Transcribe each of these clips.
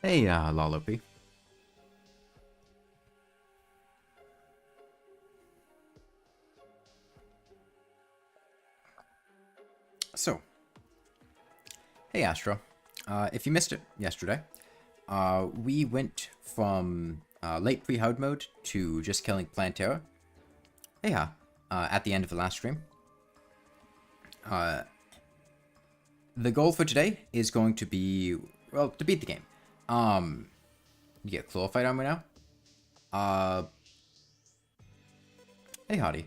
Hey, Lolopy. So, hey Astro. If you missed it yesterday, we went from late pre-hard mode to just killing Plantera. Hey, at the end of the last stream. The goal for today is going to be, well, to beat the game. You get Chlorophyte armor now. Hey, Hottie.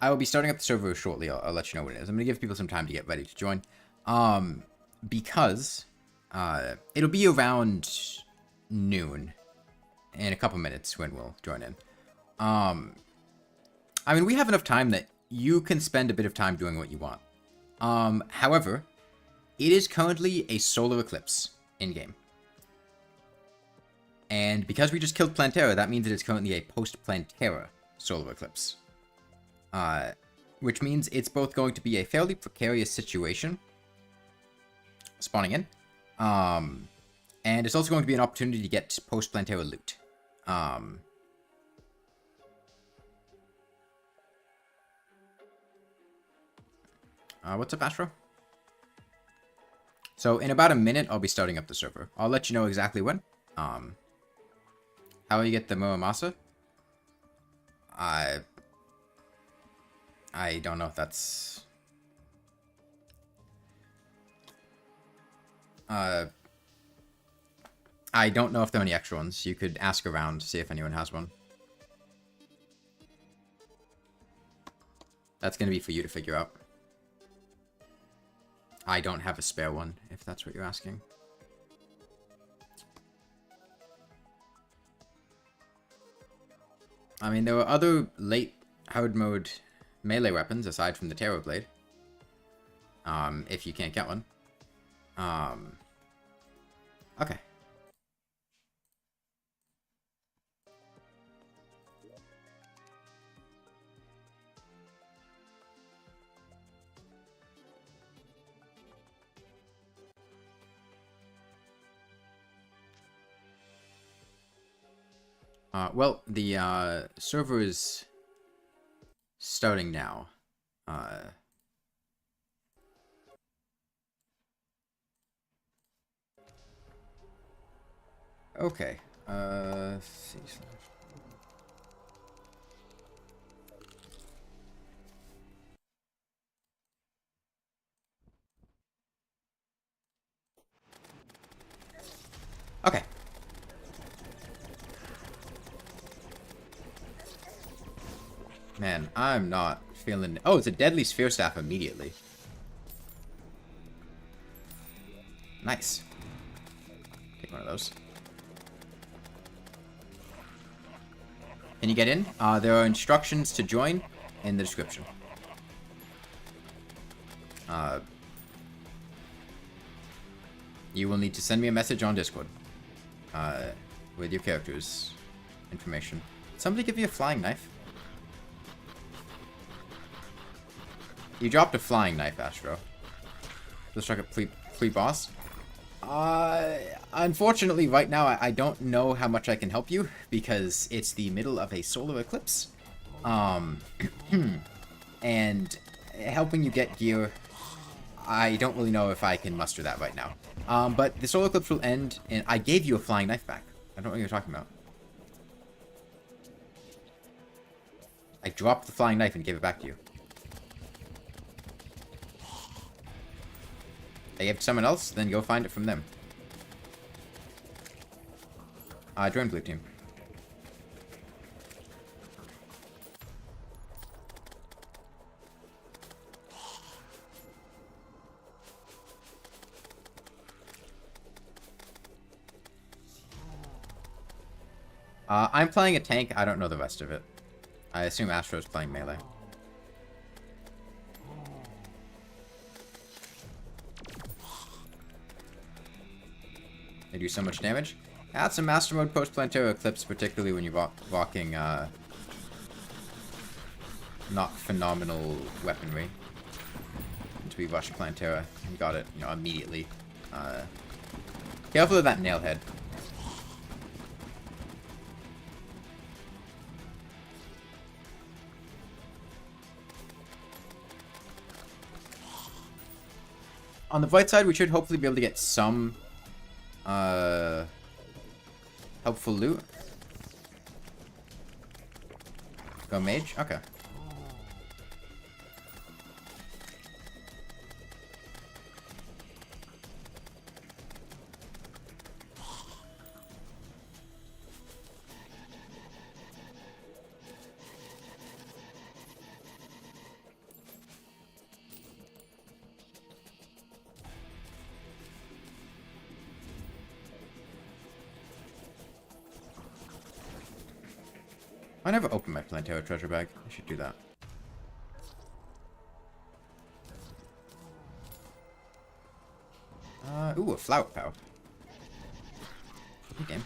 I will be starting up the server shortly. I'll let you know what it is. I'm going to give people some time to get ready to join. Because it'll be around noon in a couple minutes when we'll join in. I mean, we have enough time that you can spend a bit of time doing what you want. However, it is currently a solar eclipse in-game. And because we just killed Plantera, that means that it's currently a post-Plantera solar eclipse. Which means it's both going to be a fairly precarious situation spawning in, and it's also going to be an opportunity to get post-Plantera loot. What's up, Astro? So in about a minute, I'll be starting up the server. I'll let you know exactly when. How will you get the Muramasa? I don't know if that's... I don't know if there are any extra ones. You could ask around, see if anyone has one. That's going to be for you to figure out. I don't have a spare one, if that's what you're asking. I mean, there were other late hard mode melee weapons aside from the Terror Blade. If you can't get one. Okay. Well, the server is starting now. Okay. Let's see. Okay. Man, I'm not feeling... Oh, it's a Deadly Sphere Staff immediately. Nice. Take one of those. Can you get in? There are instructions to join in the description. You will need to send me a message on Discord. With your character's information. Somebody give you a flying knife? You dropped a flying knife, Astro. Let's try a pre-boss. Unfortunately, right now, I don't know how much I can help you, because it's the middle of a solar eclipse. And helping you get gear, I don't really know if I can muster that right now. But the solar eclipse will end, and I gave you a flying knife back. I don't know what you're talking about. I dropped the flying knife and gave it back to you. I gave it to someone else, then go find it from them. Join blue team. I'm playing a tank. I don't know the rest of it. I assume Astro's playing melee. They do so much damage. Add some Master Mode post-Plantera Eclipse, particularly when you're rocking, not phenomenal weaponry. To be rushed Plantera and got it, you know, immediately. Careful of that nailhead. On the bright side, we should hopefully be able to get some helpful loot. Go mage? Okay. I never opened my Plantera treasure bag. I should do that. Ooh, a flower pow. Okay.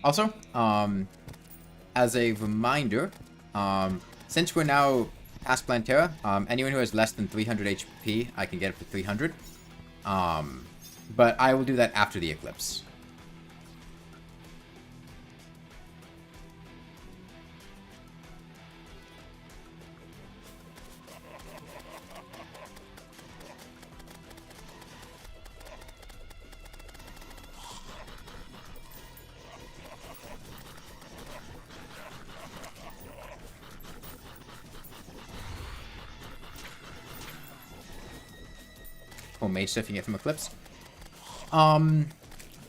Also, as a reminder, since we're now past Plantera, anyone who has less than 300 HP, I can get up to 300. But I will do that after the eclipse. Mage stuff you get from Eclipse.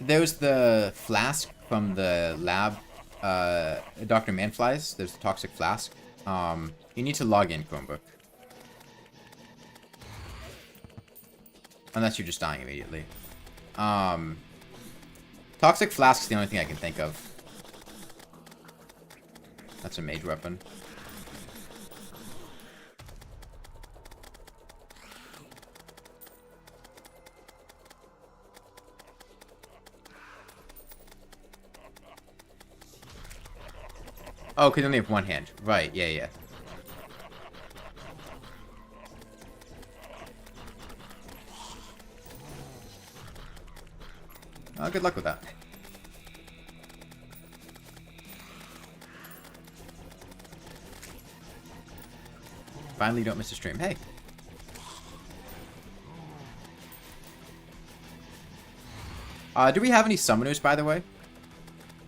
There's the flask from the lab, Dr. Manflies. There's the toxic flask. You need to log in, Chromebook. Unless you're just dying immediately. Toxic flask is the only thing I can think of. That's a mage weapon. Oh, because they only have one hand. Right, yeah, yeah. Oh, good luck with that. Finally, don't miss a stream. Hey. Do we have any summoners, by the way?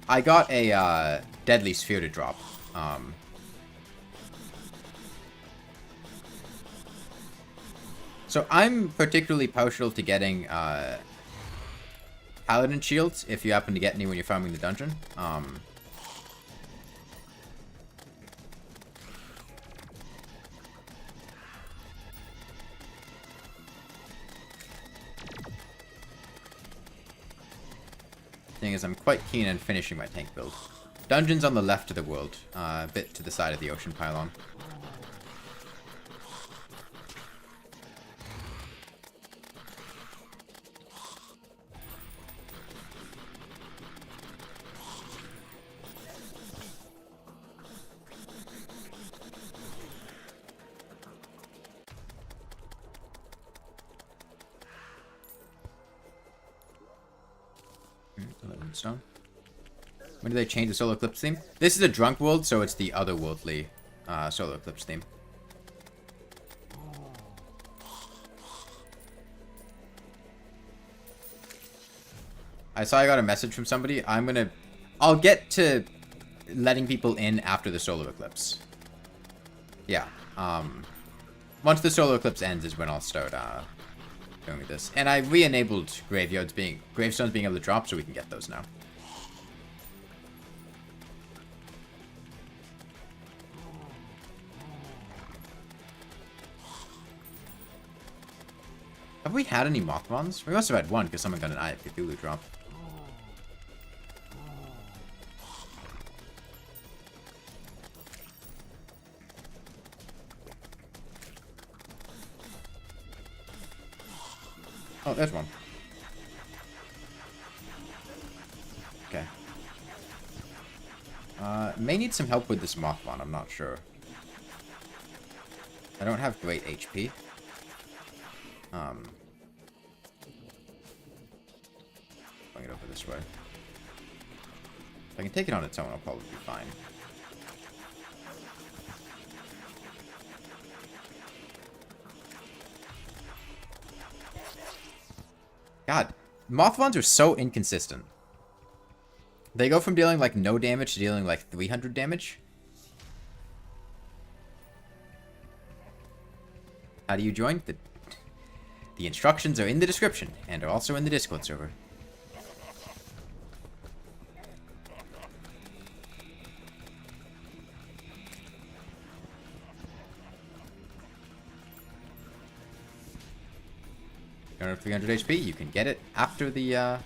I got a, Deadly Sphere to drop. So I'm particularly partial to getting, Paladin Shields, if you happen to get any when you're farming the dungeon. Thing is, I'm quite keen on finishing my tank build. Dungeon's on the left of the world, a bit to the side of the ocean pylon. Stone. When did they change the Solar Eclipse theme? This is a drunk world, so it's the otherworldly Solar Eclipse theme. I saw I got a message from somebody. I'll get to letting people in after the Solar Eclipse. Yeah. Once the Solar Eclipse ends is when I'll start doing this. And I re-enabled gravestones being able to drop, so we can get those now. Have we had any Mothmons? We must have had one, because someone got an Eye of Cthulhu drop. Oh, there's one. may need some help with this Mothman, I'm not sure. I don't have great HP. Bring it over this way. If I can take it on its own, I'll probably be fine. God, Mothmons are so inconsistent. They go from dealing like no damage to dealing like 300 damage. How do you join? The instructions are in the description and are also in the Discord server. You don't have 300 HP, you can get it after the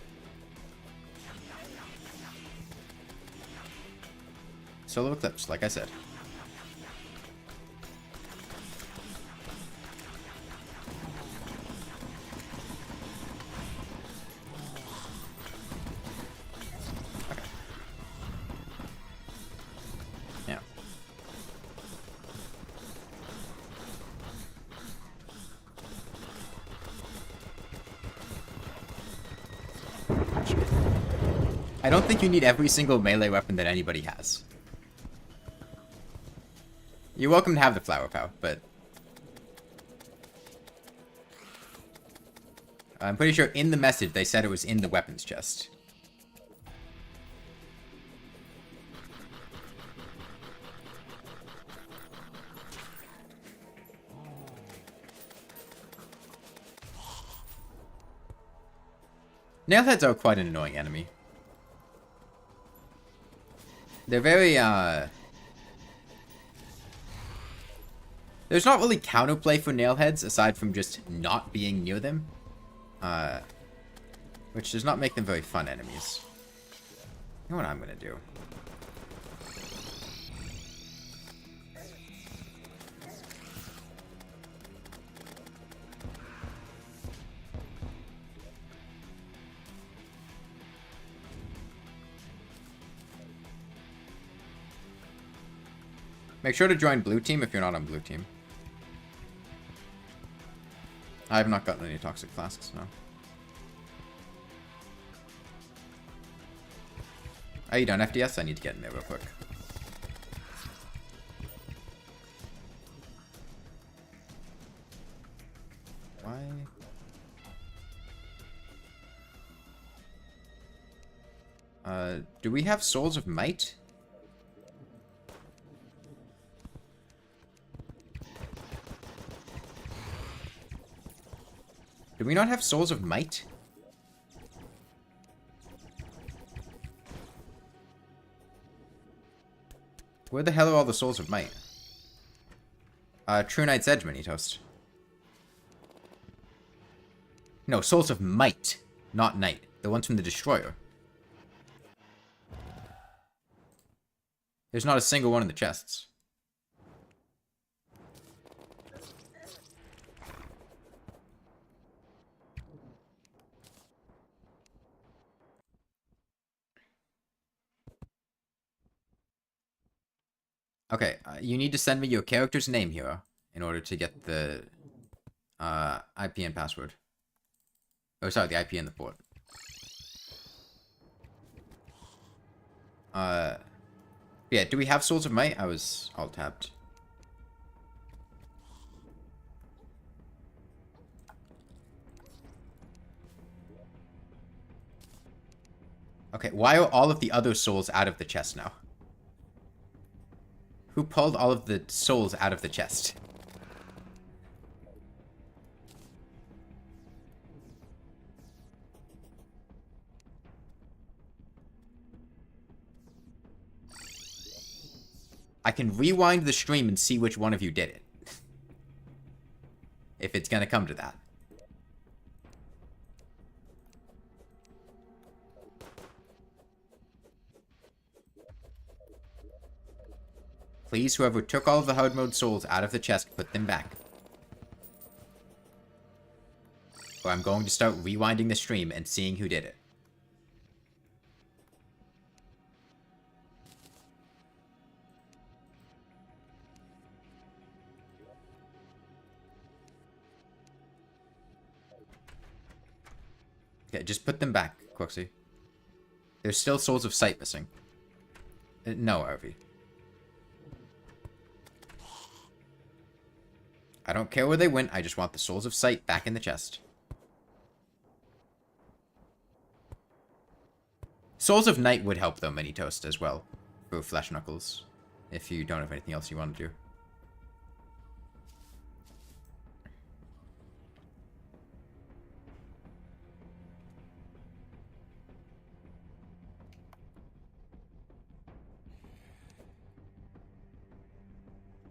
Solar Eclipse, like I said. Okay. Yeah. I don't think you need every single melee weapon that anybody has. You're welcome to have the flower power, but I'm pretty sure in the message they said it was in the weapons chest. Nailheads are quite an annoying enemy. They're very, there's not really counterplay for Nailheads, aside from just not being near them. Which does not make them very fun enemies. You know what I'm gonna do? Make sure to join blue team if you're not on blue team. I have not gotten any toxic flasks, no. Are you done, FDS? I need to get in there real quick. Why? Do we have Souls of Might? Do we not have Souls of Might? Where the hell are all the Souls of Might? True Knight's Edge, Mini Toast. No, Souls of Might, not Knight. The ones from the Destroyer. There's not a single one in the chests. Okay, you need to send me your character's name here in order to get the IP and password. Oh, sorry, the IP and the port. Yeah, do we have Souls of Might? I was alt-tabbed. Okay, why are all of the other souls out of the chest now? Who pulled all of the souls out of the chest? I can rewind the stream and see which one of you did it. If it's gonna come to that. Please, whoever took all of the hard mode souls out of the chest, put them back. Or I'm going to start rewinding the stream and seeing who did it. Okay, just put them back, Quoxy. There's still Souls of Sight missing. No, Arvi. I don't care where they went, I just want the Souls of Sight back in the chest. Souls of Night would help, though, Mini Toast, as well. For Flesh Knuckles. If you don't have anything else you want to do.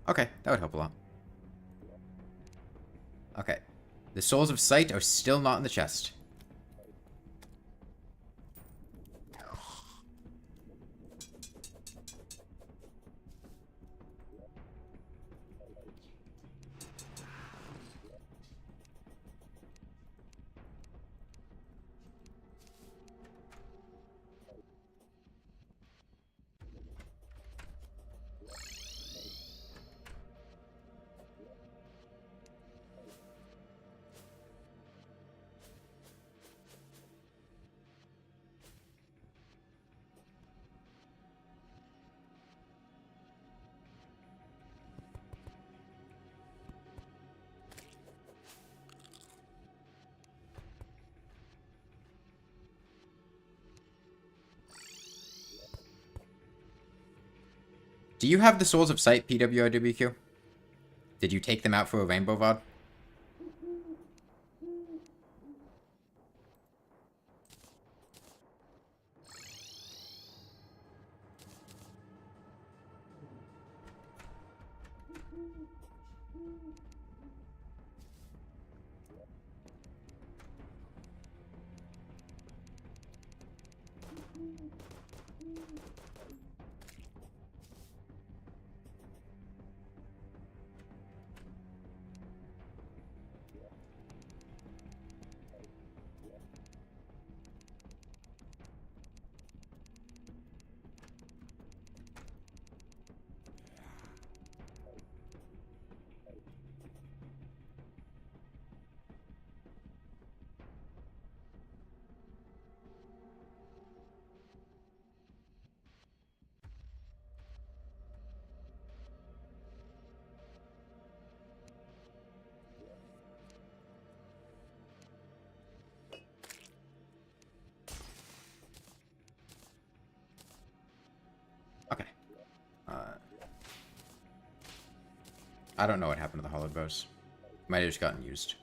Okay, that would help a lot. Okay. The Souls of Sight are still not in the chest. Do you have the Souls of Sight, PWRWQ? Did you take them out for a Rainbow VOD? Okay. I don't know what happened to the Hollowed Bows. Might have just gotten used.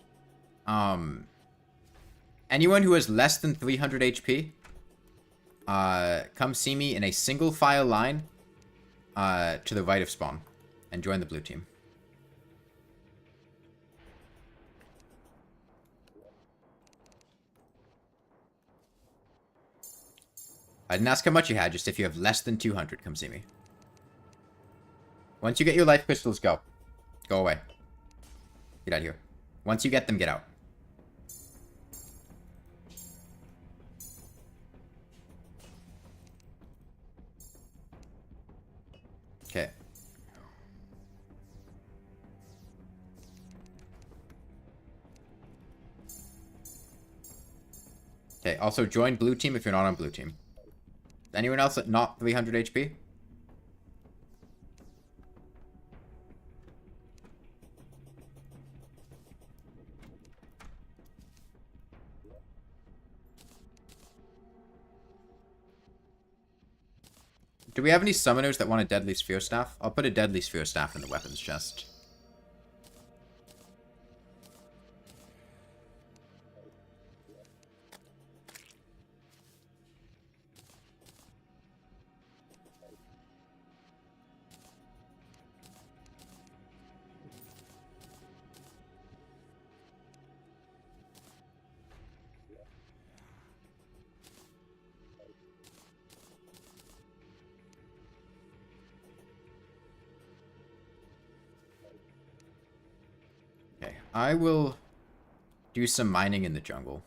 Anyone who has less than 300 HP, come see me in a single file line to the right of spawn and join the blue team. I didn't ask how much you had, just if you have less than 200, come see me. Once you get your life crystals, go. Go away. Get out of here. Once you get them, get out. Okay. Okay, also join blue team if you're not on blue team. Anyone else at not 300 HP? Do we have any summoners that want a Deadly Sphere Staff? I'll put a Deadly Sphere Staff in the weapons chest. I will do some mining in the jungle.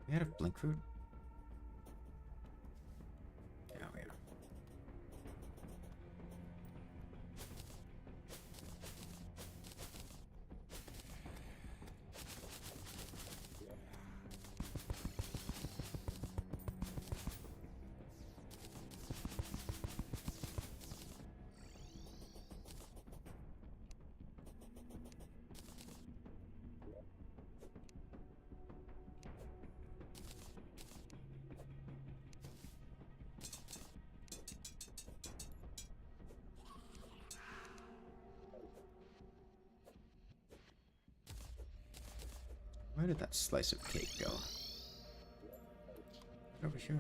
We had a blink food? Yeah, we are. Where did that slice of cake go? Over here.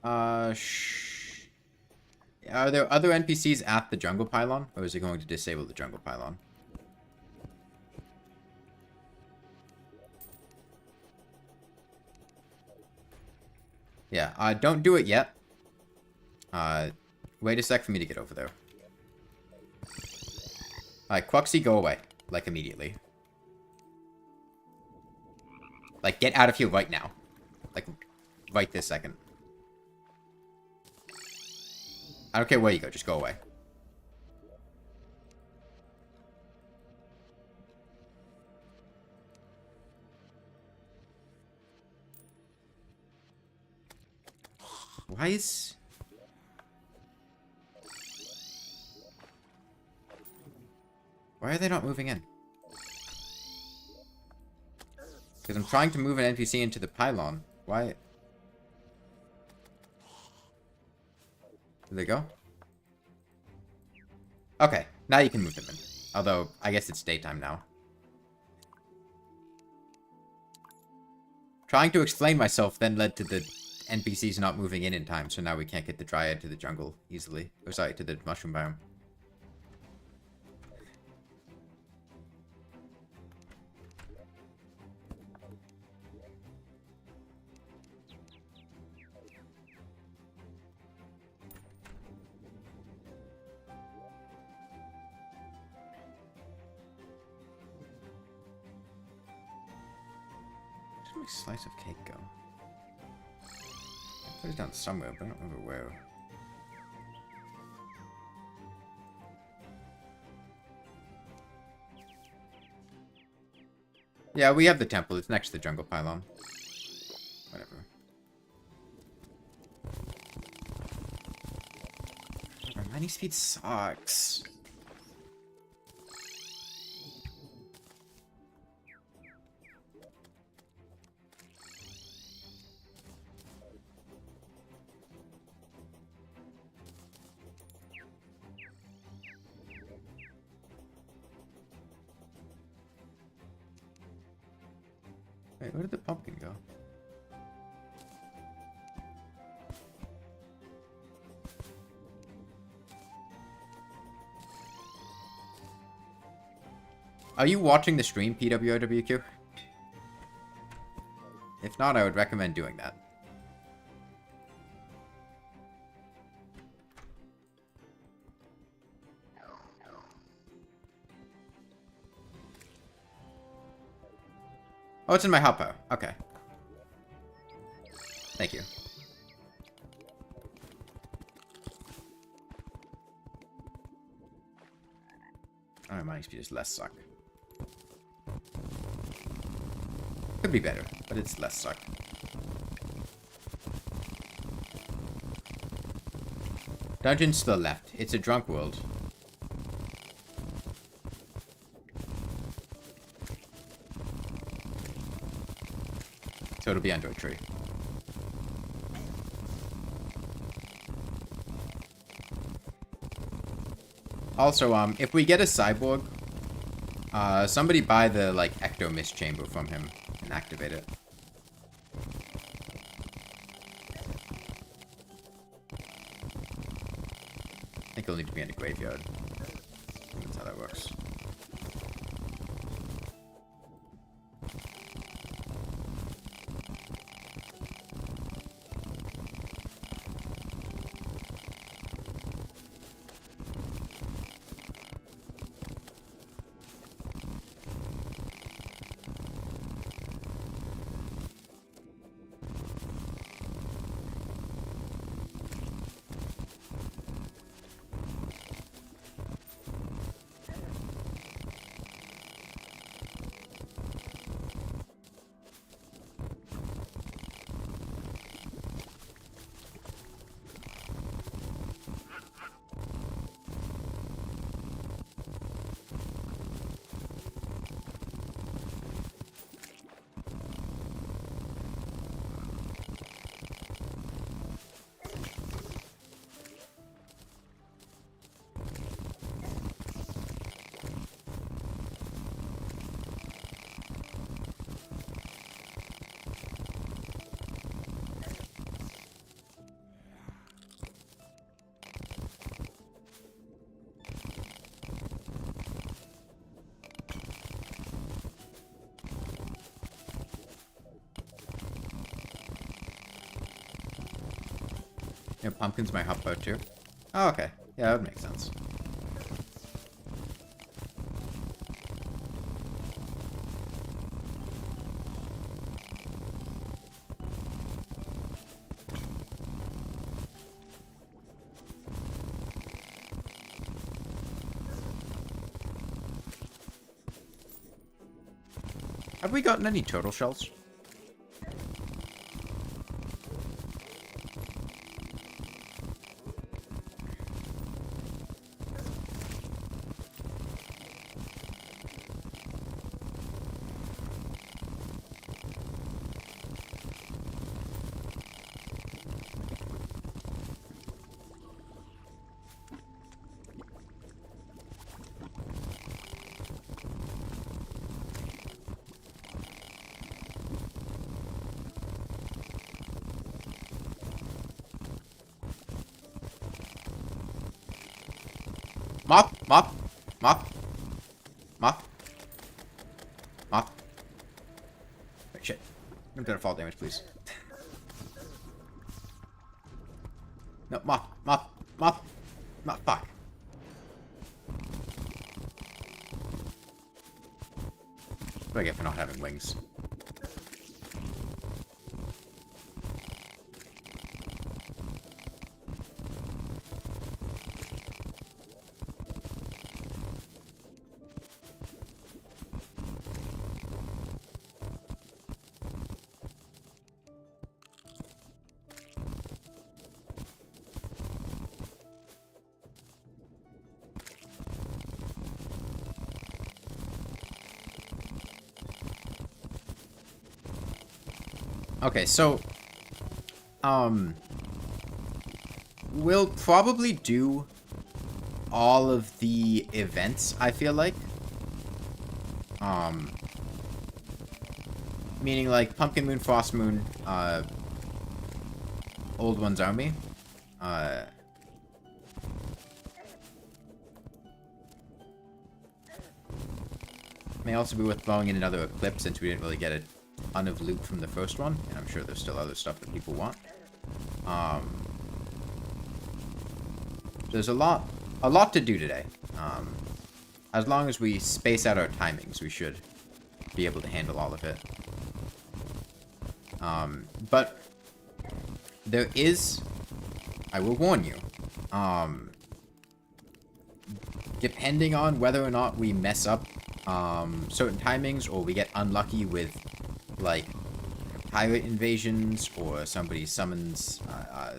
Are there other NPCs at the jungle pylon? Or is it going to disable the jungle pylon? Yeah, don't do it yet. Wait a sec for me to get over there. Alright, Quuxy, go away. Like, immediately. Like, get out of here right now. Like, right this second. I don't care where you go, just go away. Why is... Why are they not moving in? Because I'm trying to move an NPC into the pylon. Why? Did they go? Okay, now you can move them in. Although, I guess it's daytime now. Trying to explain myself then led to the NPCs not moving in time, so now we can't get the Dryad to the jungle easily. Or sorry, to the mushroom biome. Where's my slice of cake go? I put it down somewhere, but I don't remember where. Yeah, we have the temple. It's next to the jungle pylon. Whatever. My mining speed sucks. Wait, where did the pumpkin go? Are you watching the stream, PWRWQ? If not, I would recommend doing that. Oh, it's in my hopper. Okay. Thank you. Alright, my XP is less suck. Could be better, but it's less suck. Dungeon's still left. It's a drunk world. So it'll be under a tree. Also, if we get a cyborg, somebody buy the, like, ecto-mist chamber from him and activate it. I think it'll need to be in a graveyard. That's how that works. Yeah, pumpkins might help out too. Oh, okay. Yeah, that would make sense. Have we gotten any turtle shells? Moth! Moth! Moth! Moth! Moth! Wait, shit. I'm gonna fall damage, please. No, moth! Moth! Moth! Moth! Fuck. What do I get for not having wings? Okay, so, we'll probably do all of the events, I feel like. Meaning, like, Pumpkin Moon, Frost Moon, Old One's Army. May also be worth throwing in another Eclipse since we didn't really get a ton of loot from the first one, and I'm sure there's still other stuff that people want. There's a lot to do today. As long as we space out our timings, we should be able to handle all of it. But there is, I will warn you, depending on whether or not we mess up certain timings or we get unlucky with, like, pirate invasions or somebody summons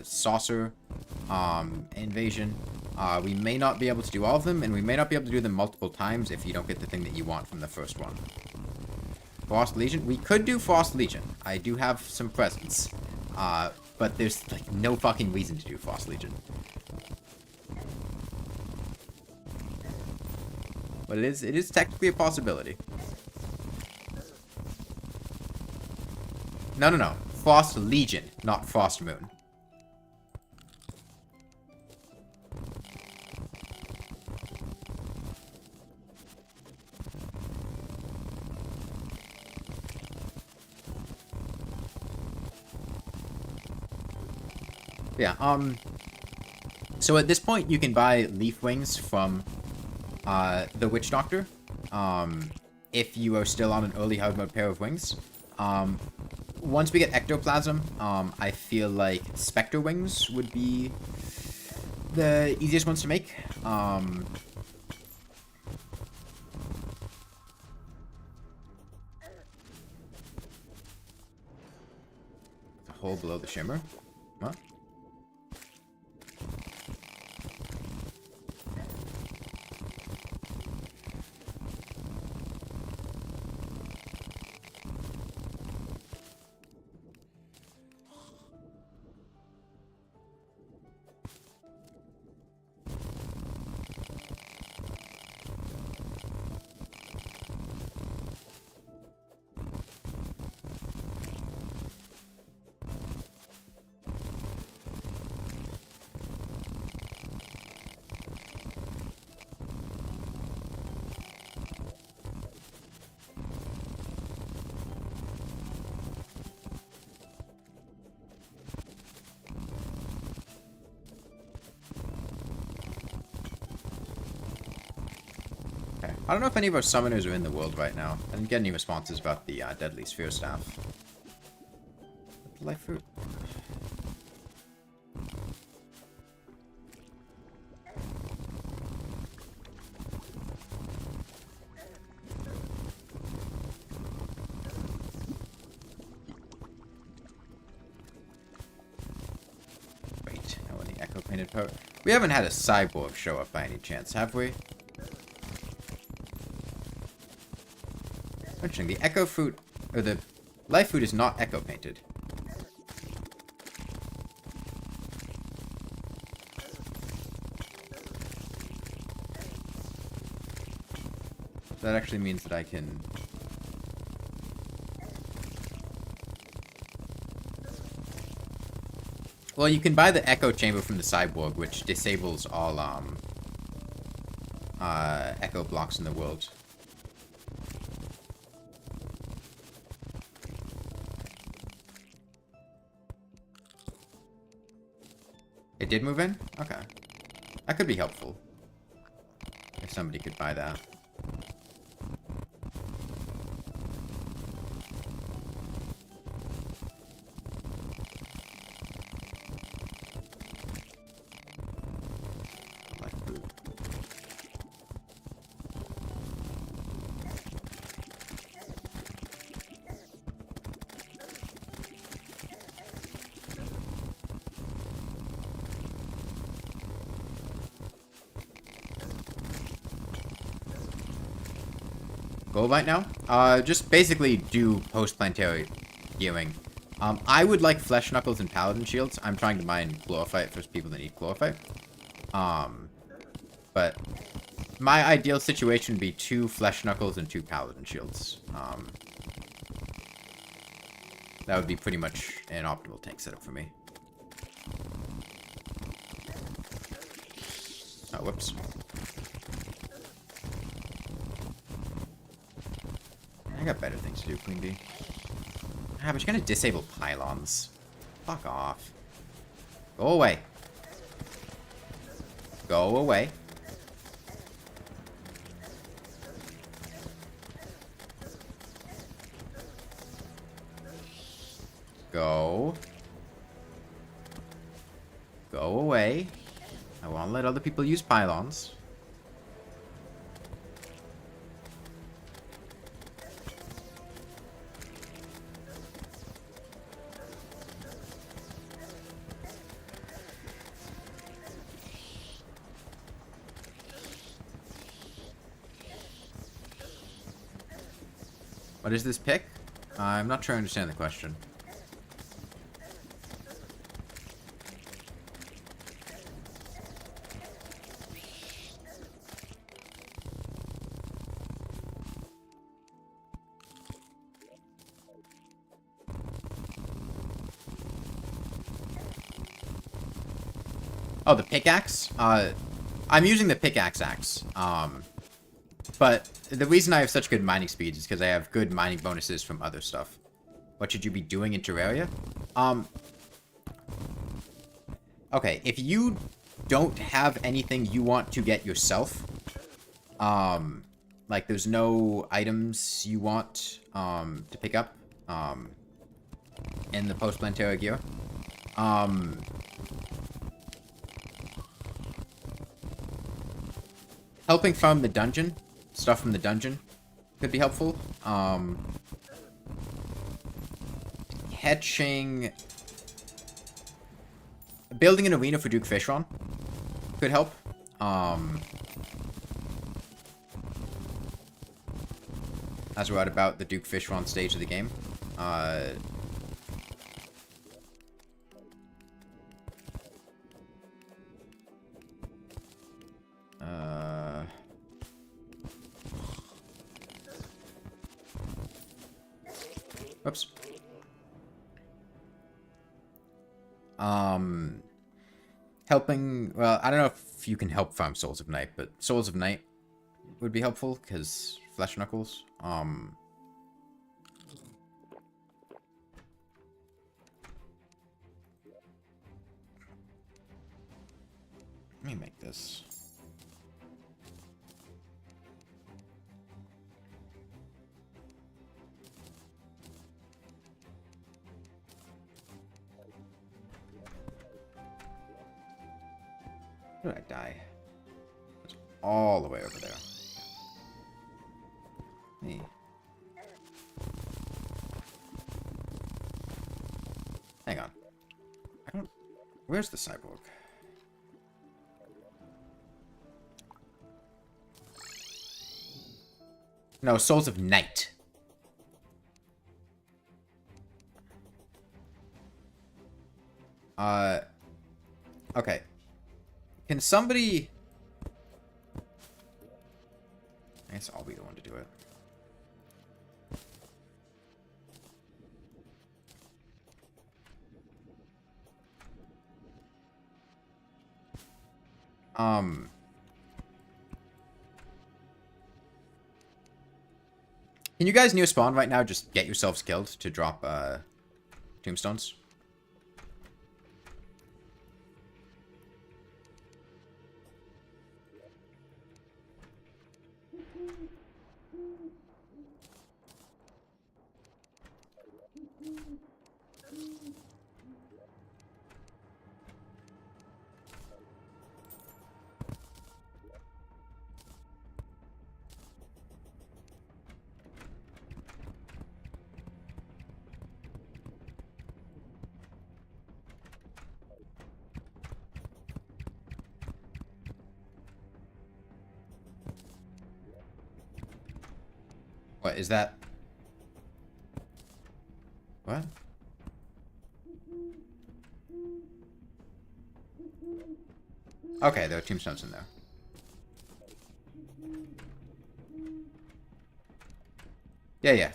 saucer invasion, we may not be able to do all of them, and we may not be able to do them multiple times if you don't get the thing that you want from the first one. Frost Legion? We could do Frost Legion. I do have some presents. But there's, like, no fucking reason to do Frost Legion. But it is technically a possibility. No. Frost Legion, not Frost Moon. Yeah, so at this point, you can buy leaf wings from, the Witch Doctor, if you are still on an early hard mode pair of wings. Once we get ectoplasm, I feel like Spectre wings would be the easiest ones to make. The hole below the shimmer? What? I don't know if any of our summoners are in the world right now. I didn't get any responses about the Deadly Sphere staff. Life fruit. Wait, no, the Echo Painted Poet. We haven't had a cyborg show up by any chance, have we? Interesting. The Echo Fruit, or the Life Fruit is not Echo Painted. That actually means that I can... Well, you can buy the Echo Chamber from the Cyborg, which disables all, Echo blocks in the world. It did move in? Okay. That could be helpful. If somebody could buy that. Go right now? Just basically do post-planetary gearing. I would like Flesh Knuckles and Paladin Shields. I'm trying to mine Chlorophyte for people that need Chlorophyte. But my ideal situation would be 2 Flesh Knuckles and 2 Paladin Shields. That would be pretty much an optimal tank setup for me. Oh, whoops. I got better things to do, Queen Bee. Ah, but you're gonna disable pylons. Fuck off. Go away. Go away. Go. Go away. I won't let other people use pylons. What is this pick? I'm not sure I understand the question. Oh, the pickaxe? I'm using the pickaxe axe. But the reason I have such good mining speeds is because I have good mining bonuses from other stuff. What should you be doing in Terraria? Okay, if you don't have anything you want to get yourself, like there's no items you want, to pick up, in the post-planetary gear, helping from the dungeon, stuff from the dungeon, could be helpful. Catching... Building an arena for Duke Fishron could help. As we're at about the Duke Fishron stage of the game. Whoops. Helping, well, I don't know if you can help farm Souls of Night, but Souls of Night would be helpful, because Flesh Knuckles. Let me make this. How did I die? It's all the way over there. Hey. Hang on. I don't... Where's the cyborg? No, Souls of Night. Okay. Can somebody... I guess I'll be the one to do it. Can you guys near spawn right now just get yourselves killed to drop, tombstones? What is that? What? Okay, there are tombstones in there. Yeah.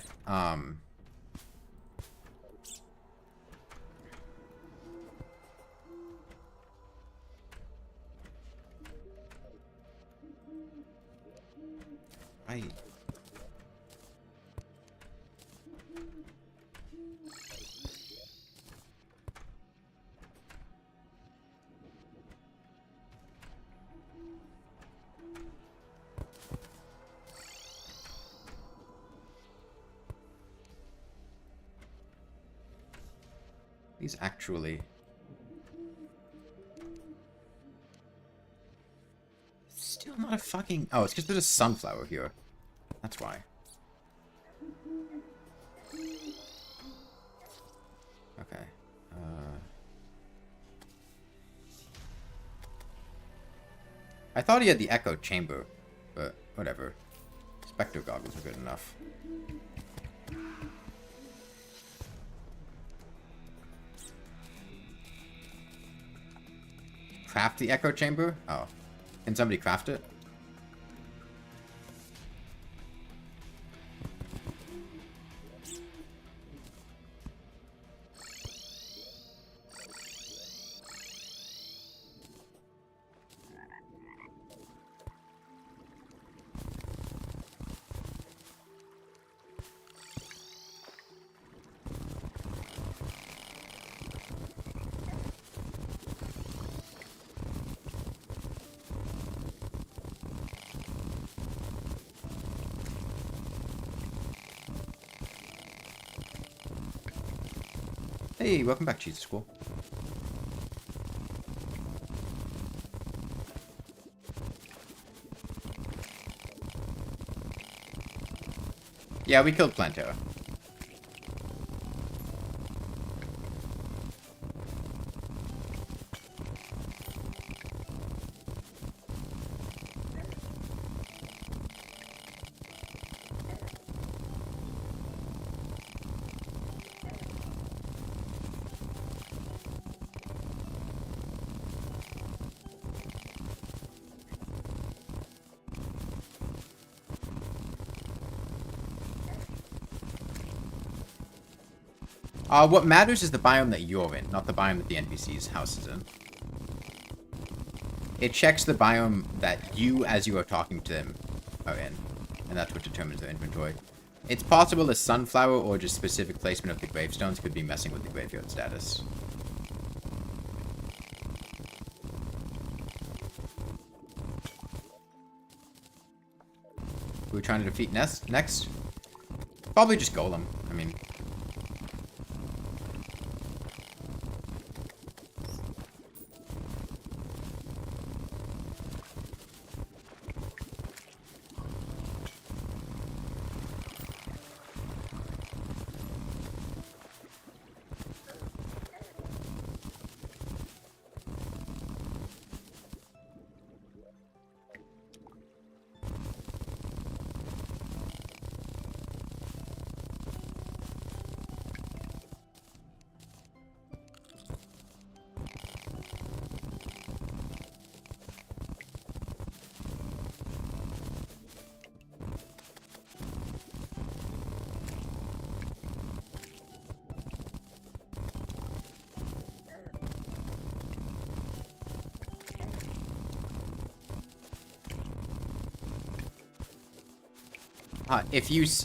These actually... Still not a fucking... Oh, it's because there's a sunflower here. That's why. Okay. I thought he had the echo chamber, but whatever. Spectre goggles are good enough. Craft the echo chamber? Oh. Can somebody craft it? Hey, welcome back, Cheese School. Yeah, we killed Plantera. What matters is the biome that you're in, not the biome that the NPC's house is in. It checks the biome that you, as you are talking to them, are in. And that's what determines their inventory. It's possible the sunflower or just specific placement of the gravestones could be messing with the graveyard status. Who are we trying to defeat next? Probably just Golem. I mean...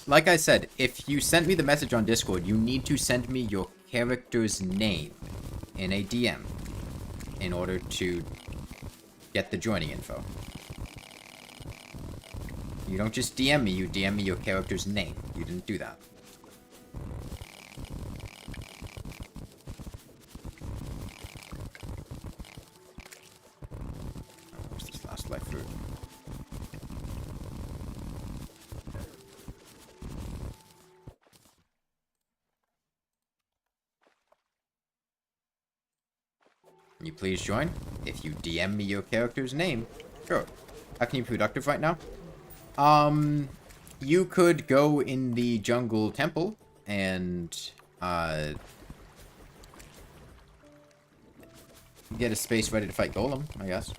Like I said, if you sent me the message on Discord, you need to send me your character's name in a DM in order to get the joining info. You don't just DM me, you DM me your character's name. You didn't do that. Where's this last life fruit? Can you please join? If you DM me your character's name. Sure. How can you be productive right now? You could go in the jungle temple and, get a space ready to fight Golem, I guess.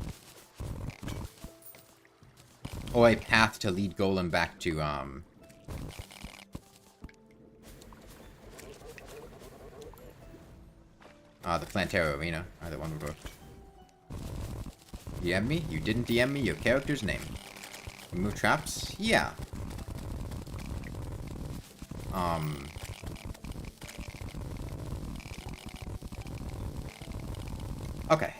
Or a path to lead Golem back to, the Plantera Arena. Either one would work. DM me? You didn't DM me your character's name. Remove traps? Yeah. Okay.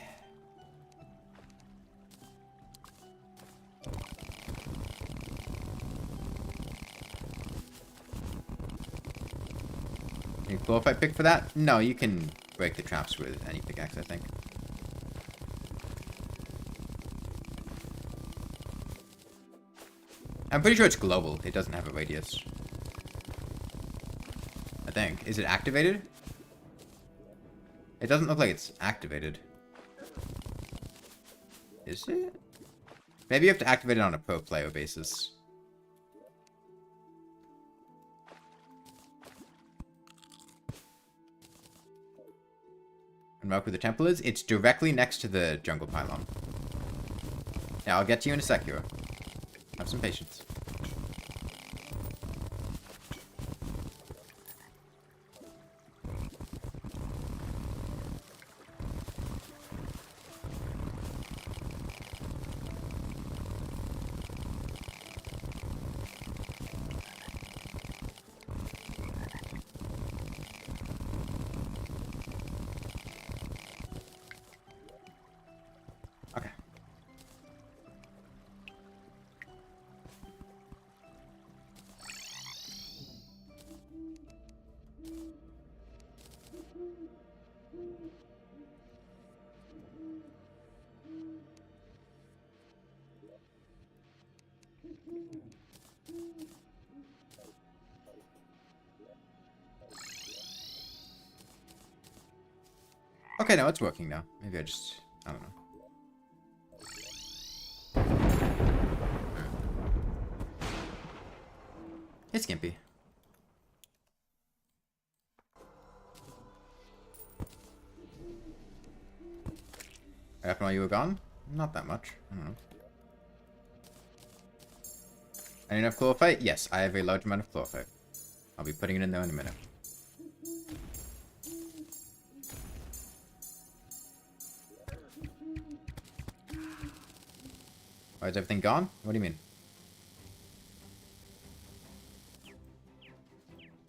Any glorified pick for that? No, you can break the traps with any pickaxe, I think. I'm pretty sure it's global. It doesn't have a radius. I think. Is it activated? It doesn't look like it's activated. Is it? Maybe you have to activate it on a pro player basis. And mark where the temple is? It's directly next to the jungle pylon. Yeah, I'll get to you in a sec, Hero. Have some patience. Okay. Okay, no, it's working now. Maybe I don't know. It's Skimpy. What happened while you were gone? Not that much. I don't know. Any enough chlorophyte? Yes, I have a large amount of chlorophyte. I'll be putting it in there in a minute. Why is everything gone? What do you mean?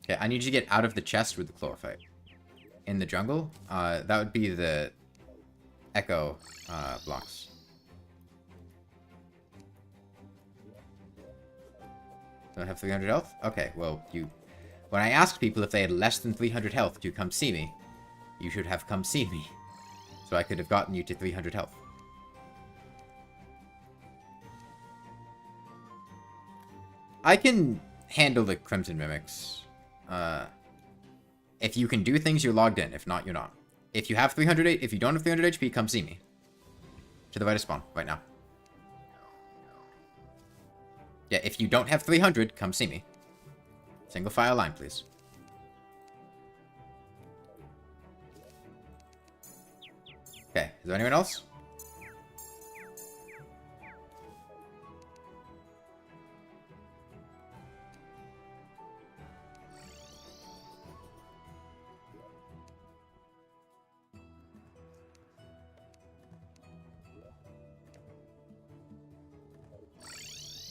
Okay, I need you to get out of the chest with the chlorophyte. In the jungle? That would be the echo blocks. Don't have 300 health? Okay, well, when I asked people if they had less than 300 health to come see me, you should have come see me. So I could have gotten you to 300 health. I can handle the Crimson Mimics. If you can do things, you're logged in. If not, you're not. If you have 300, if you don't have 300 HP, come see me. To the right of spawn, right now. Yeah, if you don't have 300, come see me. Single file line, please. Okay, is there anyone else?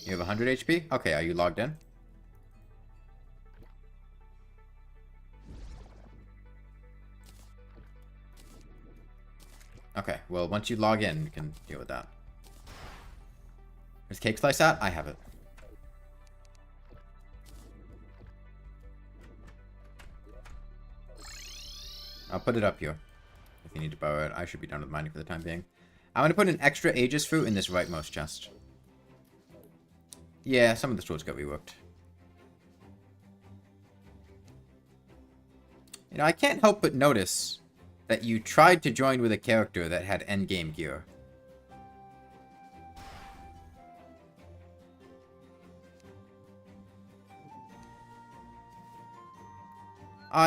You have 100 HP? Okay, are you logged in? well, once you log in, you can deal with that. Where's Cake Slice at? I have it. I'll put it up here. If you need to borrow it, I should be done with mining for the time being. I'm going to put an extra Aegis fruit in this rightmost chest. Yeah, some of the stores got reworked. You know, I can't help but notice that you tried to join with a character that had endgame gear.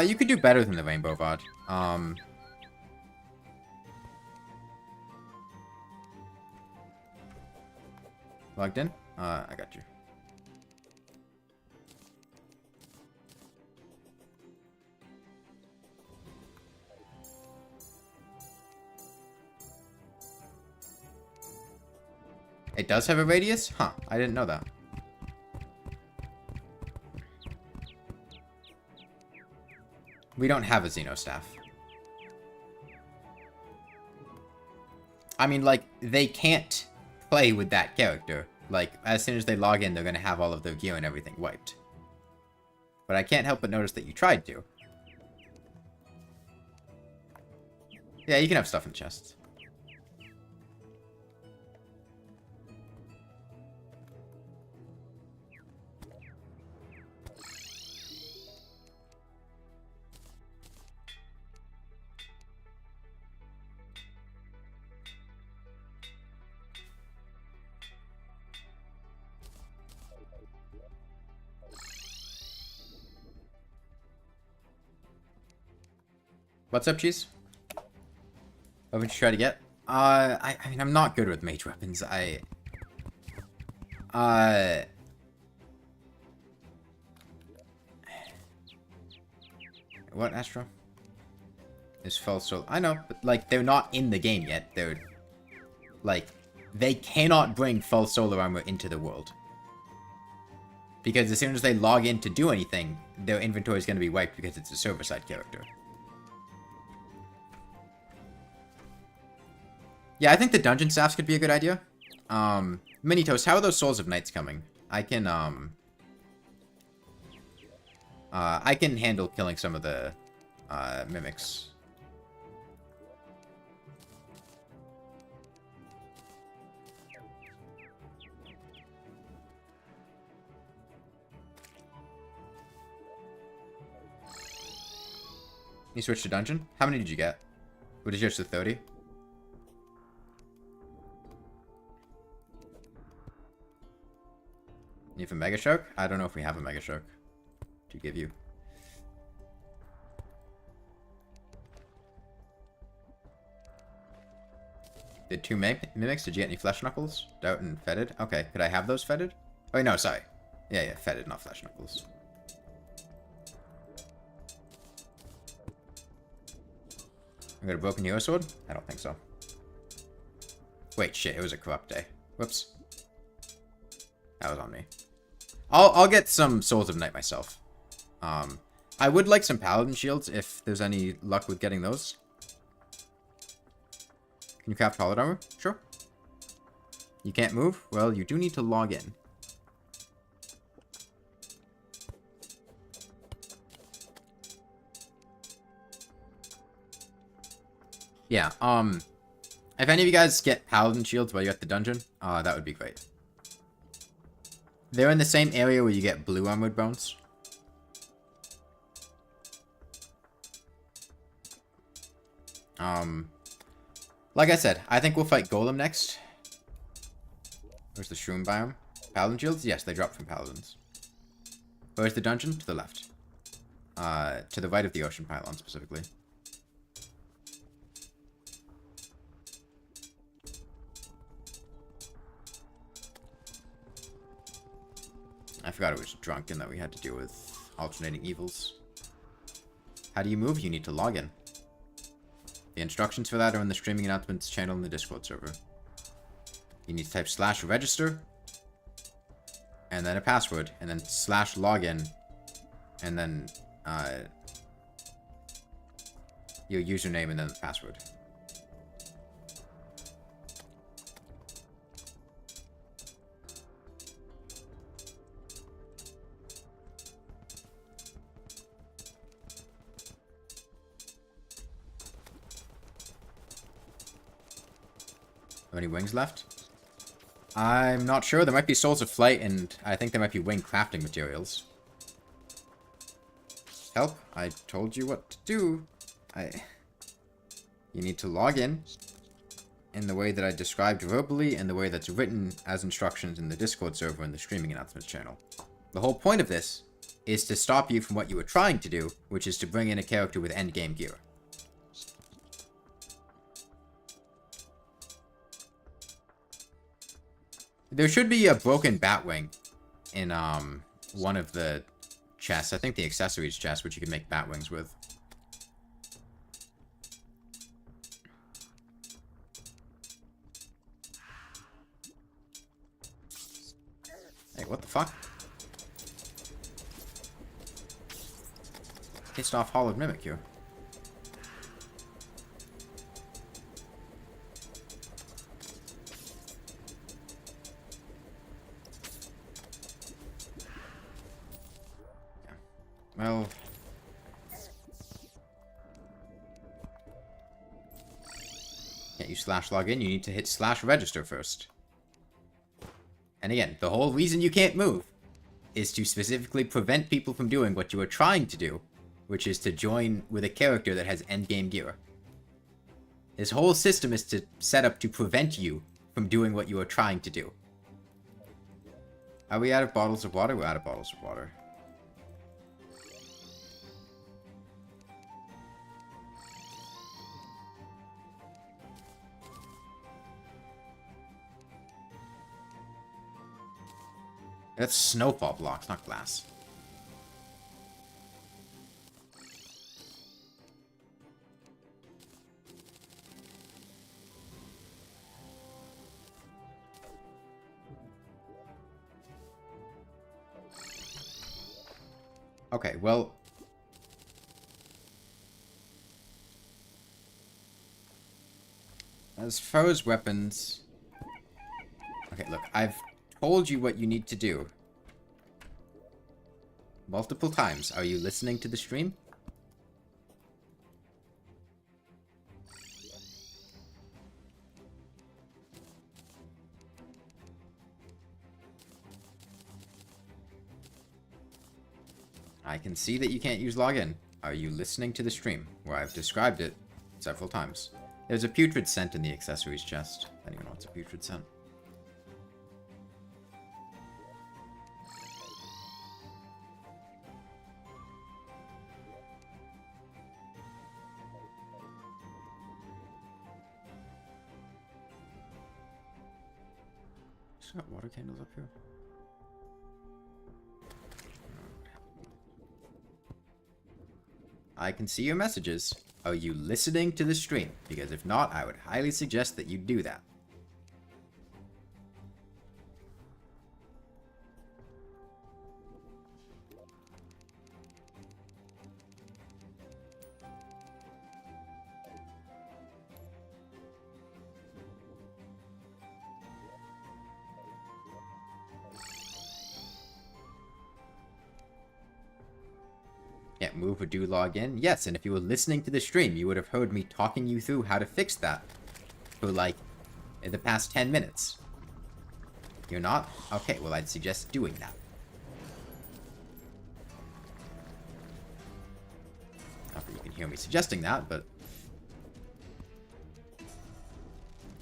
You could do better than the Rainbow VOD. Logged in? I got you. It does have a radius? Huh, I didn't know that. We don't have a Xeno staff. I mean, like, they can't play with that character. Like, as soon as they log in, they're gonna have all of their gear and everything wiped. But I can't help but notice that you tried to. Yeah, you can have stuff in chests. What's up, Cheese? What would you try to get? I mean, I'm not good with mage weapons. What, Astro? Is False Soul? I know, but, like, they're not in the game yet. They're, like, they cannot bring False Solar Armor into the world. Because as soon as they log in to do anything, their inventory is going to be wiped because it's a server-side character. Yeah, I think the dungeon staffs could be a good idea. Mini Toast, how are those Souls of Knights coming? I can handle killing some of the, mimics. You switch to dungeon? How many did you get? What is yours to 30? You have a Mega Shark? I don't know if we have a Mega Shark to give you. Did 2 mimics? Did you get any Flesh Knuckles? Doubt and Fetid? Okay, could I have those Fetid? Oh, no, sorry. Yeah, Fetid, not Flesh Knuckles. I got a broken hero sword? I don't think so. Wait, shit, it was a corrupt day. Whoops. That was on me. I'll get some Souls of Night myself. I would like some Paladin shields if there's any luck with getting those. Can you craft Solid Armor? Sure. You can't move? Well, you do need to log in. Yeah, if any of you guys get Paladin shields while you're at the dungeon, that would be great. They're in the same area where you get blue armored bones. Like I said, I think we'll fight Golem next. Where's the Shroom biome? Paladin shields? Yes, they drop from Paladins. Where's the dungeon? To the left. To the right of the ocean pylon, specifically. I forgot it was drunk and that we had to deal with alternating evils. How do you move? You need to log in. The instructions for that are in the streaming announcements channel in the Discord server. You need to type /register, and then a password, and then /login, and then your username, and then the password. Are any wings left? I'm not sure. There might be souls of flight, and I think there might be wing crafting materials. Help. I told you what to do. You need to log in the way that I described verbally and the way that's written as instructions in the Discord server and the streaming announcements channel. The whole point of this is to stop you from what you were trying to do, which is to bring in a character with endgame gear. There should be a broken Batwing in one of the chests. I think the accessories chest, which you can make Batwings with. Hey, what the fuck? Pissed off Hollowed Mimic here. Well... Can't you slash log in? You need to hit slash register first. And again, the whole reason you can't move is to specifically prevent people from doing what you are trying to do, which is to join with a character that has endgame gear. This whole system is set up to prevent you from doing what you are trying to do. Are we out of bottles of water? We're out of bottles of water. That's snowfall blocks, not glass. Okay, well... As far as weapons... Okay, look, I've told you what you need to do. Multiple times. Are you listening to the stream? I can see that you can't use login. Are you listening to the stream? Where I've described it several times. There's a putrid scent in the accessories chest. Anyone wants a putrid scent? Got water candles up here. I can see your messages. Are you listening to the stream? Because if not, I would highly suggest that you do that. Can't move or do log in? Yes, and if you were listening to the stream, you would have heard me talking you through how to fix that for, like, in the past 10 minutes. You're not? Okay, well, I'd suggest doing that. Not that you can hear me suggesting that, but...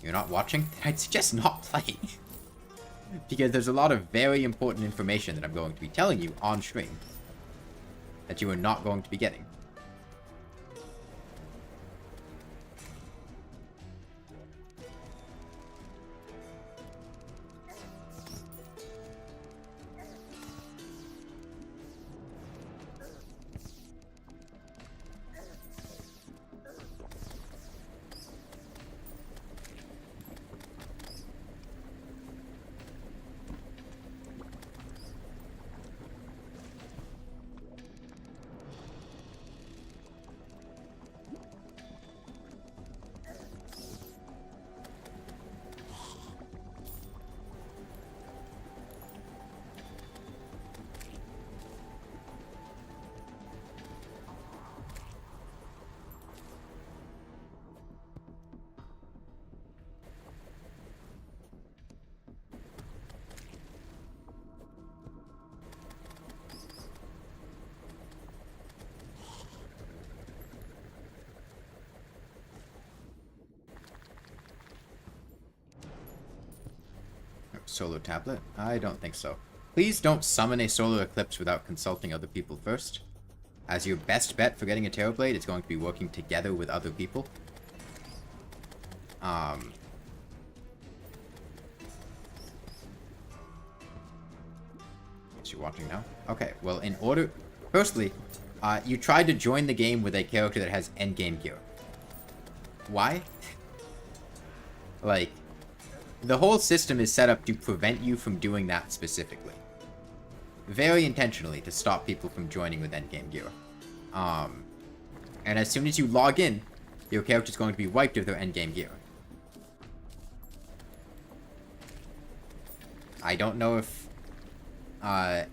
You're not watching? I'd suggest not playing. Because there's a lot of very important information that I'm going to be telling you on stream that you are not going to be getting. solar tablet? I don't think so. Please don't summon a solar eclipse without consulting other people first. As your best bet for getting a Terrorblade, it's going to be working together with other people. Is you watching now? Okay, well, in order... Firstly, you tried to join the game with a character that has endgame gear. Why? Like, the whole system is set up to prevent you from doing that specifically. Very intentionally, to stop people from joining with endgame gear. And as soon as you log in, your character's going to be wiped of their endgame gear. I don't know if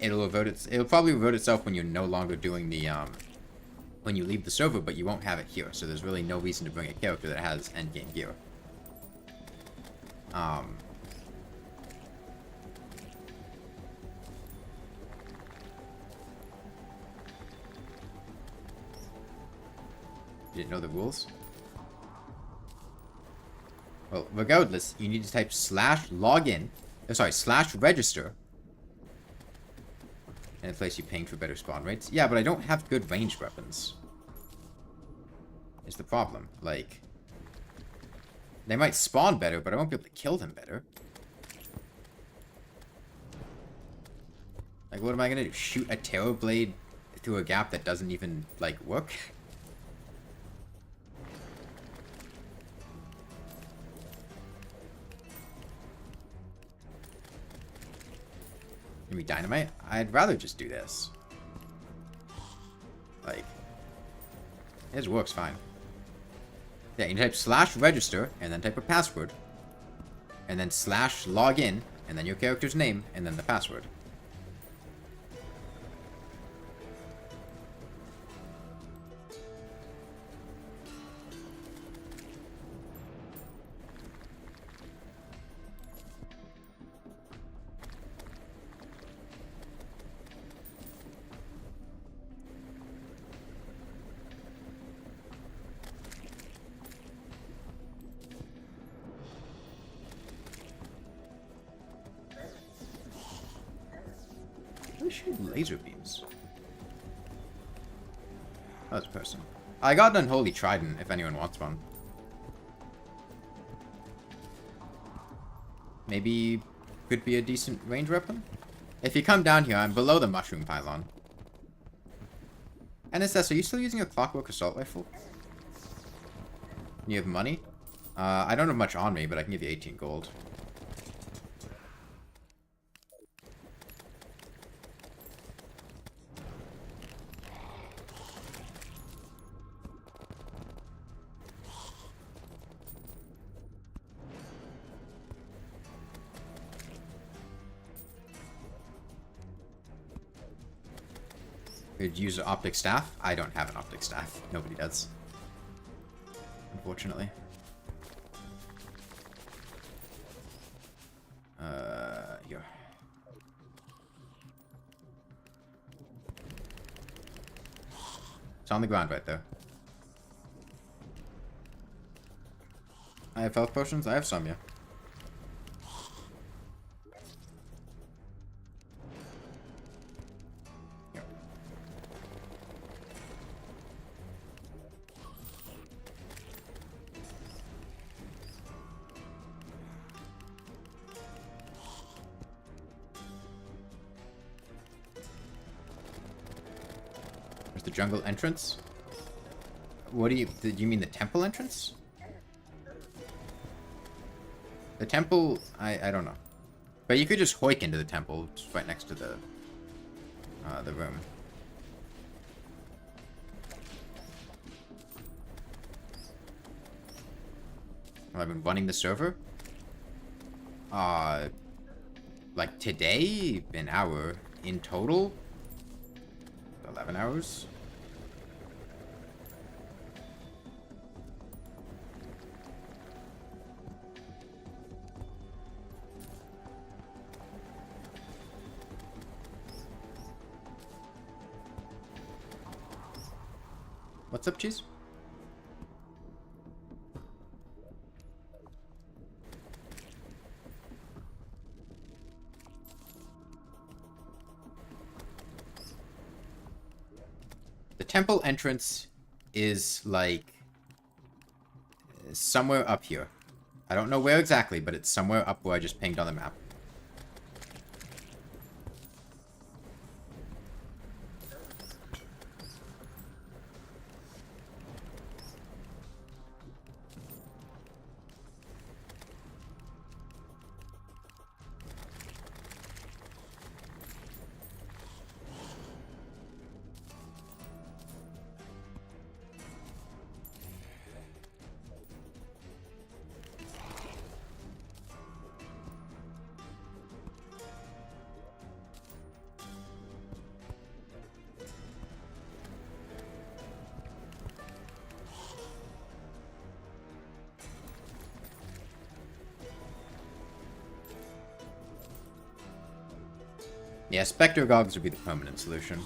it'll probably revert itself when you're no longer doing the when you leave the server, but you won't have it here, so there's really no reason to bring a character that has endgame gear. You didn't know the rules? Well, regardless, you need to type /login, /register, and it places you paying for better spawn rates. Yeah, but I don't have good ranged weapons. Is the problem. Like, they might spawn better, but I won't be able to kill them better. Like, what am I gonna do? Shoot a Terrorblade through a gap that doesn't even, like, work? Give me dynamite? I'd rather just do this. Like, this works fine. Yeah, you type /register, and then type a password. And then /login, and then your character's name, and then the password. Laser beams. Oh, that's a person. I got an unholy trident if anyone wants one. Maybe could be a decent range weapon? If you come down here, I'm below the mushroom pylon. NSS, are you still using a clockwork assault rifle? You have money? I don't have much on me, but I can give you 18 gold. Could use an optic staff. I don't have an optic staff. Nobody does. Unfortunately. Here. It's on the ground right there. I have health potions? I have some, yeah. The jungle entrance? What do you mean the temple entrance? The temple, I don't know. But you could just hoik into the temple, just right next to the room. Well, I've been running the server. Like today, an hour in total. 11 hours. What's up, Cheese? The temple entrance is, like, somewhere up here. I don't know where exactly, but it's somewhere up where I just pinged on the map. Yeah, Spectre Gogs would be the permanent solution.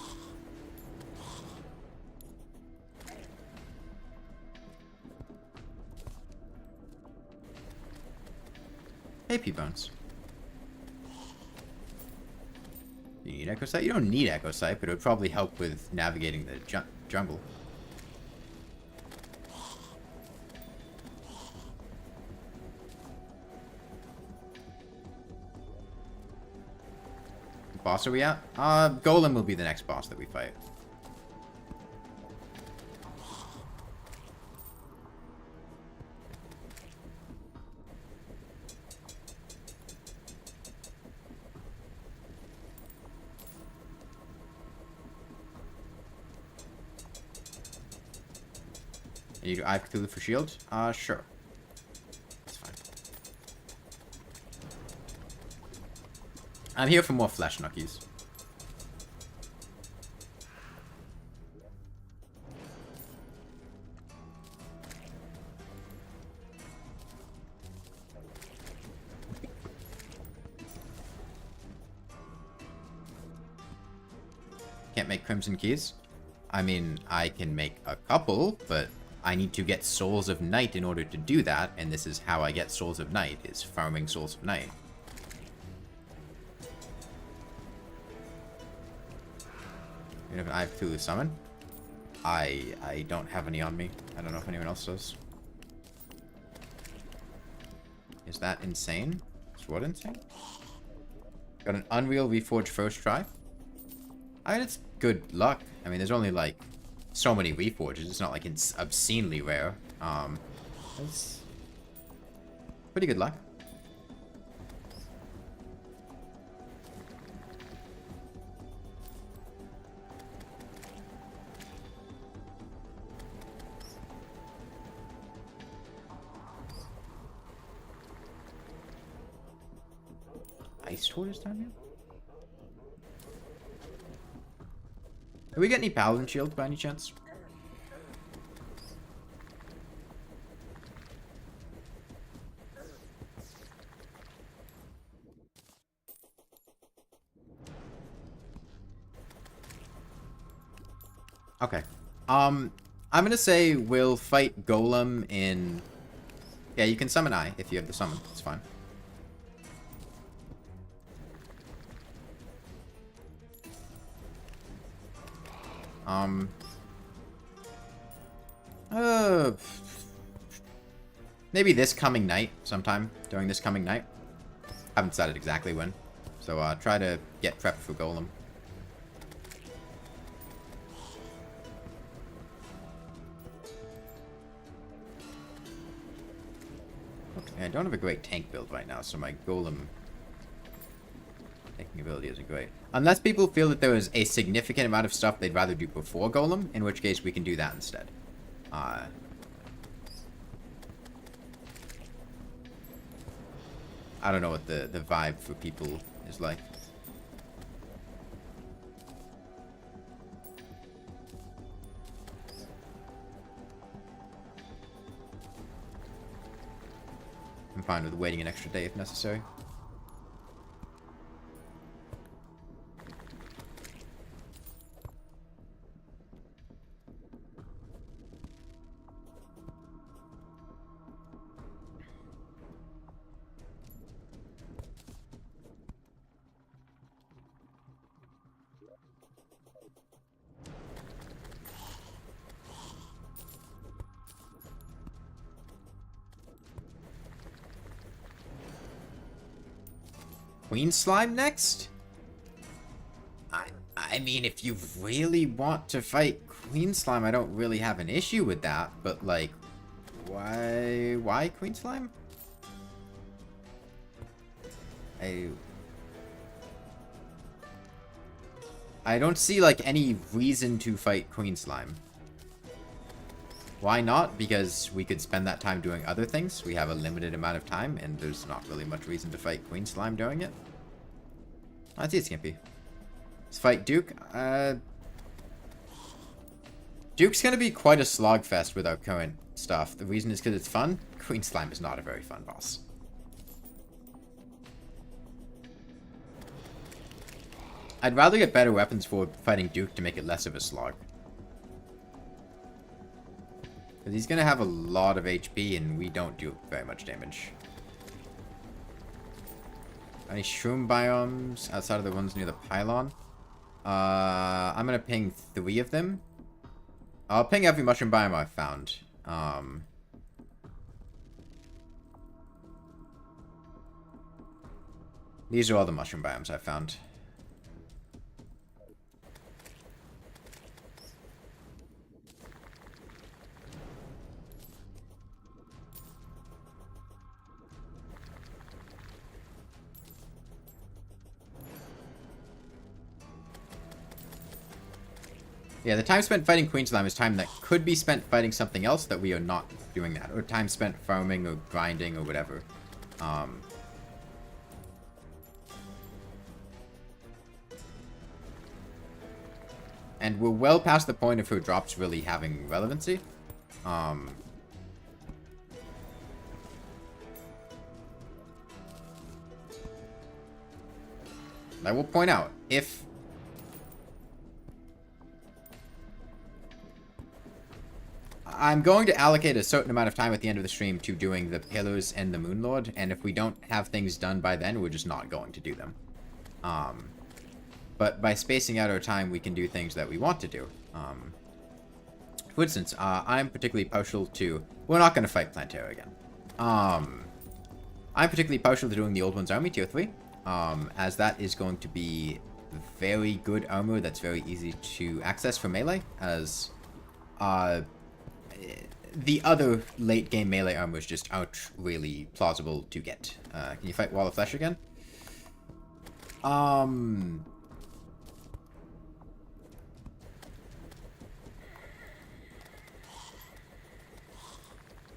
Hey, P-Bones. You need Echo Sight? You don't need Echo Sight, but it would probably help with navigating the jungle. Boss are we at? Golem will be the next boss that we fight. You do Eye Cthulhu for shield? Sure. That's fine. I'm here for more flesh knuckies. Can't make Crimson Keys? I mean, I can make a couple, but I need to get Souls of Night in order to do that, and this is how I get Souls of Night, is farming Souls of Night. You have an Eye of Cthulhu summon? I don't have any on me. I don't know if anyone else does. Is that insane? Is what insane? Got an Unreal Reforged first try? I mean, it's good luck. I mean, there's only, like, so many Reforges. It's not, like, it's obscenely rare. It's pretty good luck. Ice Tortoise down here? Do we get any Paladin Shield by any chance? Okay. I'm gonna say we'll fight Golem in... Yeah, you can summon Eye if you have the summon. It's fine. Maybe this coming night, sometime during this coming night. Haven't decided exactly when. So, try to get prepped for Golem. Okay, I don't have a great tank build right now, so my Golem tanking ability isn't great. Unless people feel that there is a significant amount of stuff they'd rather do before Golem, in which case we can do that instead. I don't know what the vibe for people is like. I'm fine with waiting an extra day if necessary. Queen Slime next? I mean, if you really want to fight Queen Slime, I don't really have an issue with that, but, like, why Queen Slime? I don't see, like, any reason to fight Queen Slime. Why not? Because we could spend that time doing other things. We have a limited amount of time, and there's not really much reason to fight Queen Slime doing it. Let's see, it's Skimpy. Let's fight Duke. Duke's gonna be quite a slogfest with our current stuff. The reason is because it's fun. Queen Slime is not a very fun boss. I'd rather get better weapons for fighting Duke to make it less of a slog. Because he's gonna have a lot of HP and we don't do very much damage. Any shroom biomes outside of the ones near the pylon? I'm gonna ping 3 of them. I'll ping every mushroom biome I've found. These are all the mushroom biomes I've found. Yeah, the time spent fighting Queen Slime is time that could be spent fighting something else that we are not doing that. Or time spent farming or grinding or whatever. And we're well past the point of her drops really having relevancy. I will point out, if I'm going to allocate a certain amount of time at the end of the stream to doing the Pillars and the Moonlord, and if we don't have things done by then, we're just not going to do them. But by spacing out our time, we can do things that we want to do. For instance, I'm particularly partial to... We're not going to fight Plantera again. I'm particularly partial to doing the Old One's Army, Tier 3, as that is going to be very good armor that's very easy to access for melee, as... the other late-game melee armors just aren't really plausible to get. Can you fight Wall of Flesh again?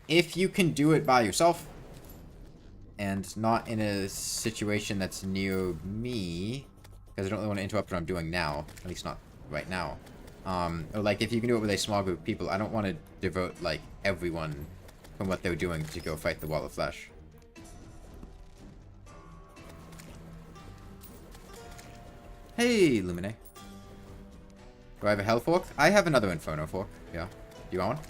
If you can do it by yourself, and not in a situation that's near me, because I don't really want to interrupt what I'm doing now, at least not right now. Or like if you can do it with a small group of people, I don't want to devote like everyone from what they're doing to go fight the Wall of Flesh. Hey, Lumine. Do I have a Hell Fork? I have another Inferno Fork. Yeah. Do you want one?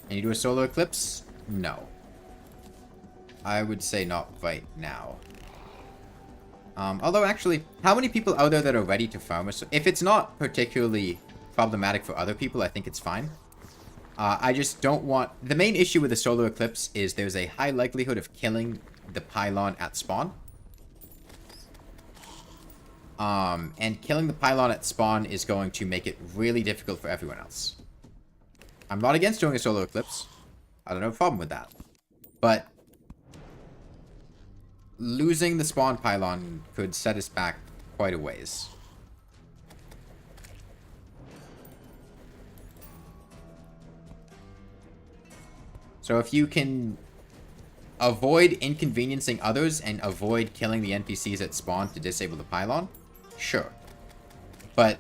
Can you do a solar eclipse? No. I would say not right now. Although, actually, how many people out there that are ready to farm? If it's not particularly problematic for other people, I think it's fine. I just don't want... The main issue with the solar eclipse is there's a high likelihood of killing the pylon at spawn. And killing the pylon at spawn is going to make it really difficult for everyone else. I'm not against doing a solar eclipse. I don't have a problem with that. But losing the spawn pylon could set us back quite a ways. So if you can avoid inconveniencing others and avoid killing the NPCs at spawn to disable the pylon, sure. But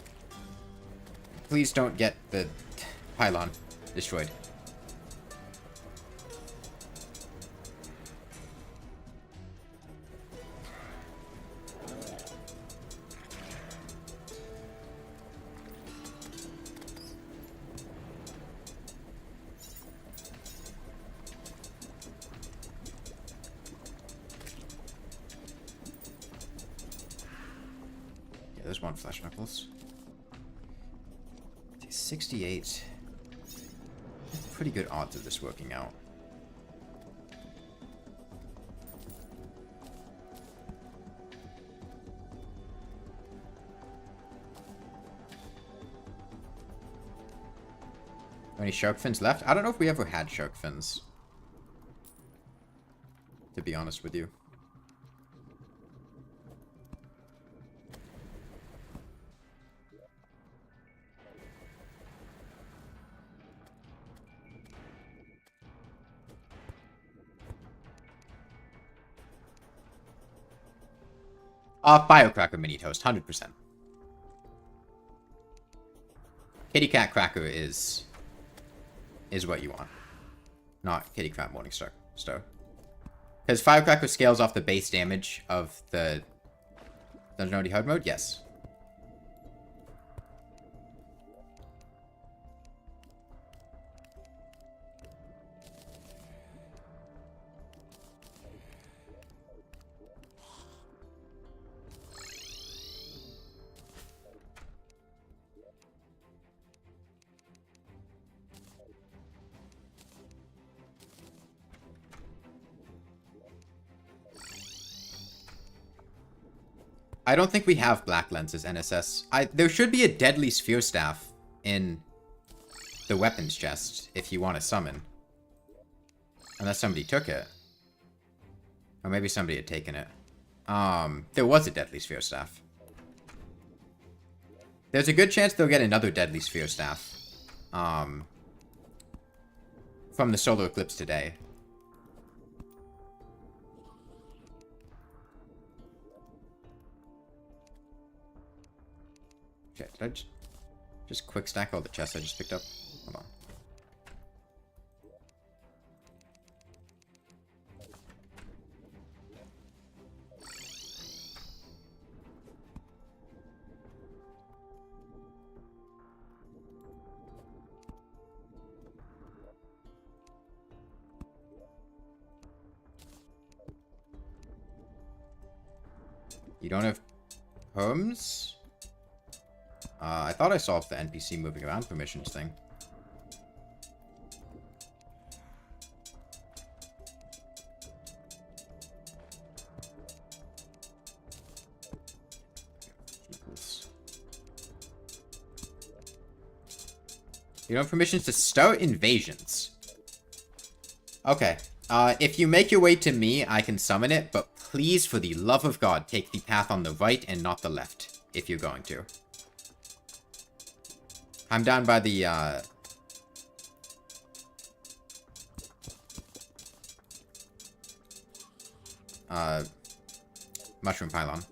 please don't get the pylon destroyed. there's one Flesh Knuckles. 68. Pretty good odds of this working out. Any shark fins left? I don't know if we ever had shark fins, to be honest with you. Firecracker mini toast, 100%. Kitty cat cracker is what you want, not kitty cat morning star. Because firecracker scales off the base damage of the Dungeon Already Hard mode. Yes. I don't think we have black lenses, NSS. There should be a deadly sphere staff in the weapons chest if you want to summon. Unless somebody took it. Or maybe somebody had taken it. There was a deadly sphere staff. There's a good chance they'll get another deadly sphere staff. From the solar eclipse today. Okay, did I just quick stack all the chests I just picked up? Hold on. You don't have perms? I thought I solved the NPC moving around permissions thing. You don't have permissions to start invasions. Okay. If you make your way to me, I can summon it, but please, for the love of God, take the path on the right and not the left, if you're going to. I'm down by the, mushroom pylon.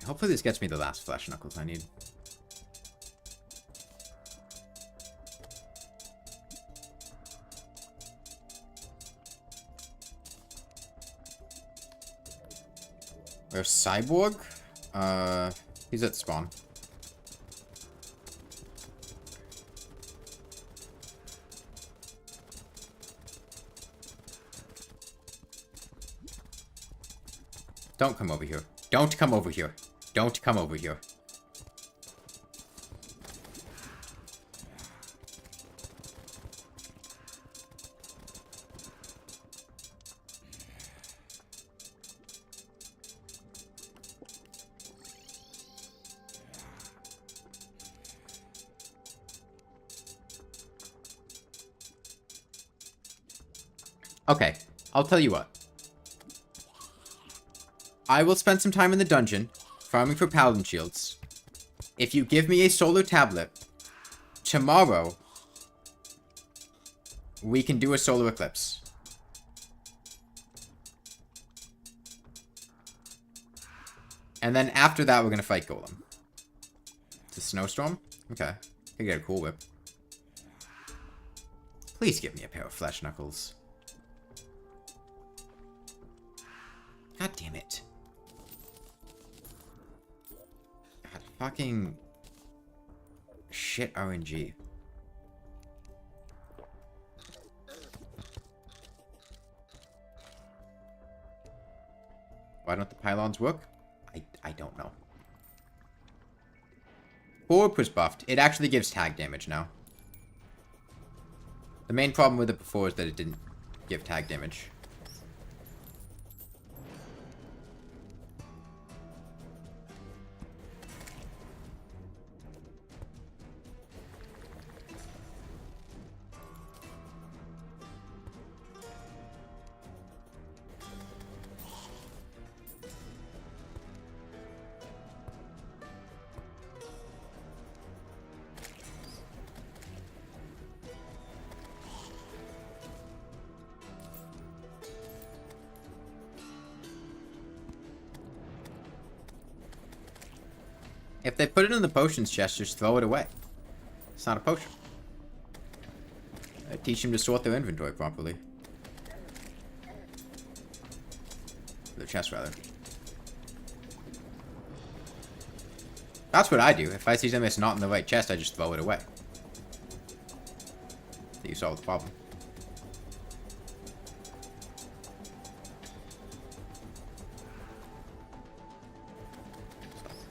Hopefully this gets me the last Flesh Knuckles I need. Where's Cyborg? He's at spawn. Don't come over here. Don't come over here. Don't come over here. Okay, I'll tell you what. I will spend some time in the dungeon, farming for paladin shields. If you give me a solar tablet, tomorrow, we can do a solar eclipse. And then after that, we're gonna fight Golem. It's a snowstorm? Okay. I get a cool whip. Please give me a pair of flesh knuckles. God damn it. God, fucking shit RNG. Why don't the pylons work? I don't know. Orb was buffed. It actually gives tag damage now. The main problem with it before is that it didn't give tag damage. If they put it in the potions chest, just throw it away. It's not a potion. I teach them to sort their inventory properly. The chest, rather. That's what I do. If I see something that's not in the right chest, I just throw it away. So you solve the problem.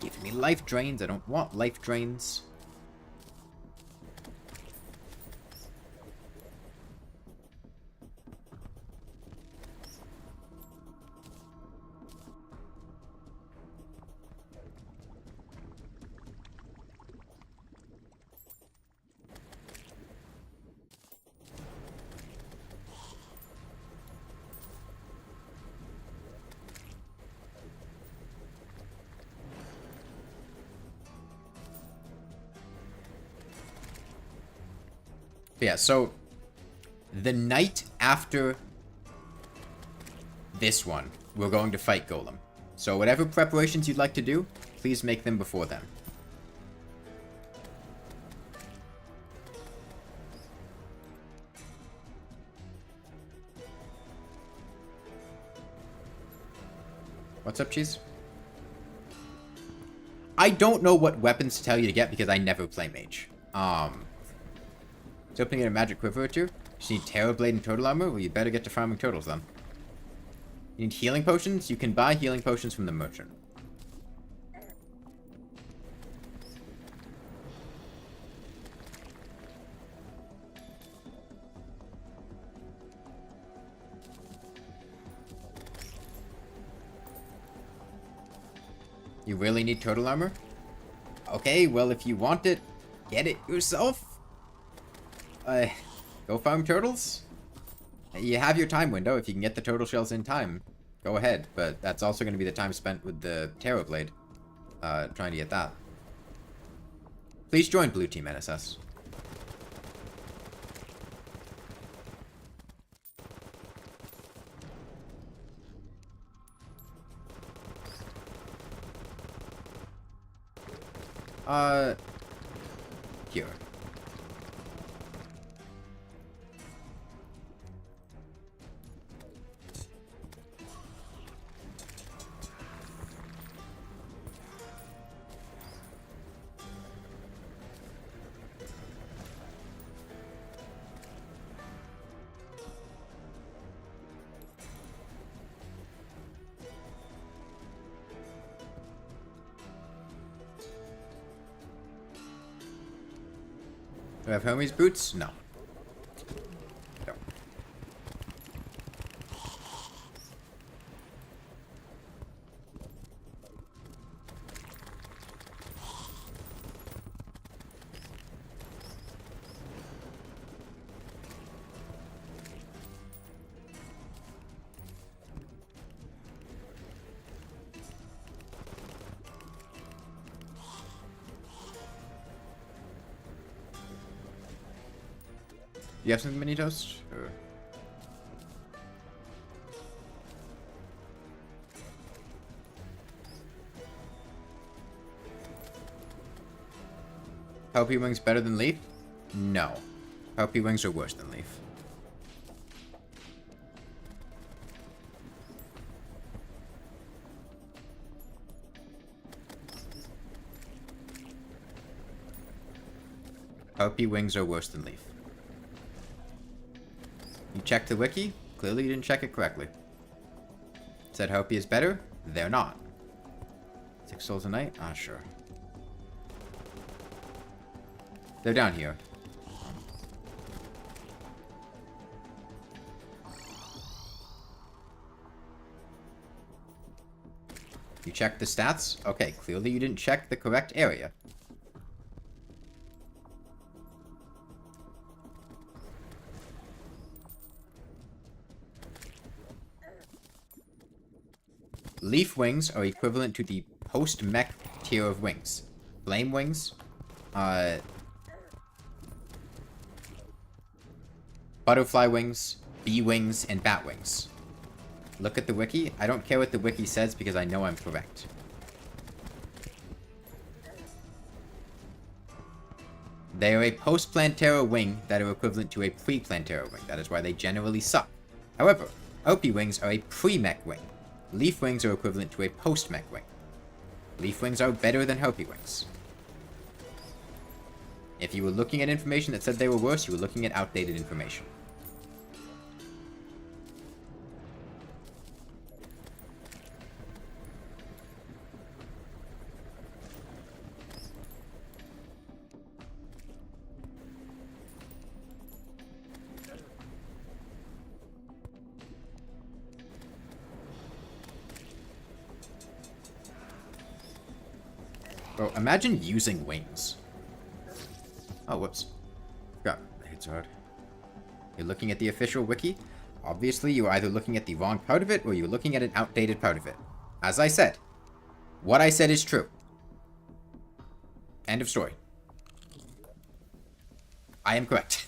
Give me life drains. I don't want life drains. Yeah, so the night after this one, we're going to fight Golem. So whatever preparations you'd like to do, please make them before then. What's up, Cheese? I don't know what weapons to tell you to get because I never play mage. So opening a magic quiver or two? You just need Terror Blade and Turtle Armor? Well, you better get to farming turtles then. You need healing potions? You can buy healing potions from the merchant. You really need turtle armor? Okay, well, if you want it, get it yourself. Go farm turtles. You have your time window. If you can get the turtle shells in time, go ahead. But that's also going to be the time spent with the Terror Blade. Trying to get that. Please join Blue Team NSS. Here. Do I have Hermes boots? No. No. you have something, Mini Toast? Or... Hopi Wings better than Leaf? No. Hopi Wings are worse than Leaf. Hopi Wings are worse than Leaf. You checked the wiki? Clearly you didn't check it correctly. Said Hopi is better? They're not. 6 souls a night? Ah, sure. They're down here. You checked the stats? Okay, clearly you didn't check the correct area. Leaf wings are equivalent to the post-mech tier of wings. Flame wings, butterfly wings, bee wings, and bat wings. Look at the wiki. I don't care what the wiki says because I know I'm correct. They are a post-Plantera wing that are equivalent to a pre-Plantera wing. That is why they generally suck. However, Opie wings are a pre-mech wing. Leaf wings are equivalent to a post-mech wing. Leaf wings are better than Hopi wings. If you were looking at information that said they were worse, you were looking at outdated information. Bro, imagine using wings. Oh, whoops. God, that hits hard. You're looking at the official wiki? Obviously, you're either looking at the wrong part of it, or you're looking at an outdated part of it. As I said, what I said is true. End of story. I am correct.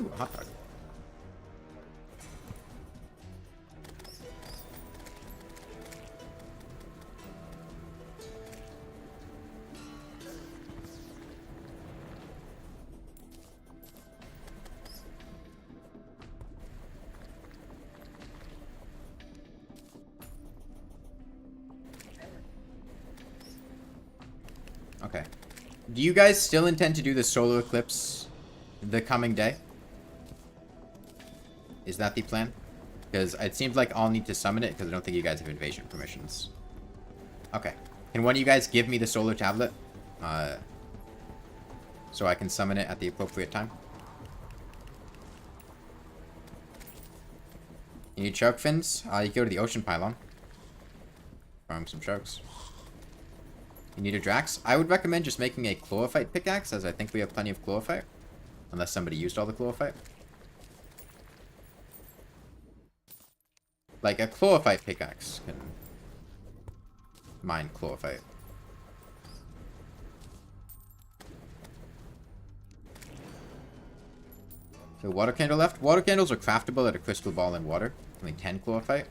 Ooh, a hot dog. Okay. Do you guys still intend to do the solar eclipse the coming day? Is that the plan? Because it seems like I'll need to summon it because I don't think you guys have invasion permissions. Okay. Can one of you guys give me the solar tablet? So I can summon it at the appropriate time? You need shark fins? You go to the ocean pylon. Farm some sharks. You need a Drax? I would recommend just making a chlorophyte pickaxe, as I think we have plenty of chlorophyte. Unless somebody used all the chlorophyte. Like, a chlorophyte pickaxe can mine chlorophyte. So, water candle left? Water candles are craftable at a crystal ball in water. Only 10 chlorophyte.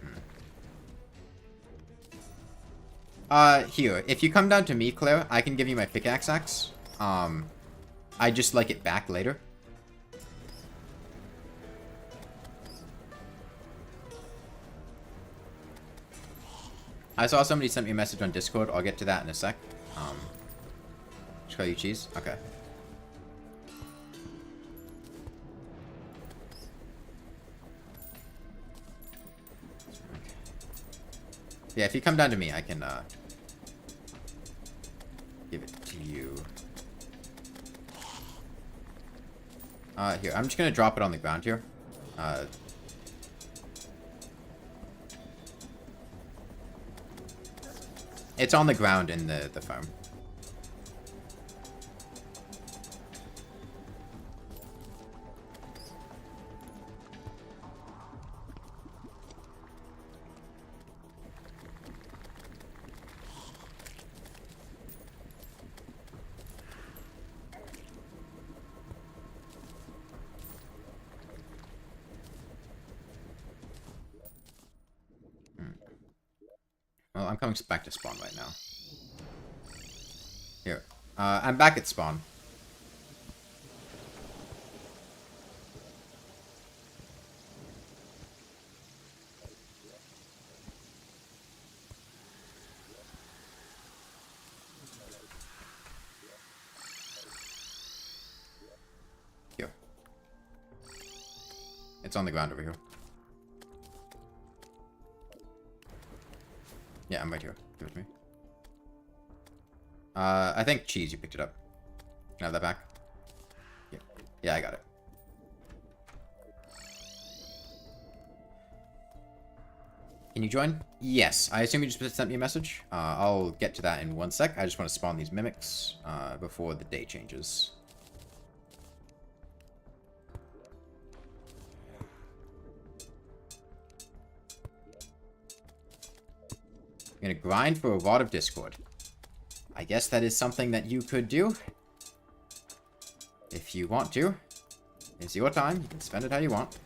Here. If you come down to me, Claire, I can give you my pickaxe axe. I just like it back later. I saw somebody sent me a message on Discord. I'll get to that in a sec. Just call you cheese? Okay. Yeah, if you come down to me, I can, give it to you. Here, I'm just gonna drop it on the ground here. It's on the ground in the farm. Well, I'm coming back to spawn right now. Here. I'm back at spawn. Here. It's on the ground over here. Yeah, I'm right here. Give it to me. I think cheese, you picked it up. Can I have that back? Yeah. Yeah, I got it. Can you join? Yes. I assume you just sent me a message. I'll get to that in 1 sec. I just want to spawn these mimics before the day changes. I'm gonna grind for a lot of Discord. I guess that is something that you could do. If you want to. It's your time. You can spend it how you want.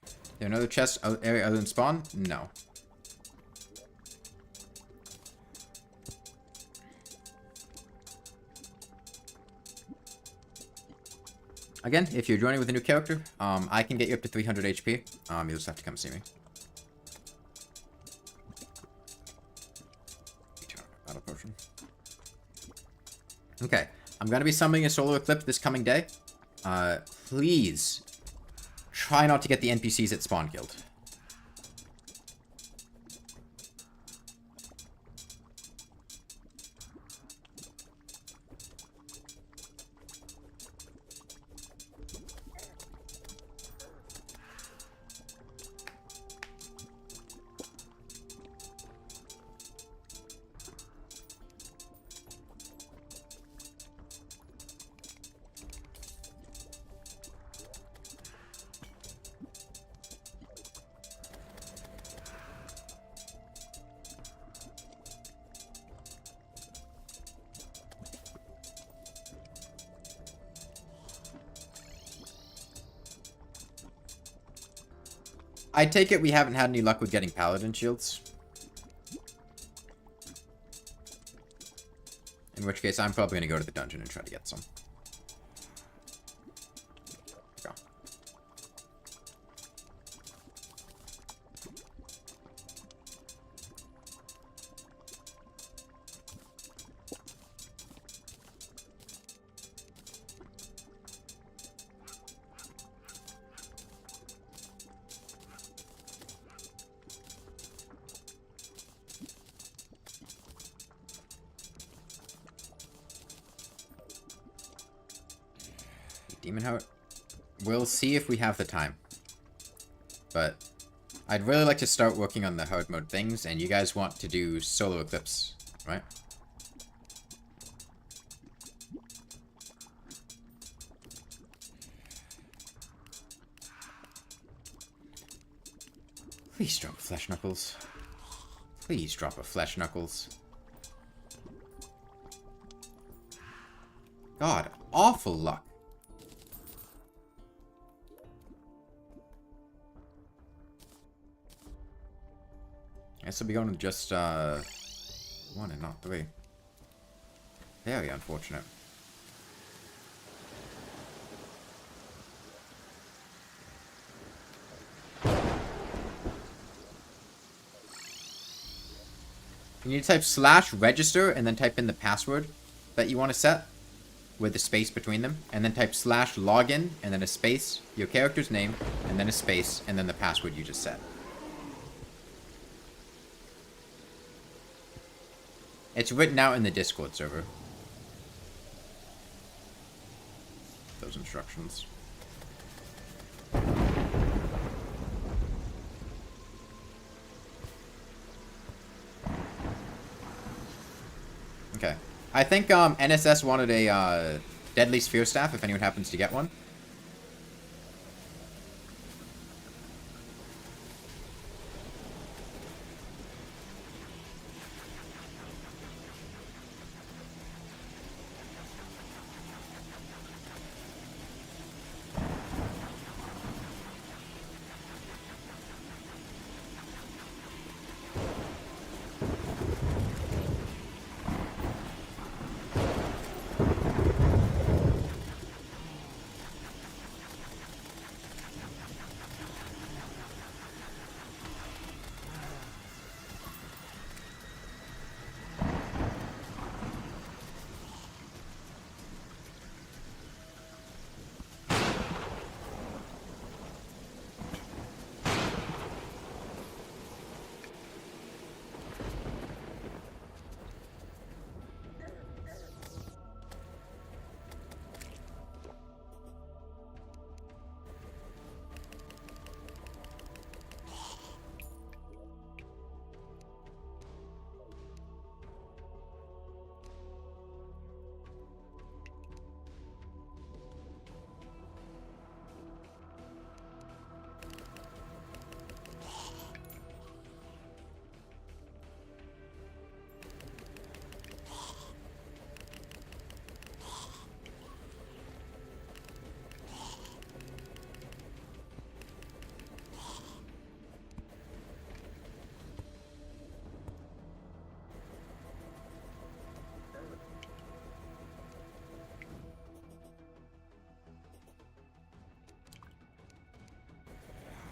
Is there another chest area other than spawn? No. Again, if you're joining with a new character, I can get you up to 300 HP. You'll just have to come see me. Battle potion. Okay, I'm gonna be summoning a solar eclipse this coming day. Please try not to get the NPCs at spawn killed. I take it we haven't had any luck with getting paladin shields. In which case, I'm probably going to go to the dungeon and try to get some. Go. Demon Heart. We'll see if we have the time. But I'd really like to start working on the hard mode things, and you guys want to do Solar Eclipse, right? Please drop a Flesh Knuckles. Please drop a Flesh Knuckles. God, awful luck. I guess I'll be going to just, 1 and not 3. Very unfortunate. You need to type /register and then type in the password that you want to set with a space between them. And then type /login and then a space, your character's name, and then a space, and then the password you just set. It's written out in the Discord server. Those instructions. Okay. I think NSS wanted a Deadly Sphere Staff, if anyone happens to get one.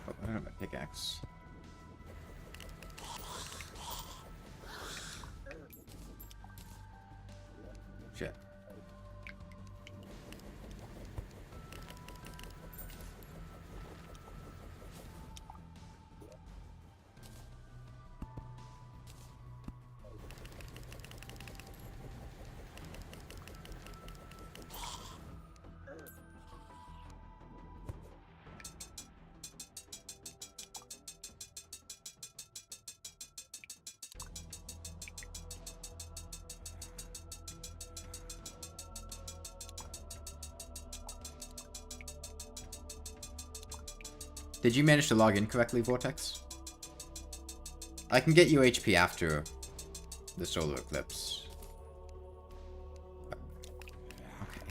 Oh, I don't have my pickaxe. Shit. Did you manage to log in correctly, Vortex? I can get you HP after the solar eclipse. Okay.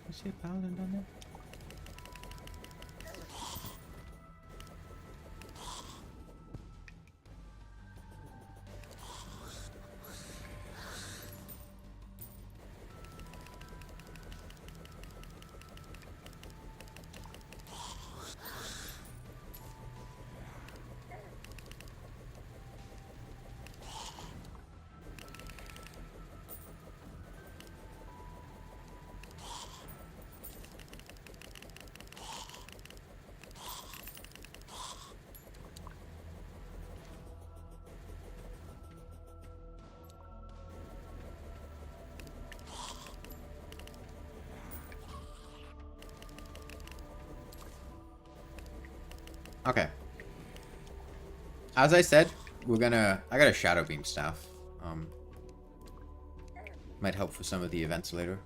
Is he a paladin down there? Okay. As I said, I got a Shadow Beam staff. Might help for some of the events later.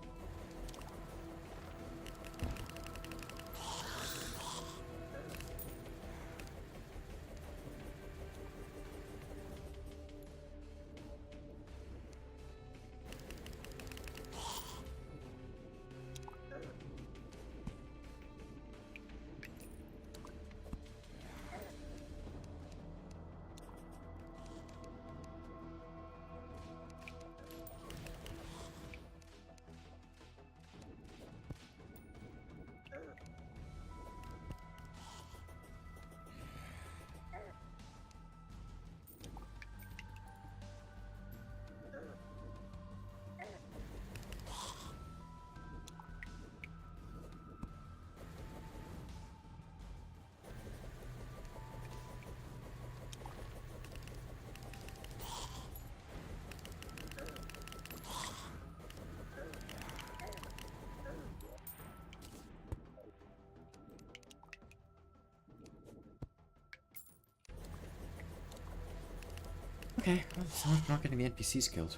Okay, well, someone's not getting the NPCs killed.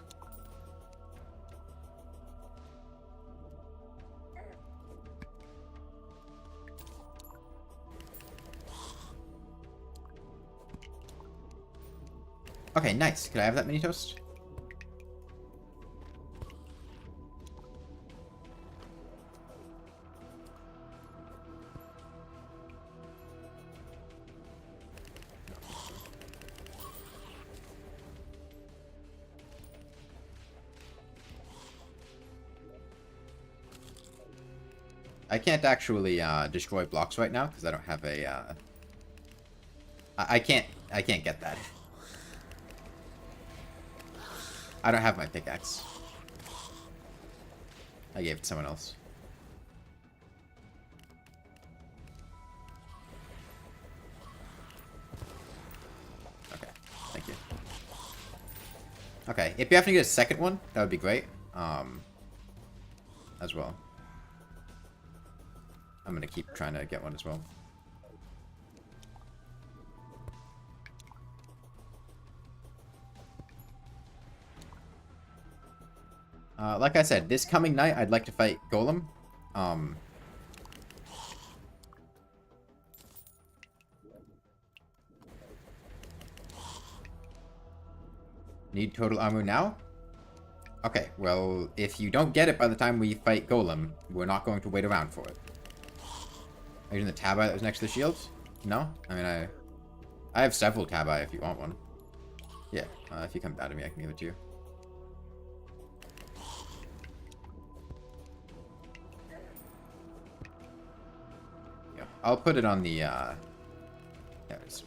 Okay, nice. Could I have that mini toast? I can't actually destroy blocks right now because I don't have a. I can't get that. I don't have my pickaxe. I gave it to someone else. Okay, thank you. Okay, if you happen to get a second one, that would be great. As well. I'm gonna keep trying to get one as well. Like I said, this coming night, I'd like to fight Golem. Need total armor now? Okay, well, if you don't get it by the time we fight Golem, we're not going to wait around for it. Are you in the Tabi that was next to the shields? No? I mean, I have several Tabi if you want one. Yeah, if you come down to me, I can give it to you. Yeah, I'll put it on the, there it is.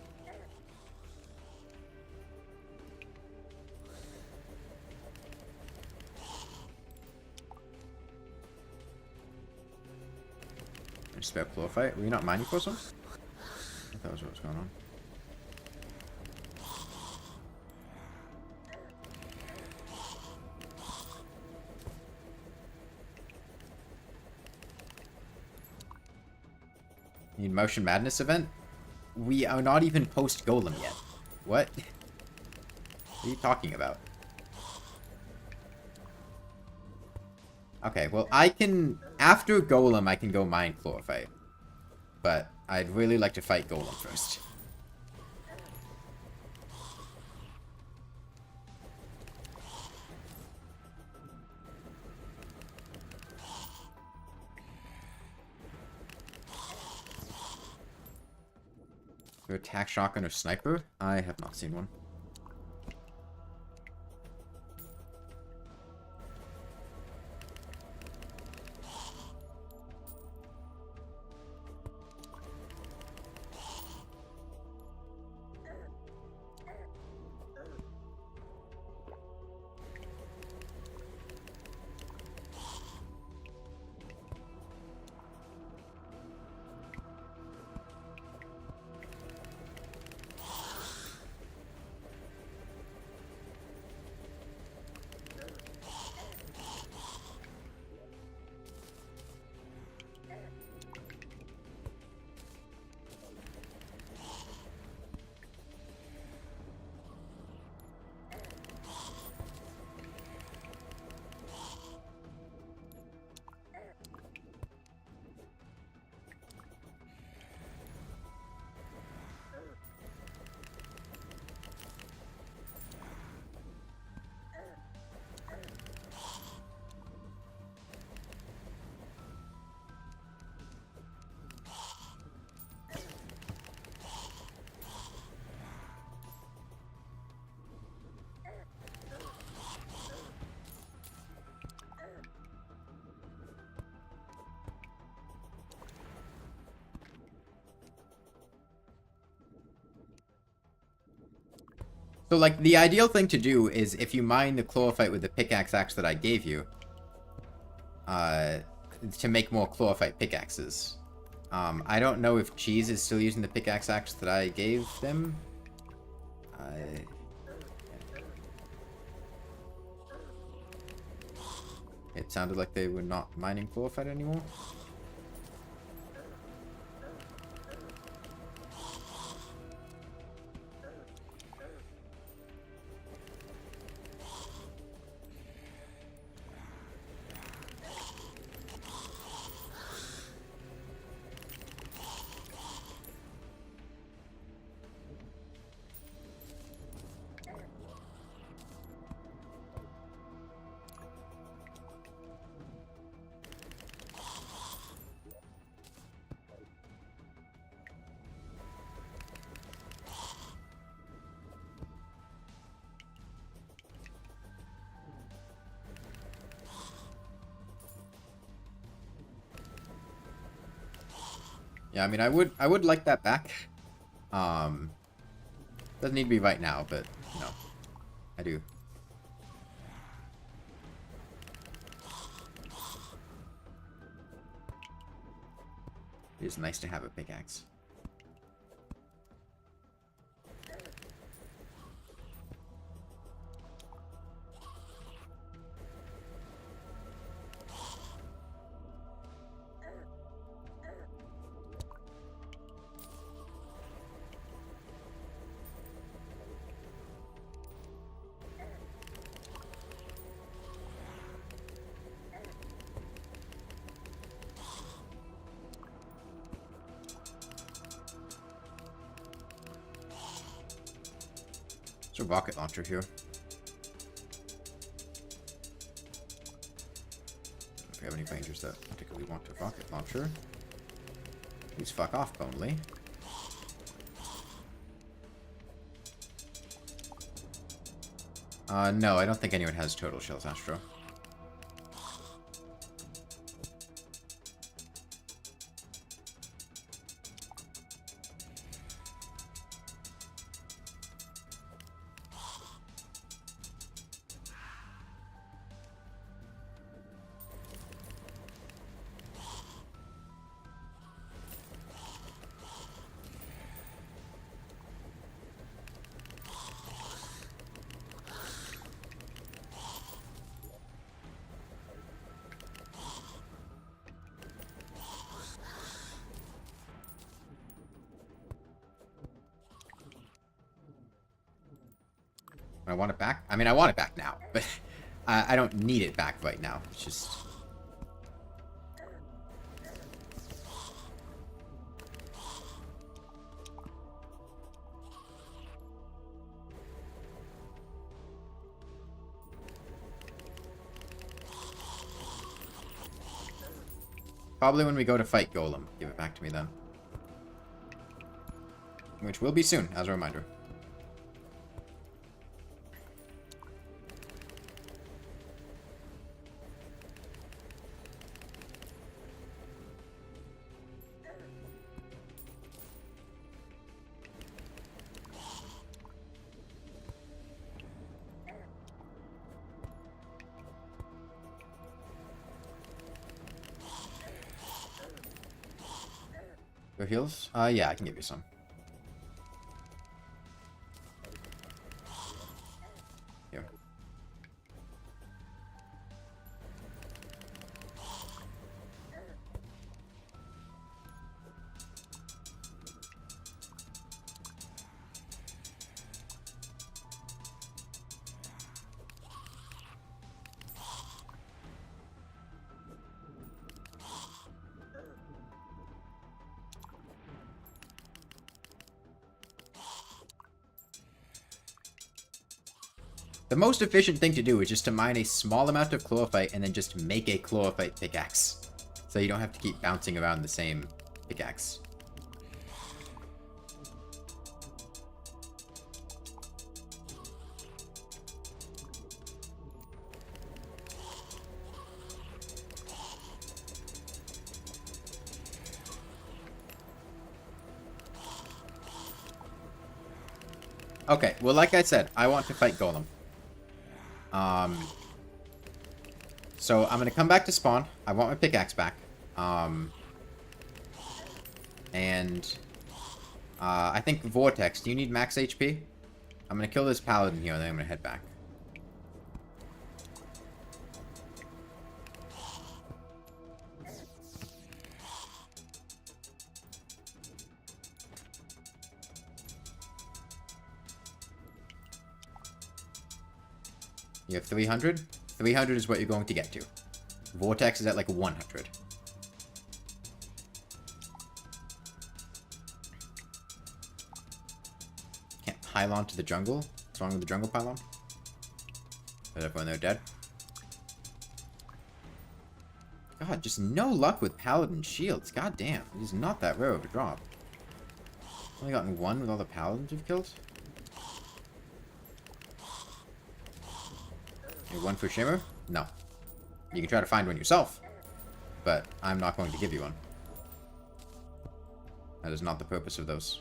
Spare floor fight. Were you not mining for some? I thought that was what was going on. Need Motion Madness event? We are not even post Golem yet. What? What are you talking about? Okay, well, I can... After Golem, I can go mine floor fight. But I'd really like to fight Golem first. Your attack shotgun or sniper? I have not seen one. So, like, the ideal thing to do is if you mine the chlorophyte with the pickaxe axe that I gave you, to make more chlorophyte pickaxes. I don't know if Cheese is still using the pickaxe axe that I gave them. It sounded like they were not mining chlorophyte anymore. Yeah, I mean, I would like that back. Doesn't need to be right now, but, you know, I do. It is nice to have a pickaxe. There's a rocket launcher here. If we have any rangers that particularly want a rocket launcher, please fuck off, Bonely. No, I don't think anyone has total shells, Astro. I want it back. I mean, I want it back now, but I don't need it back right now. It's just... Probably when we go to fight Golem. Give it back to me then. Which will be soon, as a reminder. Your heals? Yeah, I can give you some. Here. The most efficient thing to do is just to mine a small amount of chlorophyte and then just make a chlorophyte pickaxe. So you don't have to keep bouncing around the same pickaxe. Okay, well, like I said, I want to fight Golem. So I'm gonna come back to spawn. I want my pickaxe back. And I think Vortex, do you need max HP? I'm gonna kill this paladin here, and then I'm gonna head back. You have 300? 300 is what you're going to get to. Vortex is at like 100. Can't pylon to the jungle? What's wrong with the jungle pylon? Is everyone there dead? God, just no luck with paladin shields. God damn, it is not that rare of a drop. Only gotten one with all the paladins you've killed? One for Shimmer? No. You can try to find one yourself, but I'm not going to give you one. That is not the purpose of those.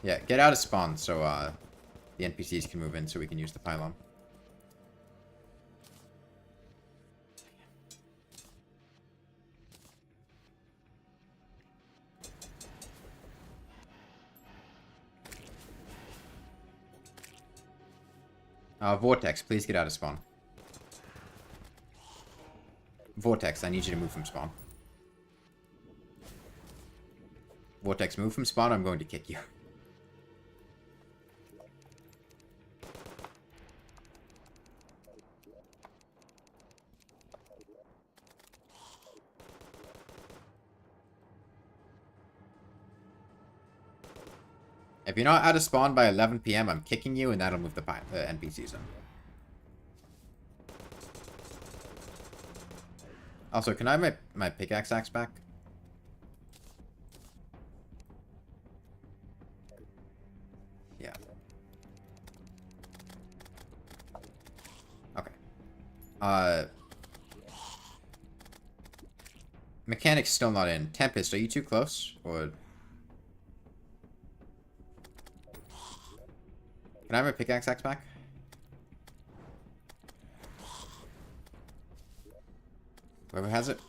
Yeah, get out of spawn so the NPCs can move in so we can use the pylon. Vortex, please get out of spawn. Vortex, I need you to move from spawn. Vortex, move from spawn, I'm going to kick you. If you're not out of spawn by 11 PM, I'm kicking you, and that'll move the NPCs in. Also, can I have my pickaxe axe back? Yeah. Okay. Mechanic's still not in. Tempest, are you too close? Or... Can I have my pickaxe axe back? Whoever has it.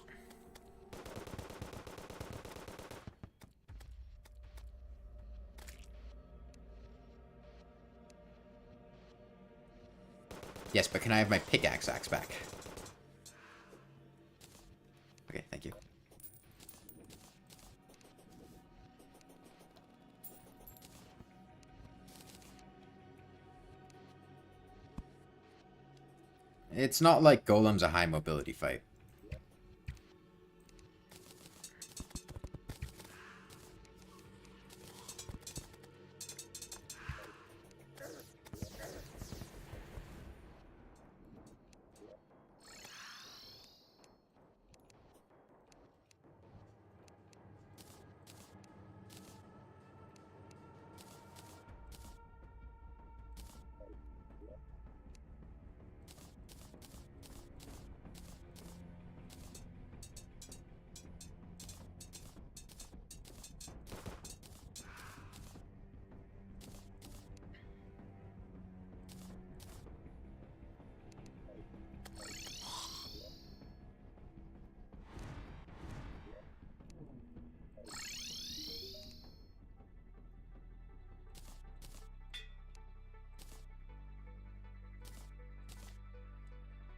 Yes, but can I have my pickaxe axe back? Okay, thank you. It's not like Golem's a high mobility fight.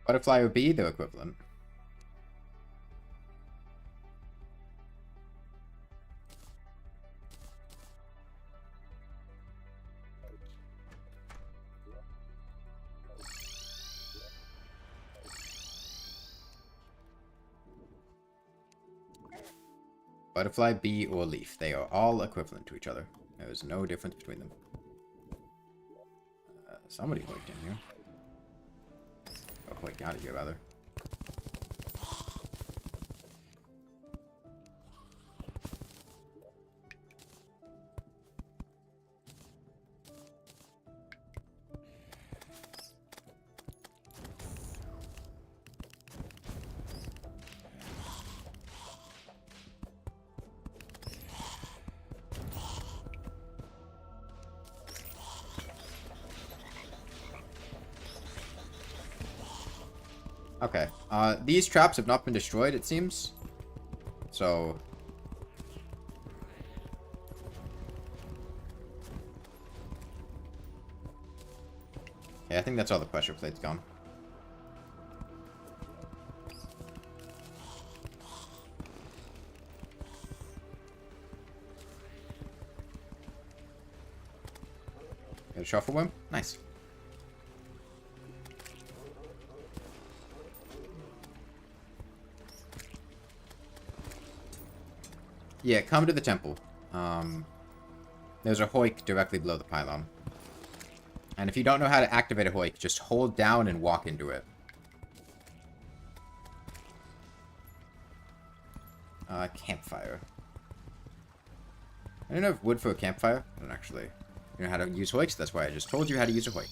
Butterfly or bee, they're equivalent. Butterfly, bee, or leaf. They are all equivalent to each other. There is no difference between them. Somebody worked in here. Oh, wait, got it here, rather. Okay. These traps have not been destroyed, it seems. So... yeah, I think that's all the pressure plates gone. Got a shuffle worm? Nice. Yeah, come to the temple. There's a hoik directly below the pylon. And if you don't know how to activate a hoik, just hold down and walk into it. Campfire. I don't know if wood for a campfire. I don't actually know how to use hoiks. That's why I just told you how to use a hoik.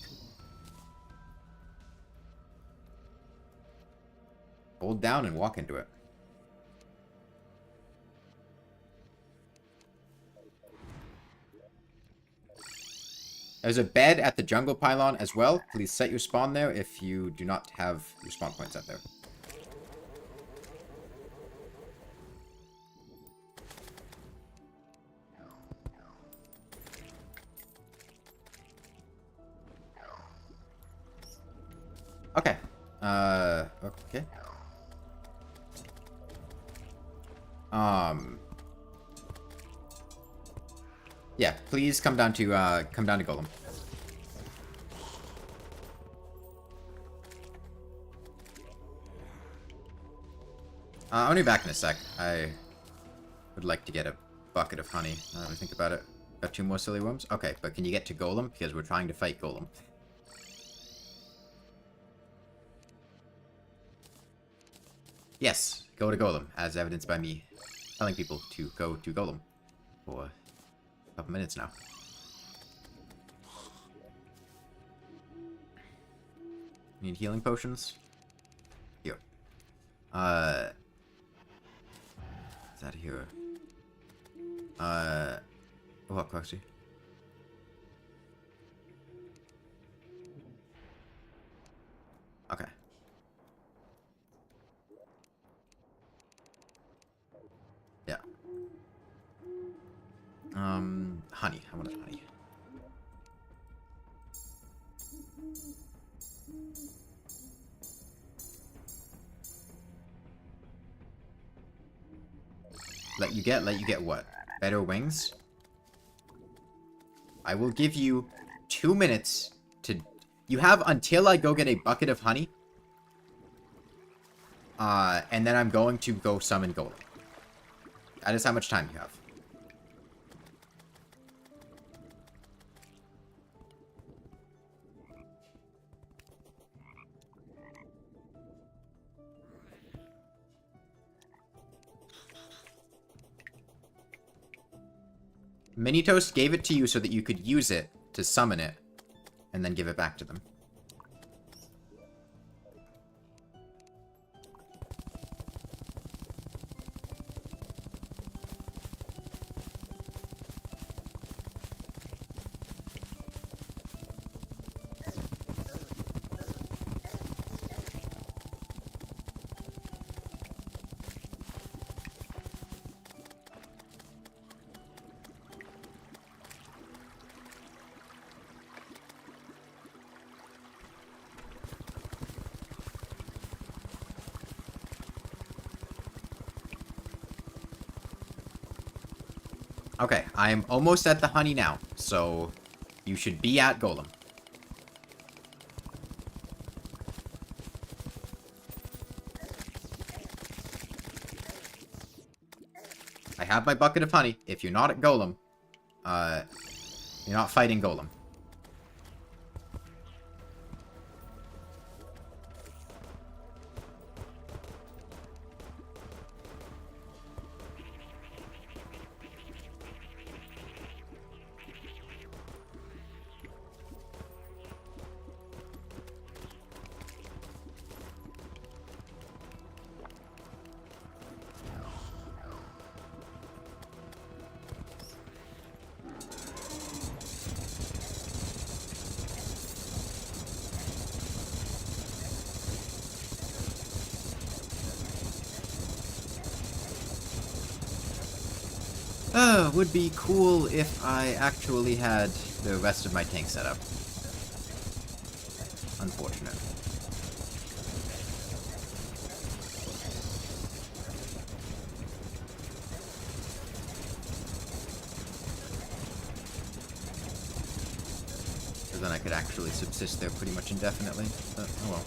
Hold down and walk into it. There's a bed at the jungle pylon as well. Please set your spawn there if you do not have your spawn points set there. Okay. Okay. Yeah, please come down to Golem. I'll be back in a sec. I would like to get a bucket of honey. Now that I think about it. Got 2 more silly worms? Okay, but can you get to Golem? Because we're trying to fight Golem. Yes, go to Golem, as evidenced by me telling people to go to Golem for a couple minutes now. Need healing potions? Here. Is that here? What, Proxy? Okay. Yeah. Honey. I wanted honey. Let you get what? Better wings? I will give you 2 minutes to... You have until I go get a bucket of honey. And then I'm going to go summon Golem. That is how much time you have. Mini Toast gave it to you so that you could use it to summon it, and then give it back to them. Okay, I am almost at the honey now, so you should be at Golem. I have my bucket of honey. If you're not at Golem, you're not fighting Golem. Would be cool if I actually had the rest of my tank set up. Unfortunate. Because then I could actually subsist there pretty much indefinitely. But, oh well.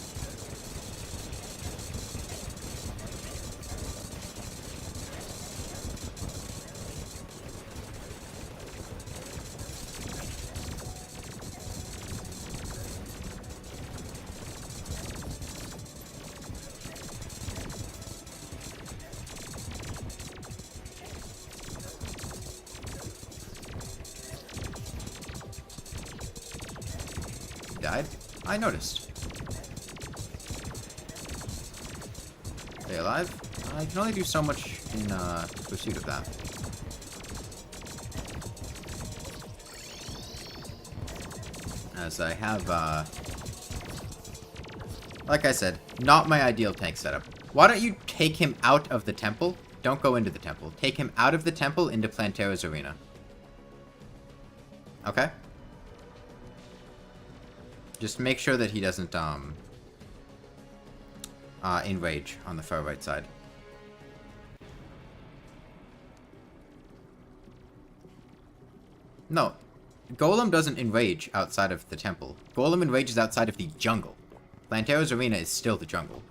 Died? I noticed. Stay alive? I can only do so much in pursuit of that. As I have, like I said, not my ideal tank setup. Why don't you take him out of the temple? Don't go into the temple. Take him out of the temple into Plantera's arena. Okay? Just make sure that he doesn't, enrage on the far right side. No. Golem doesn't enrage outside of the temple. Golem enrages outside of the jungle. Plantera's arena is still the jungle.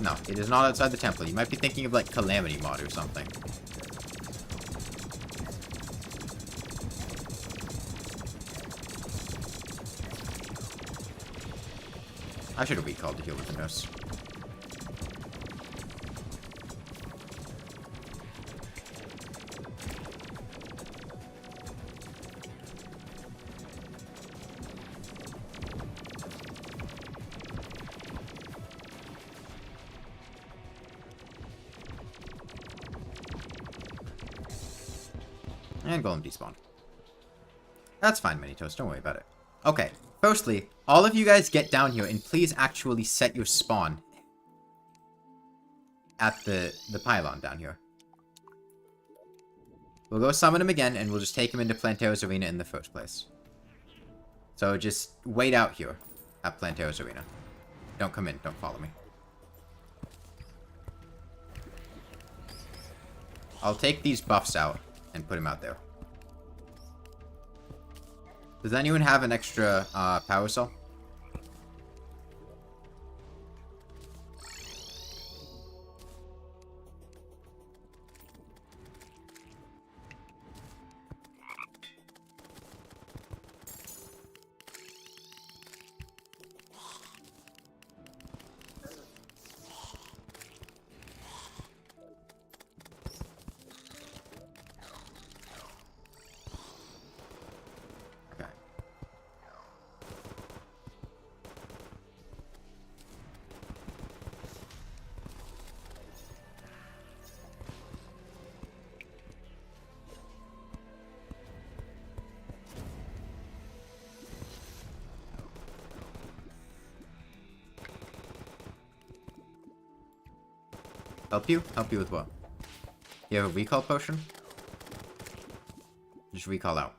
No, it is not outside the temple. You might be thinking of, like, Calamity Mod or something. I should have recalled to heal with the nurse. And Golem despawned. That's fine, Mini-Toast. Don't worry about it. Okay. Firstly, all of you guys get down here and please actually set your spawn at the pylon down here. We'll go summon him again and we'll just take him into Plantera's arena in the first place. So just wait out here at Plantera's arena. Don't come in. Don't follow me. I'll take these buffs out and put him out there. Does anyone have an extra power cell? Help you? Help you with what? You have a recall potion? Just recall out.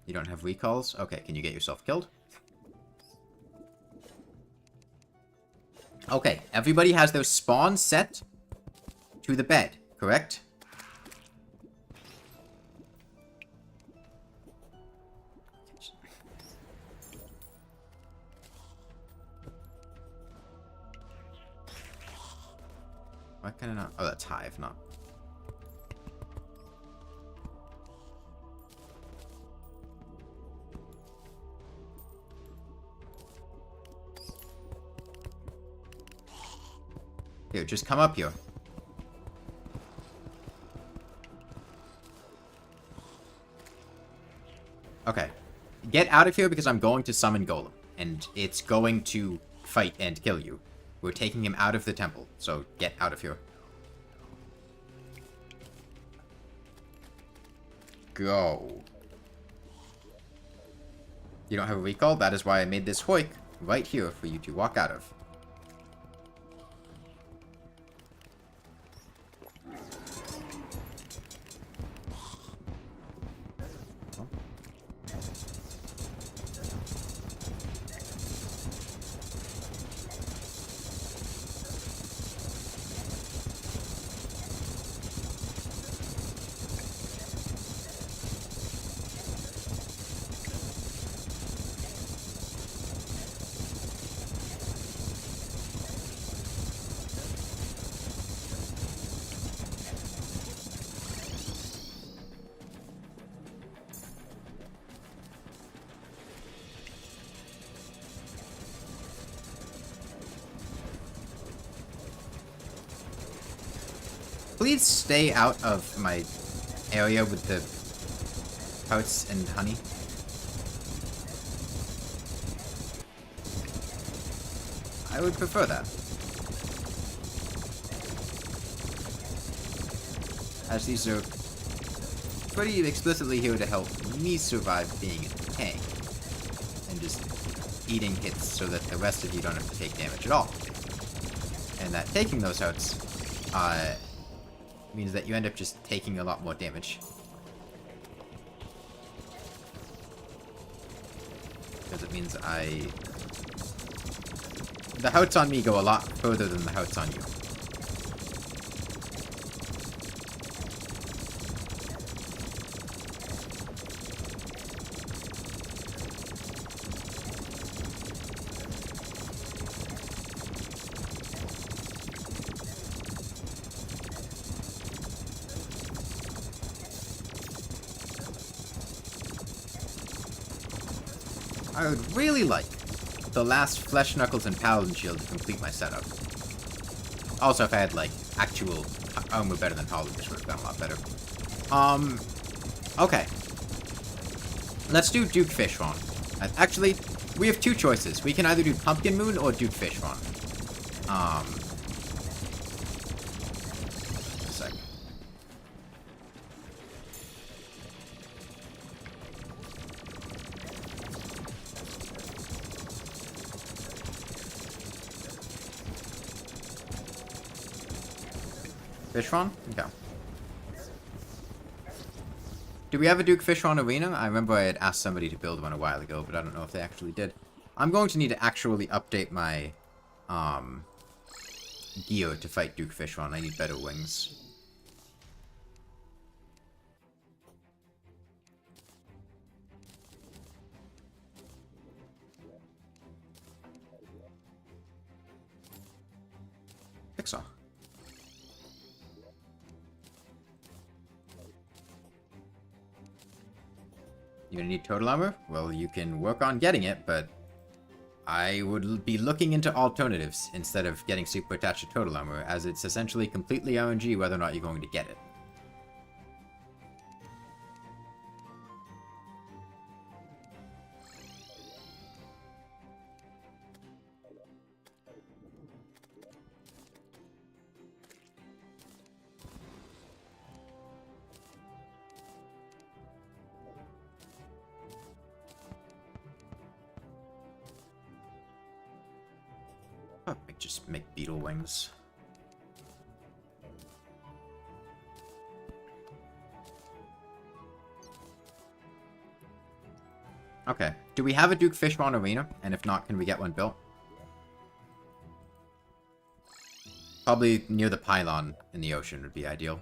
You don't have recalls? Okay, can you get yourself killed? Okay, everybody has their spawn set to the bed, correct? Why can I not? Oh, that's Hive, not. Here, just come up here. Okay. Get out of here because I'm going to summon Golem. And it's going to fight and kill you. We're taking him out of the temple, so get out of here. Go. You don't have a recall? That is why I made this hoik right here for you to walk out of. Please stay out of my area with the oats and honey. I would prefer that. As these are pretty explicitly here to help me survive being in the tank. And just eating hits so that the rest of you don't have to take damage at all. And that taking those oats, means that you end up just taking a lot more damage. Because it means the houts on me go a lot further than the houts on you. I would really like the last Flesh Knuckles and Paladin Shield to complete my setup. Also, if I had, like, actual armor better than Paladin, this would have gone a lot better. Okay. Let's do Duke Fishron. Actually, we have two choices. We can either do Pumpkin Moon or Duke Fishron. A sec. Fishron? Okay. Do we have a Duke Fishron arena? I remember I had asked somebody to build one a while ago, but I don't know if they actually did. I'm going to need to actually update my gear to fight Duke Fishron. I need better wings. Pixar. You're gonna need total armor? Well, you can work on getting it, but I would be looking into alternatives instead of getting super attached to total armor, as it's essentially completely RNG whether or not you're going to get it. Oh, just make beetle wings. Okay. Do we have a Duke Fishron arena? And if not, can we get one built? Probably near the pylon in the ocean would be ideal.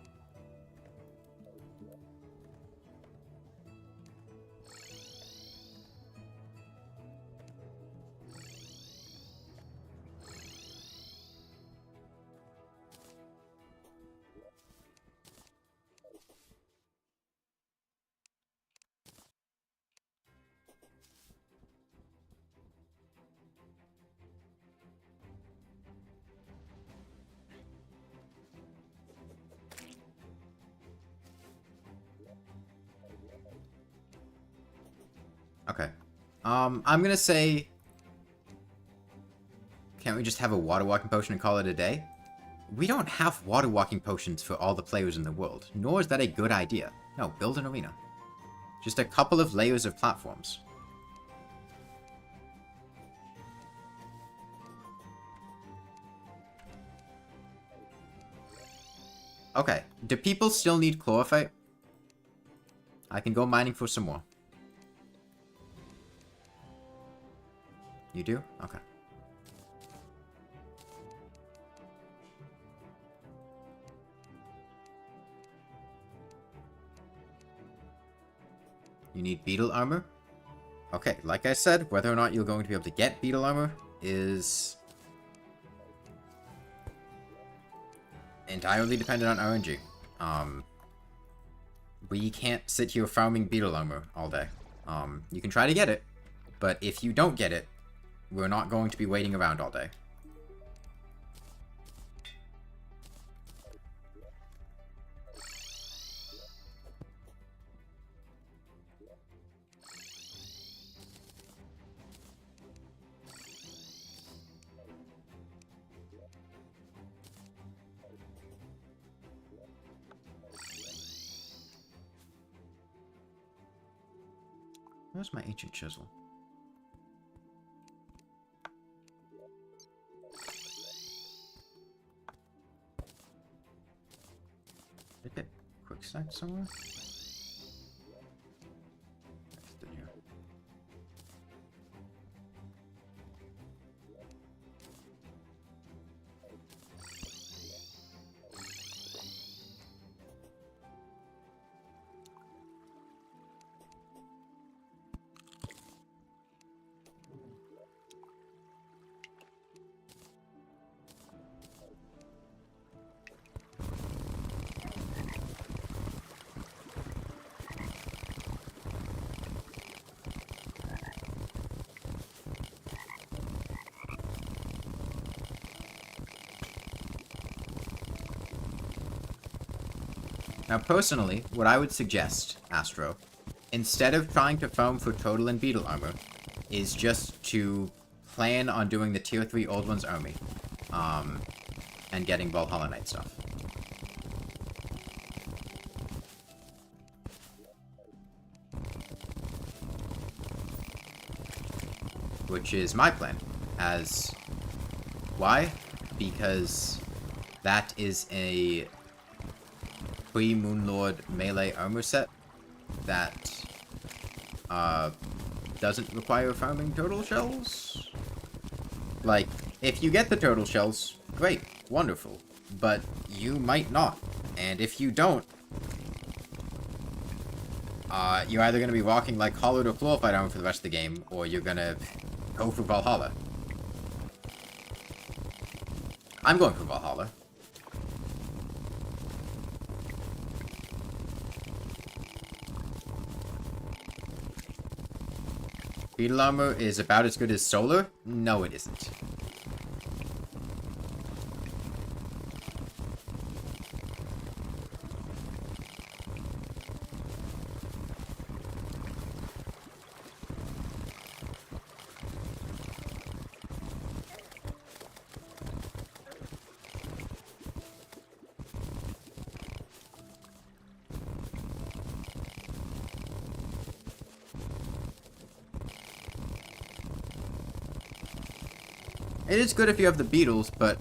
Okay. I'm gonna say... Can't we just have a water walking potion and call it a day? We don't have water walking potions for all the players in the world, nor is that a good idea. No, build an arena. Just a couple of layers of platforms. Okay, do people still need chlorophyte? I can go mining for some more. You do? Okay. You need beetle armor? Okay, like I said, whether or not you're going to be able to get beetle armor is entirely dependent on RNG. We can't sit here farming beetle armor all day. You can try to get it, but if you don't get it, we're not going to be waiting around all day. Where's my ancient chisel? Did it get quick stacked somewhere? It's in here. Now, personally, what I would suggest, Astro, instead of trying to farm for total and beetle armor, is just to plan on doing the tier 3 Old Ones army, and getting Valhalla Knight stuff. Which is my plan, as... Why? Because that is a pre-Moonlord melee armor set that doesn't require farming turtle shells. Like, if you get the turtle shells, great, wonderful, but you might not, and if you don't, you're either going to be walking like hollowed or chlorophyte armor for the rest of the game, or you're going to go for Valhalla. I'm going for Valhalla. Beetle armor is about as good as solar? No, it isn't. It is good if you have the beetles, but,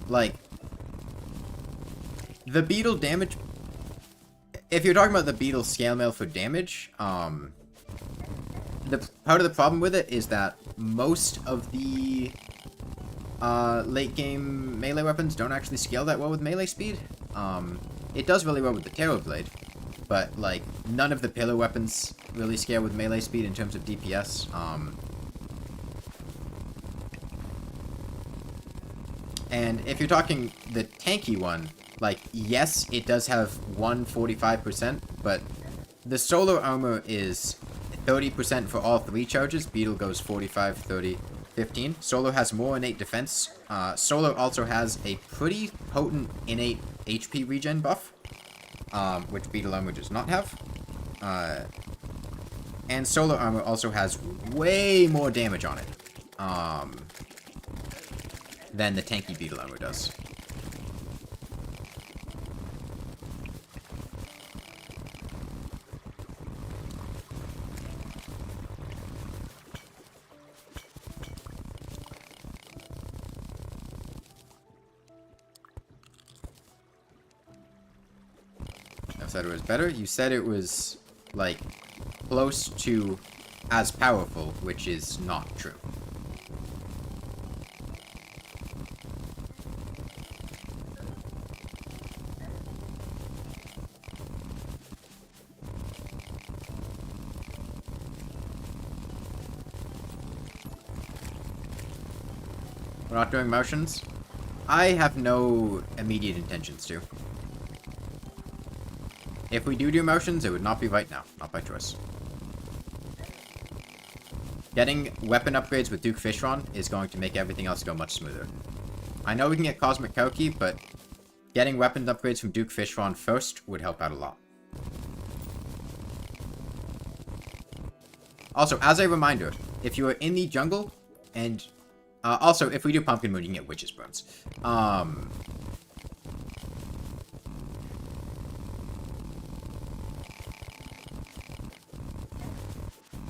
like, the beetle damage, if you're talking about the beetle scale mail for damage, the part of the problem with it is that most of the, late game melee weapons don't actually scale that well with melee speed. It does really well with the Terror Blade, but, like, none of the pillar weapons really scale with melee speed in terms of DPS, And if you're talking the tanky one, like, yes, it does have 145%, but the solar armor is 30% for all 3 charges. Beetle goes 45, 30, 15. Solar has more innate defense. Solar also has a pretty potent innate HP regen buff, which Beetle armor does not have. And solar armor also has way more damage on it. Than the tanky beetle armor does. I said it was better. You said it was, like, close to as powerful, which is not true. We're not doing motions? I have no immediate intentions to. If we do motions, it would not be right now. Not by choice. Getting weapon upgrades with Duke Fishron is going to make everything else go much smoother. I know we can get Cosmic Koki, but getting weapon upgrades from Duke Fishron first would help out a lot. Also, as a reminder, if you are in the jungle, and also, if we do Pumpkin Moon, you can get Witch's Bones.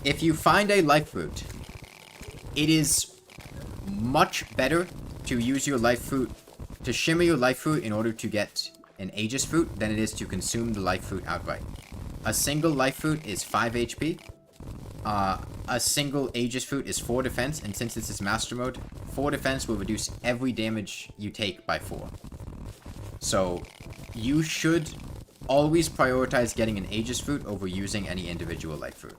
If you find a life fruit, it is much better to use your life fruit, to shimmer your life fruit in order to get an Aegis fruit than it is to consume the life fruit outright. A single life fruit is 5 HP. A single Aegis fruit is 4 defense, and since this is Master Mode, 4 defense will reduce every damage you take by 4. So, you should always prioritize getting an Aegis fruit over using any individual life fruit.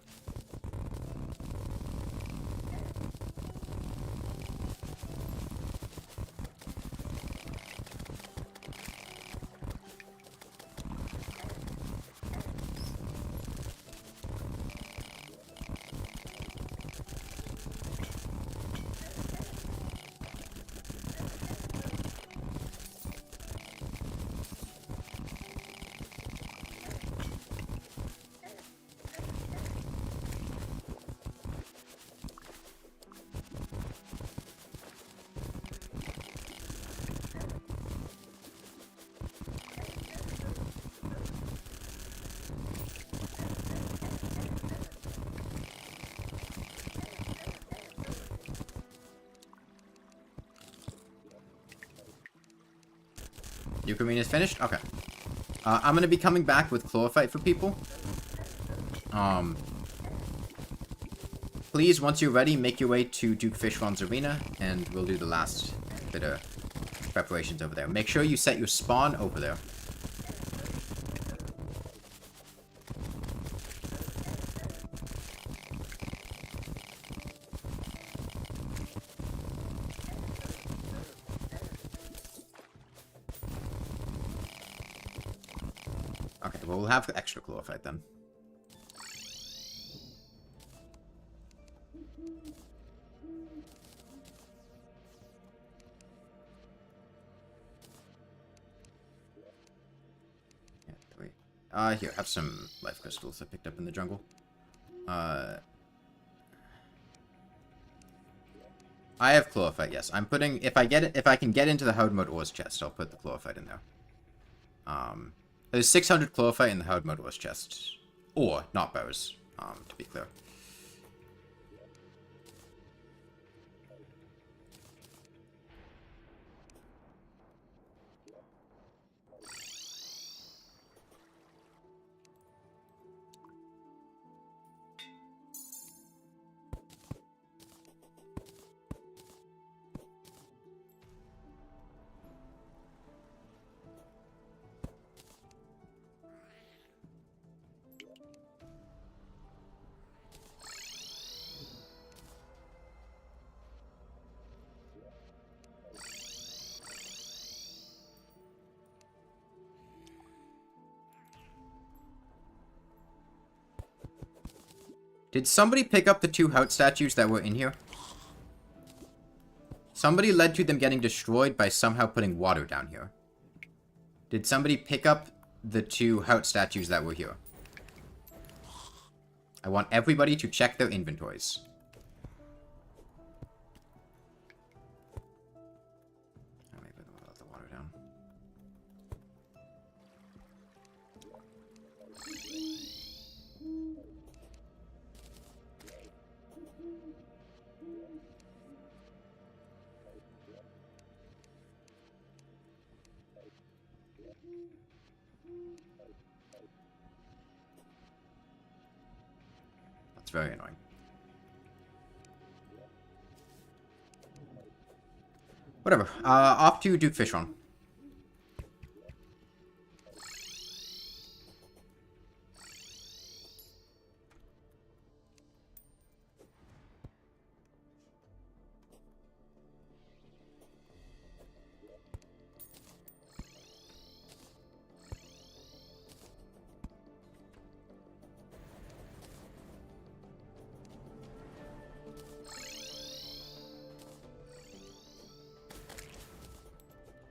Yukumine is finished? Okay. I'm gonna be coming back with Chlorophyte for people. Please, once you're ready, make your way to Duke Fishron's arena, and we'll do the last bit of preparations over there. Make sure you set your spawn over there. Okay, well, we'll have extra Chlorophyte then. Here, have some life crystals I picked up in the jungle. I have Chlorophyte, yes. I'm putting, if I can get into the hard mode ores chest, I'll put the Chlorophyte in there. There's 600 Chlorophyte in the hard mode ores chest. Or, not bows, to be clear. Did somebody pick up the 2 Hout statues that were in here? Somebody led to them getting destroyed by somehow putting water down here. Did somebody pick up the 2 Hout statues that were here? I want everybody to check their inventories. Oh, wait, let the water down. That's very annoying. Whatever. Off to Duke Fishron.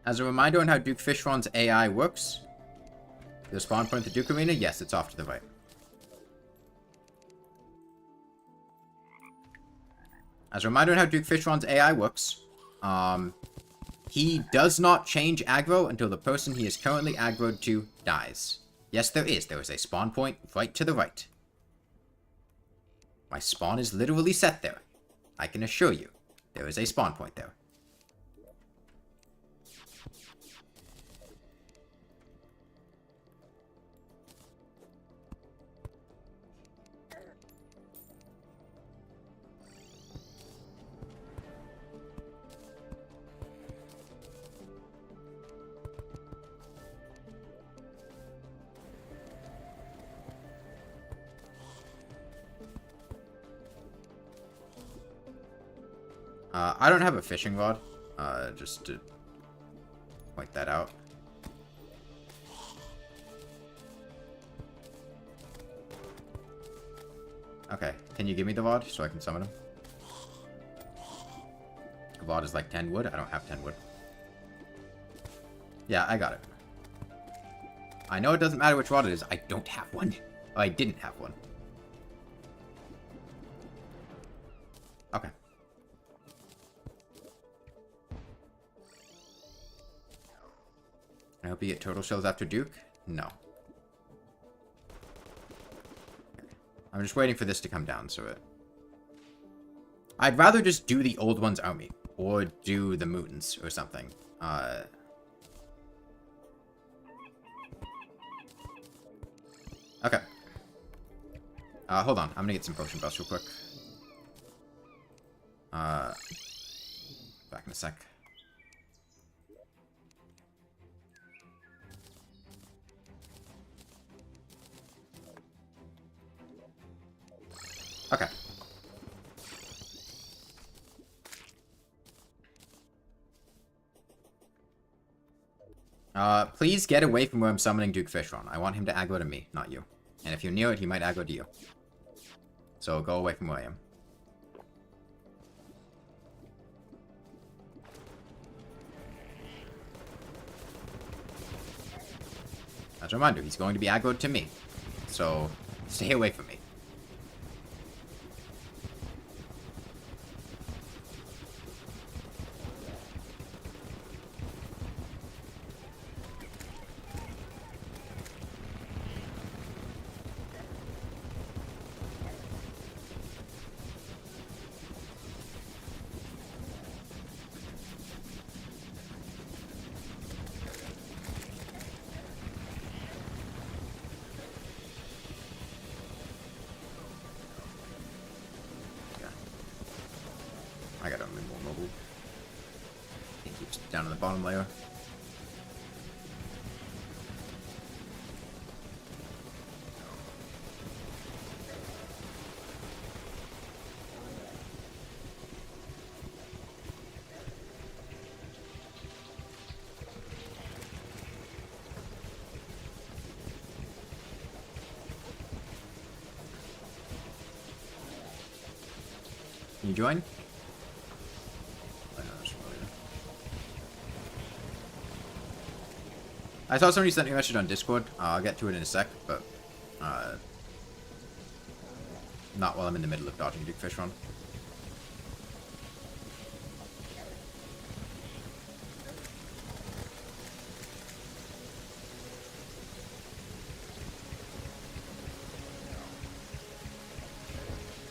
As a reminder on how Duke Fishron's AI works, the spawn point at the Duke Arena, yes, it's off to the right. As a reminder on how Duke Fishron's AI works, he does not change aggro until the person he is currently aggroed to dies. Yes, there is. There is a spawn point right to the right. My spawn is literally set there. I can assure you, there is a spawn point there. I don't have a fishing rod, just to point that out. Okay, can you give me the rod so I can summon him? The rod is like 10 wood. I don't have 10 wood. Yeah, I got it. I know it doesn't matter which rod it is. I don't have one. Oh, I didn't have one. Okay. I hope you get turtle shells after Duke. No. I'm just waiting for this to come down, so it... I'd rather just do the old one's army. Or do the Mootons or something. Okay. Hold on. I'm gonna get some potion buffs real quick. Back in a sec. Okay. Please get away from where I'm summoning Duke Fishron. I want him to aggro to me, not you. And if you're near it, he might aggro to you. So go away from where I am. As a reminder, he's going to be aggroed to me. So stay away from me. I gotta move more mobile. He keeps down to the bottom layer. Can you join? I saw somebody sent me a message on Discord. I'll get to it in a sec, but Not while I'm in the middle of dodging Duke Fish Run.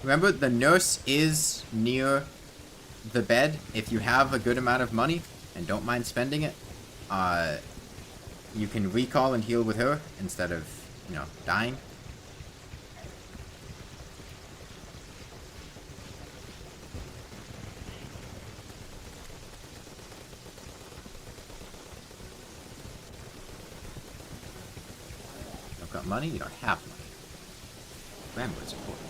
Remember, the nurse is near the bed. If you have a good amount of money and don't mind spending it, you can recall and heal with her instead of, you know, dying. Don't got money? You don't have money. Grammar is important.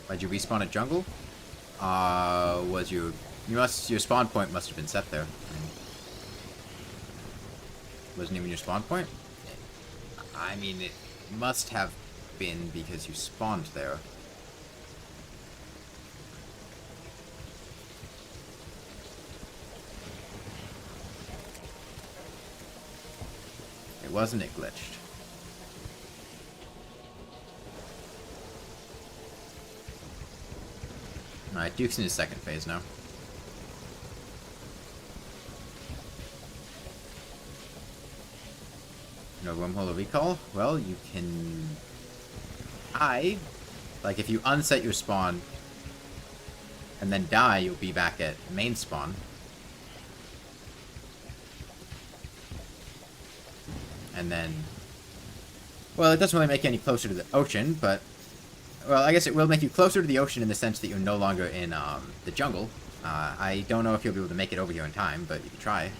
Why'd you respawn at jungle? Was your spawn point must have been set there. Wasn't even your spawn point? I mean, it must have been because you spawned there. It wasn't it glitched. Alright, Duke's in his second phase now. No wormhole or recall? Well, you can... Like, if you unset your spawn and then die, you'll be back at main spawn. And then... Well, it doesn't really make you any closer to the ocean, but... Well, I guess it will make you closer to the ocean in the sense that you're no longer in the jungle. I don't know if you'll be able to make it over here in time, but you can try.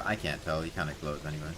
I can't tell. He kind of glows anyway.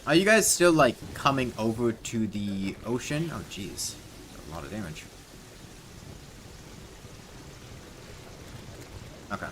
Are you guys still, like, coming over to the ocean? Oh, jeez. A lot of damage. Okay.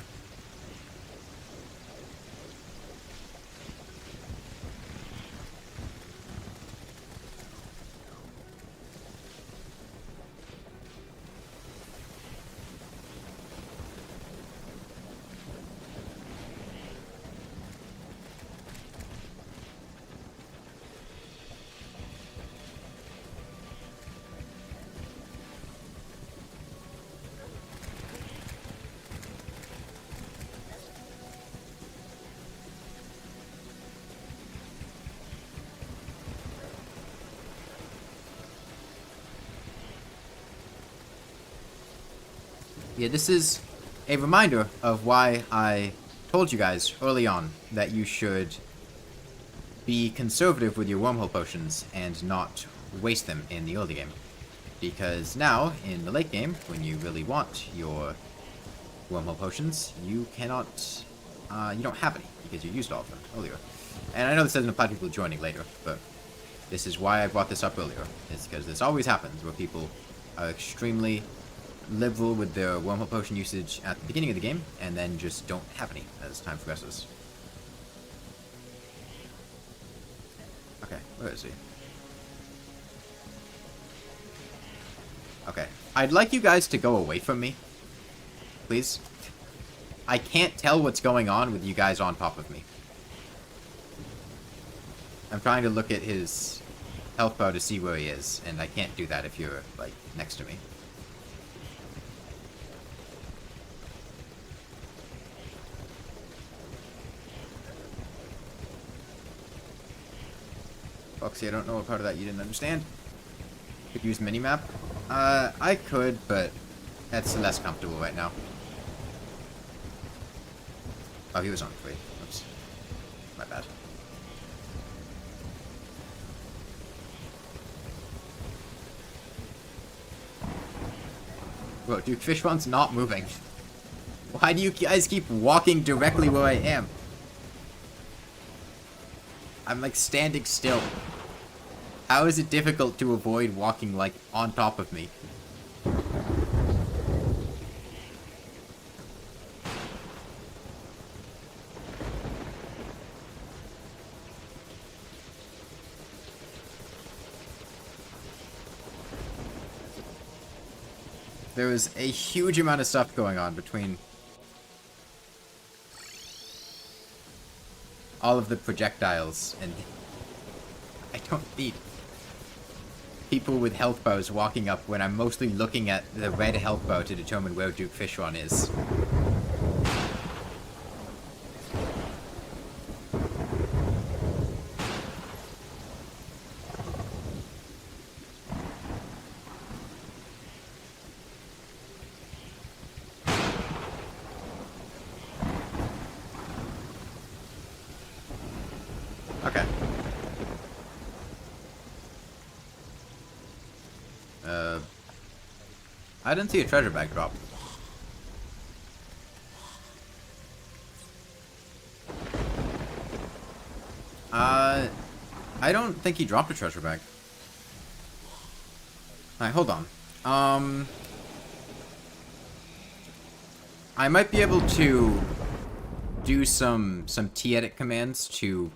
Yeah, this is a reminder of why I told you guys early on that you should be conservative with your wormhole potions and not waste them in the early game. Because now, in the late game, when you really want your wormhole potions, you cannot, you don't have any, because you used all of them earlier. And I know this doesn't apply to people joining later, but This is why I brought this up earlier. It's because this always happens where people are extremely liberal with their wormhole potion usage at the beginning of the game, and then just don't have any as time progresses. Okay, where is he? Okay. I'd like you guys to go away from me. Please. I can't tell what's going on with you guys on top of me. I'm trying to look at his health bar to see where he is, and I can't do that if you're, like, next to me. Foxy, I don't know what part of that you didn't understand. Could use minimap. I could, but that's less comfortable right now. Oh, he was on 3. Oops. My bad. Whoa, dude, Fishbon's not moving. Why do you guys keep walking directly where I am? I'm like standing still. How is it difficult to avoid walking like on top of me? There was a huge amount of stuff going on between all of the projectiles, and I don't need people with health bows walking up when I'm mostly looking at the red health bow to determine where Duke Fishron is. Okay. I didn't see a treasure bag drop. I don't think he dropped a treasure bag. Alright, hold on. I might be able to do some T-edit commands to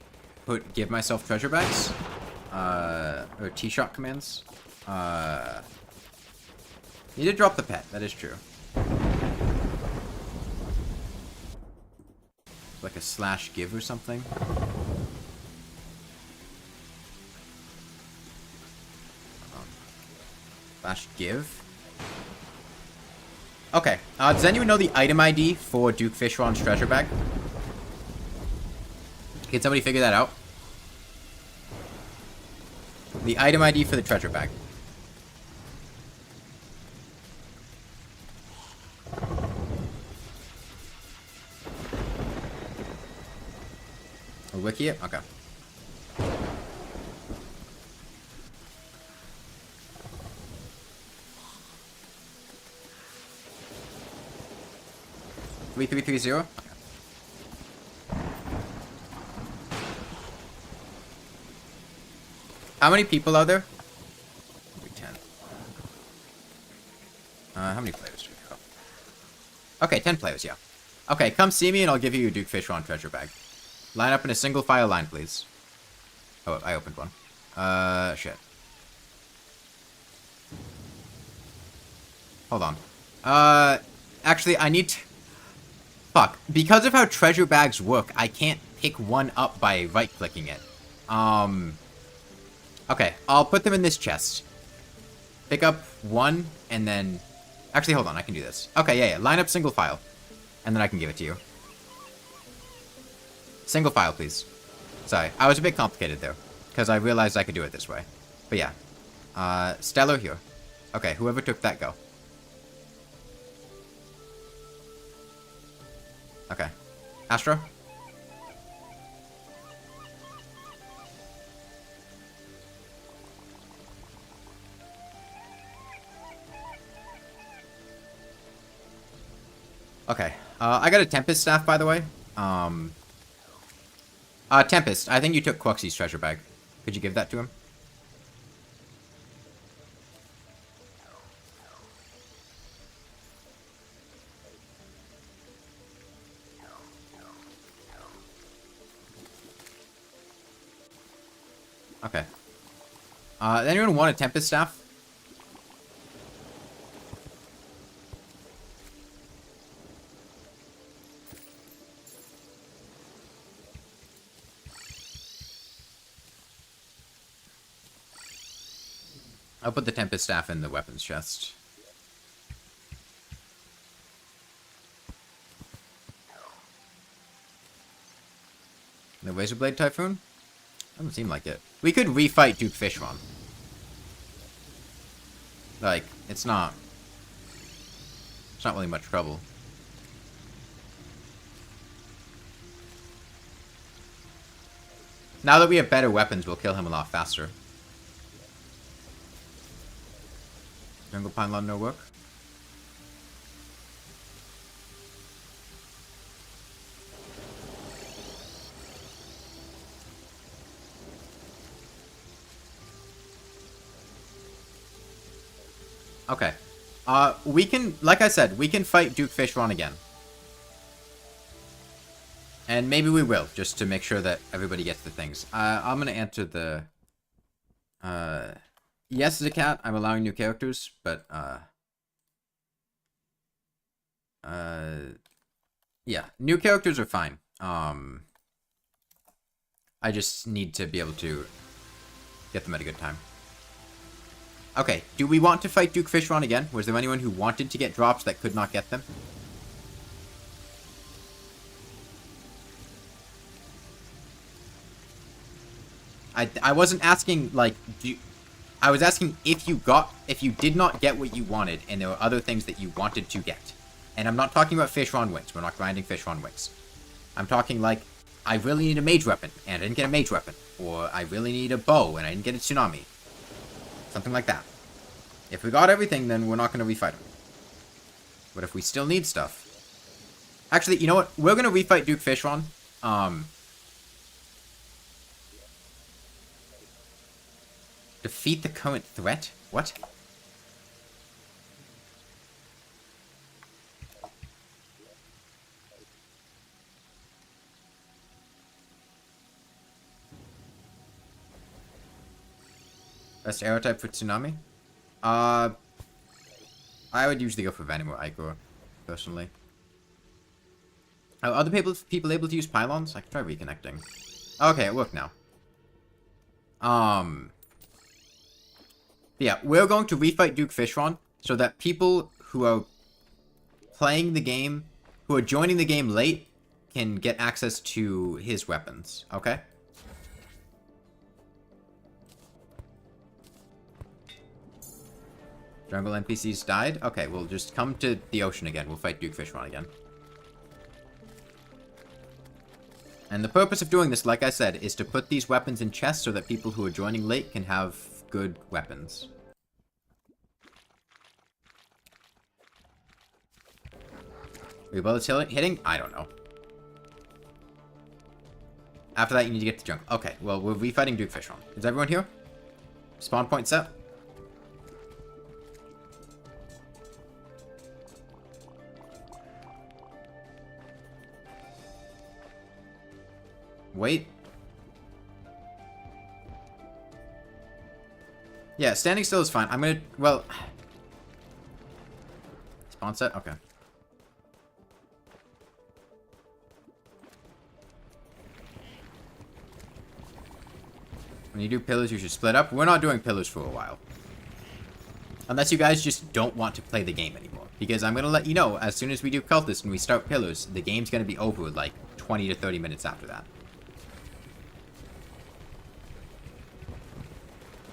give myself treasure bags. Or T-shot commands. He did drop the pet, that is true. Like a slash give or something. Slash give? Okay, does anyone know the item ID for Duke Fishron's treasure bag? Can somebody figure that out? The item ID for the treasure bag. A wiki it? Okay. Three 330. How many people are there? 10. How many players do we have? Okay, 10 players, yeah. Okay, come see me and I'll give you your Duke Fishron treasure bag. Line up in a single file line, please. Oh, I opened one. Shit. Hold on. Actually, I need to... Fuck. Because of how treasure bags work, I can't pick one up by right-clicking it. Okay, I'll put them in this chest. Pick up one, and then... Actually, hold on, I can do this. Okay, yeah. Line up single file. And then I can give it to you. Single file, please. Sorry, I was a bit complicated there. Because I realized I could do it this way. But yeah. Stellar here. Okay, whoever took that, go. Okay. Astro? Okay. I got a Tempest staff, by the way. Tempest, I think you took Quoxy's treasure bag. Could you give that to him? Okay. Anyone want a Tempest Staff? I'll put the Tempest Staff in the weapons chest. The Razor Blade Typhoon? Doesn't seem like it. We could refight Duke Fishron. Like, it's not really much trouble. Now that we have better weapons, we'll kill him a lot faster. Jungle Pylon no work? Okay. We can, like I said, we can fight Duke Fishron again. And maybe we will, just to make sure that everybody gets the things. I'm gonna answer the... Yes, Zakat, I'm allowing new characters, but, yeah, new characters are fine. I just need to be able to get them at a good time. Okay, do we want to fight Duke Fishron again? Was there anyone who wanted to get drops that could not get them? I wasn't asking, like, I was asking if you did not get what you wanted, and there were other things that you wanted to get. And I'm not talking about Fishron wings. We're not grinding Fishron wings. I'm talking, like, I really need a mage weapon, and I didn't get a mage weapon. Or I really need a bow, and I didn't get a tsunami. Something like that. If we got everything, then we're not going to refight him. But if we still need stuff... Actually, you know what? We're going to refight Duke Fishron. Defeat the current threat? What? Best arrow type for Tsunami? I would usually go for Venom or Ichor, personally. Are other people able to use pylons? I can try reconnecting. Okay, it worked now. Yeah, we're going to refight Duke Fishron so that people who are playing the game, who are joining the game late, can get access to his weapons, okay? Jungle NPCs died? Okay, we'll just come to the ocean again. We'll fight Duke Fishron again. And the purpose of doing this, like I said, is to put these weapons in chests so that people who are joining late can have good weapons. Are bullets hitting? I don't know. After that, you need to get to jungle. Okay, well, we're refighting Duke Fishron. Is everyone here? Spawn point set? Wait. Yeah, standing still is fine. I'm gonna... Well... Spawn set? Okay. When you do pillars, you should split up. We're not doing pillars for a while. Unless you guys just don't want to play the game anymore. Because I'm gonna let you know, as soon as we do cultists and we start pillars, the game's gonna be over like 20 to 30 minutes after that.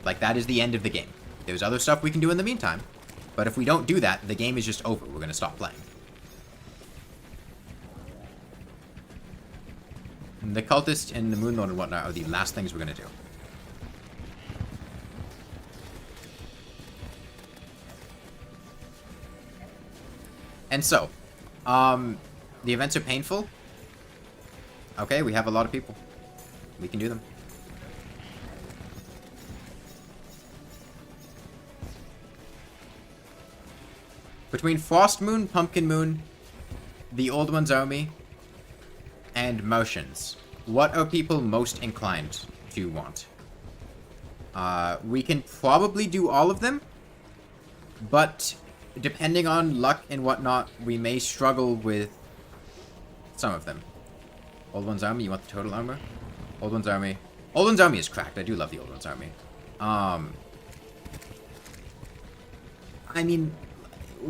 Like, that is the end of the game. There's other stuff we can do in the meantime. But if we don't do that, the game is just over. We're going to stop playing. And the Cultist and the Moonlord and whatnot are the last things we're going to do. And so, the events are painful. Okay, we have a lot of people. We can do them. Between Frost Moon, Pumpkin Moon, the Old One's Army, and Motions, what are people most inclined to want? We can probably do all of them, but depending on luck and whatnot, we may struggle with some of them. Old One's Army, you want the total armor? Old One's Army. Old One's Army is cracked. I do love the Old One's Army. I mean,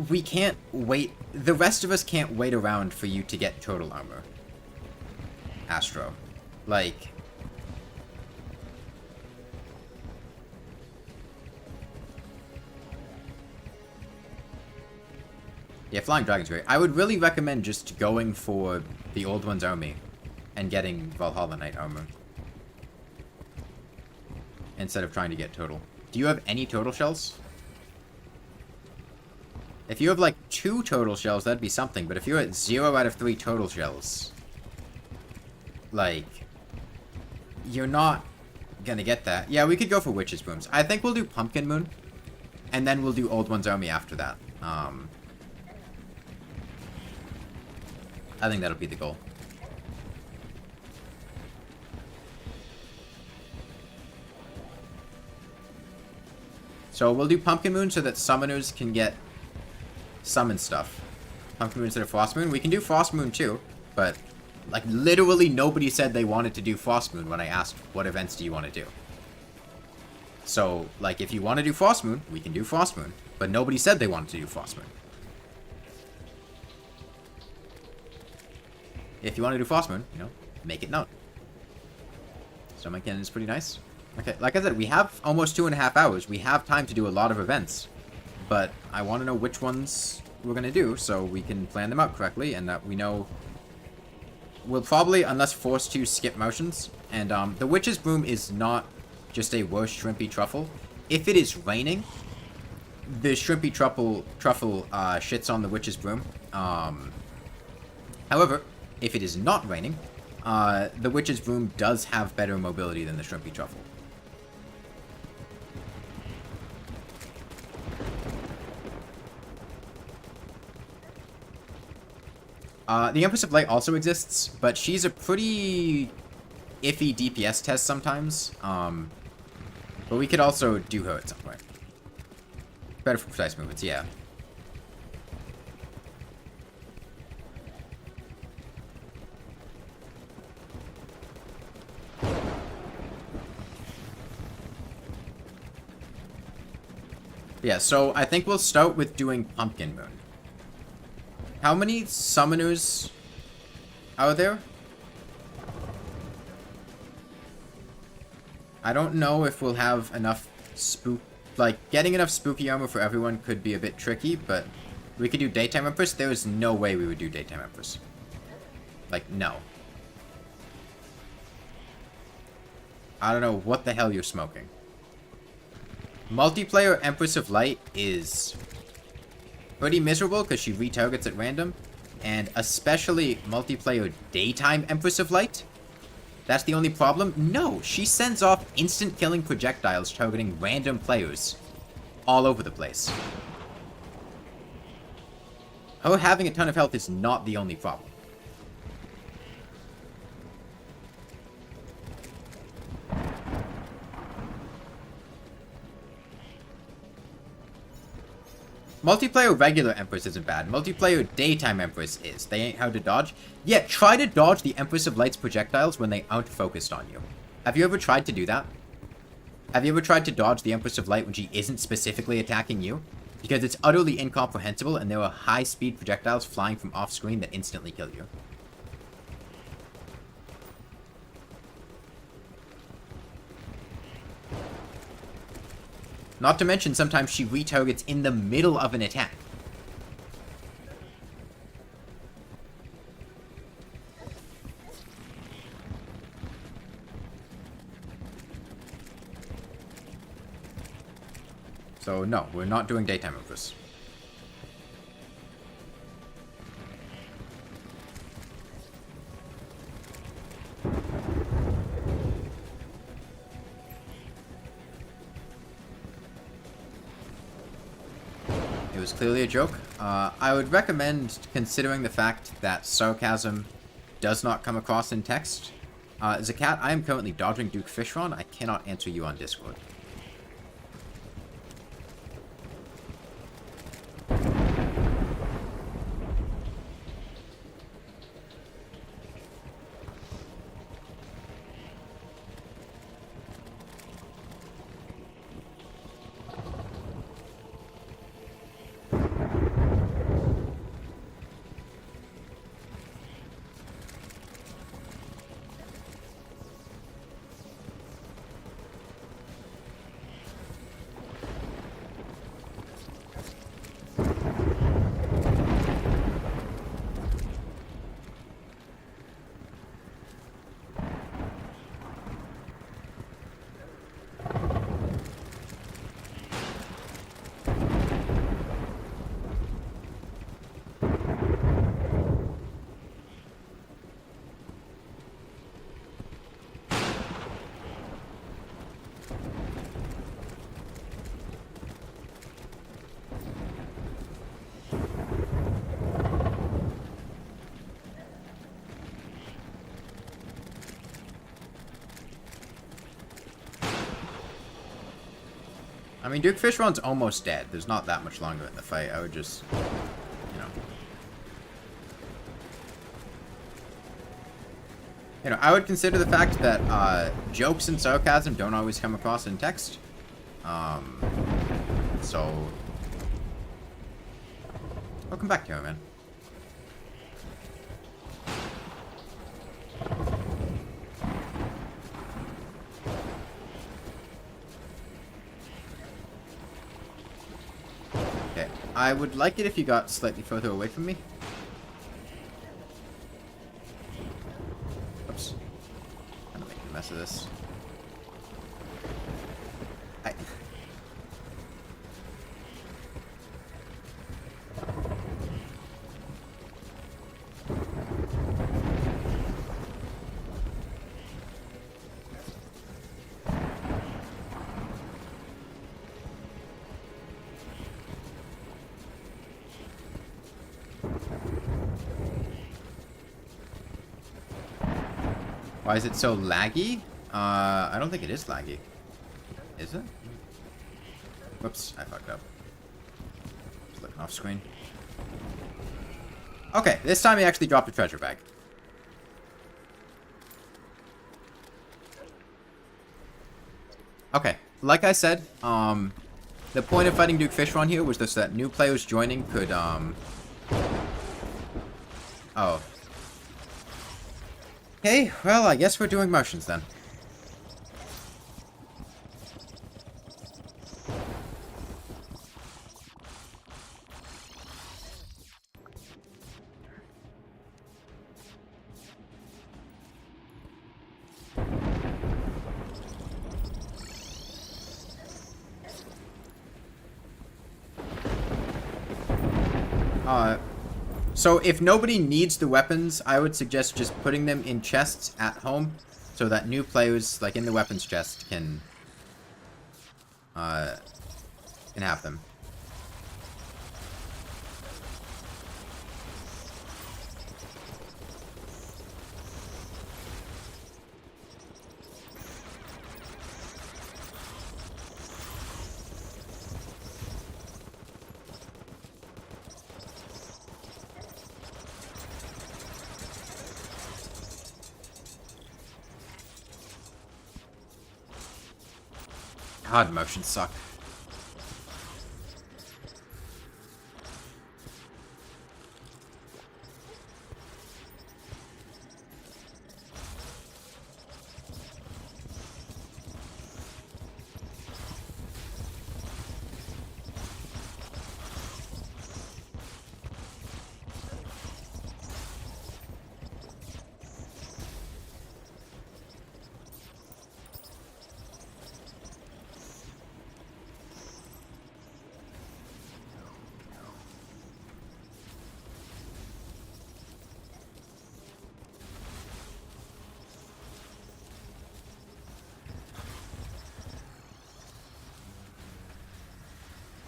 we can't wait. The rest of us can't wait around for you to get total armor. Astro. Like... Yeah, Flying Dragon's great. I would really recommend just going for the Old One's Army and getting Valhalla Knight armor instead of trying to get total. Do you have any total shells? If you have like 2 total shells, that'd be something. But if you're at 0 out of 3 total shells, like, you're not gonna get that. Yeah, we could go for Witch's Brooms. I think we'll do Pumpkin Moon, and then we'll do Old One's Army after that. I think that'll be the goal. So we'll do Pumpkin Moon so that summoners can get summon stuff. Pumpkin Moon instead of Frost Moon. We can do Frost Moon too, but like literally nobody said they wanted to do Frost Moon when I asked what events do you want to do. So like if you want to do Frost Moon, we can do Frost Moon, but nobody said they wanted to do Frost Moon. If you want to do Frost Moon, you know, make it known. Stomach Cannon is pretty nice. Okay, like I said, we have almost 2.5 hours. We have time to do a lot of events. But I want to know which ones we're going to do so we can plan them out correctly and that we know... We'll probably, unless forced to, skip motions. And the Witch's Broom is not just a worse Shrimpy Truffle. If it is raining, the Shrimpy Truffle shits on the Witch's Broom. However, if it is not raining, the Witch's Broom does have better mobility than the Shrimpy Truffle. The Empress of Light also exists, but she's a pretty iffy DPS test sometimes. But we could also do her at some point. Better for precise movements, yeah. Yeah, so I think we'll start with doing Pumpkin Moon. How many summoners are there? I don't know if we'll have enough like, getting enough spooky armor for everyone could be a bit tricky, but we could do Daytime Empress. There is no way we would do Daytime Empress. Like, no. I don't know what the hell you're smoking. Multiplayer Empress of Light is pretty miserable because she retargets at random, and especially multiplayer Daytime Empress of Light. That's the only problem? No, she sends off instant killing projectiles targeting random players all over the place. Her having a ton of health is not the only problem. Multiplayer regular Empress isn't bad. Multiplayer Daytime Empress is. They ain't how to dodge. Yeah, try to dodge the Empress of Light's projectiles when they aren't focused on you. Have you ever tried to do that? Have you ever tried to dodge the Empress of Light when she isn't specifically attacking you? Because it's utterly incomprehensible and there are high-speed projectiles flying from off-screen that instantly kill you. Not to mention, sometimes she retargets in the middle of an attack. So, no, we're not doing Daytime Empress. It was clearly a joke. I would recommend considering the fact that sarcasm does not come across in text. Zakat, I am currently dodging Duke Fishron. I cannot answer you on Discord. I mean, Duke Fishron's almost dead. There's not that much longer in the fight. I would just, I would consider the fact that jokes and sarcasm don't always come across in text. So, welcome back, man. Okay, I would like it if you got slightly further away from me. Oops. I'm making a mess of this. Why is it so laggy? I don't think it is laggy. Is it? Whoops, I fucked up. Just looking off screen. Okay, this time he actually dropped a treasure bag. Okay, like I said, the point of fighting Duke Fishron here was just that new players joining could, Oh. Okay, well, I guess we're doing motions then. So if nobody needs the weapons, I would suggest just putting them in chests at home so that new players, like in the weapons chest, can have them. God, motions suck.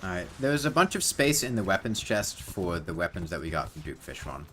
Alright, there's a bunch of space in the weapons chest for the weapons that we got from Duke Fishron.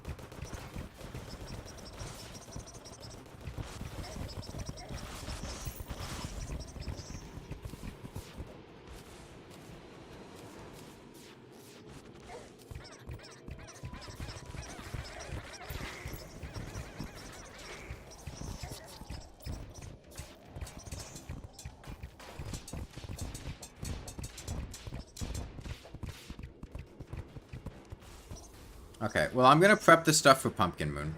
Okay, well, I'm gonna prep the stuff for Pumpkin Moon.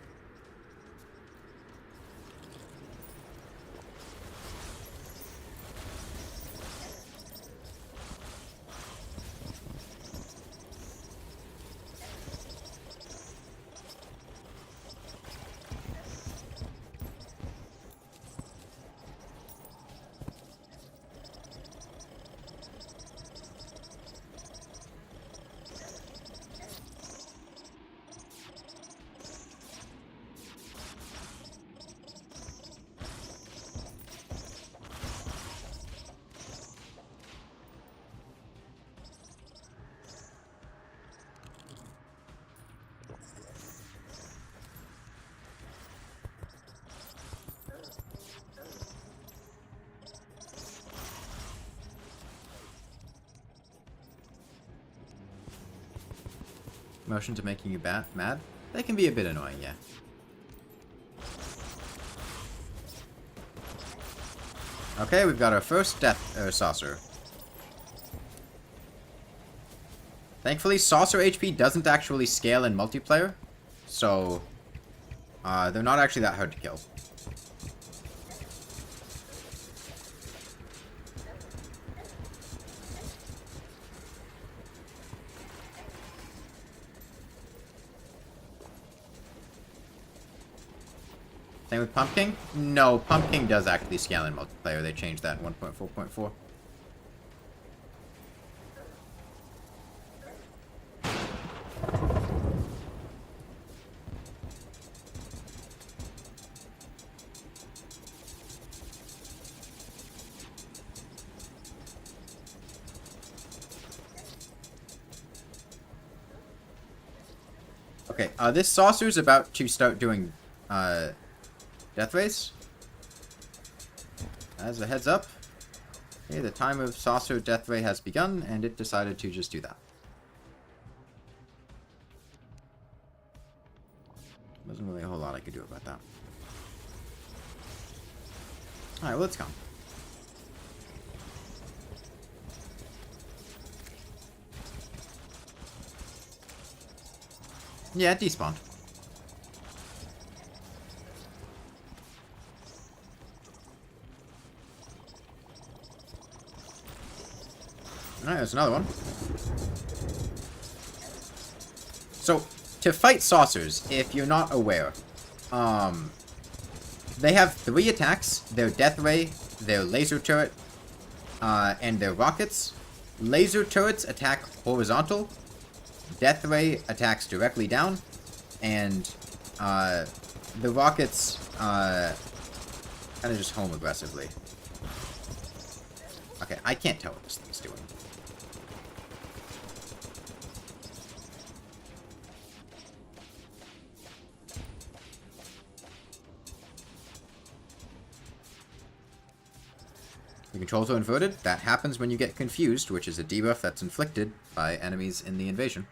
Motions are making you mad? They can be a bit annoying, yeah. Okay, we've got our first saucer. Thankfully, saucer HP doesn't actually scale in multiplayer, so they're not actually that hard to kill. Same with Pumpkin? No, Pumpkin does actually scale in multiplayer. They changed that in 1.4.4. Okay, this saucer's about to start doing death race. As a heads up, okay, the time of saucer death ray has begun, and it decided to just do that. Wasn't really a whole lot I could do about that. Alright, well, let's go. Yeah, it despawned. Alright, there's another one. So, to fight saucers, if you're not aware, they have 3 attacks. Their Death Ray, their Laser Turret, and their Rockets. Laser Turrets attack horizontal. Death Ray attacks directly down. And, the Rockets, kind of just home aggressively. Okay, I can't tell what this thing's doing. The controls are inverted. That happens when you get confused, which is a debuff that's inflicted by enemies in the invasion.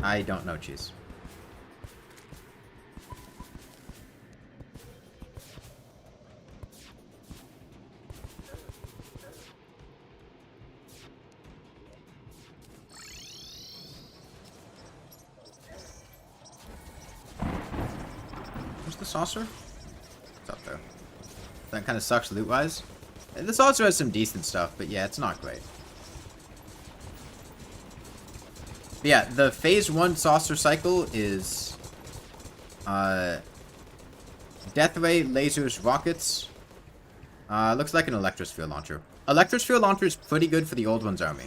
I don't know, Cheese. Where's the saucer? It's up there. That kind of sucks loot-wise. The saucer has some decent stuff, but yeah, it's not great. But yeah, the phase 1 saucer cycle is Death Ray, lasers, rockets. Looks like an electrosphere launcher. Electrosphere launcher is pretty good for the old one's army.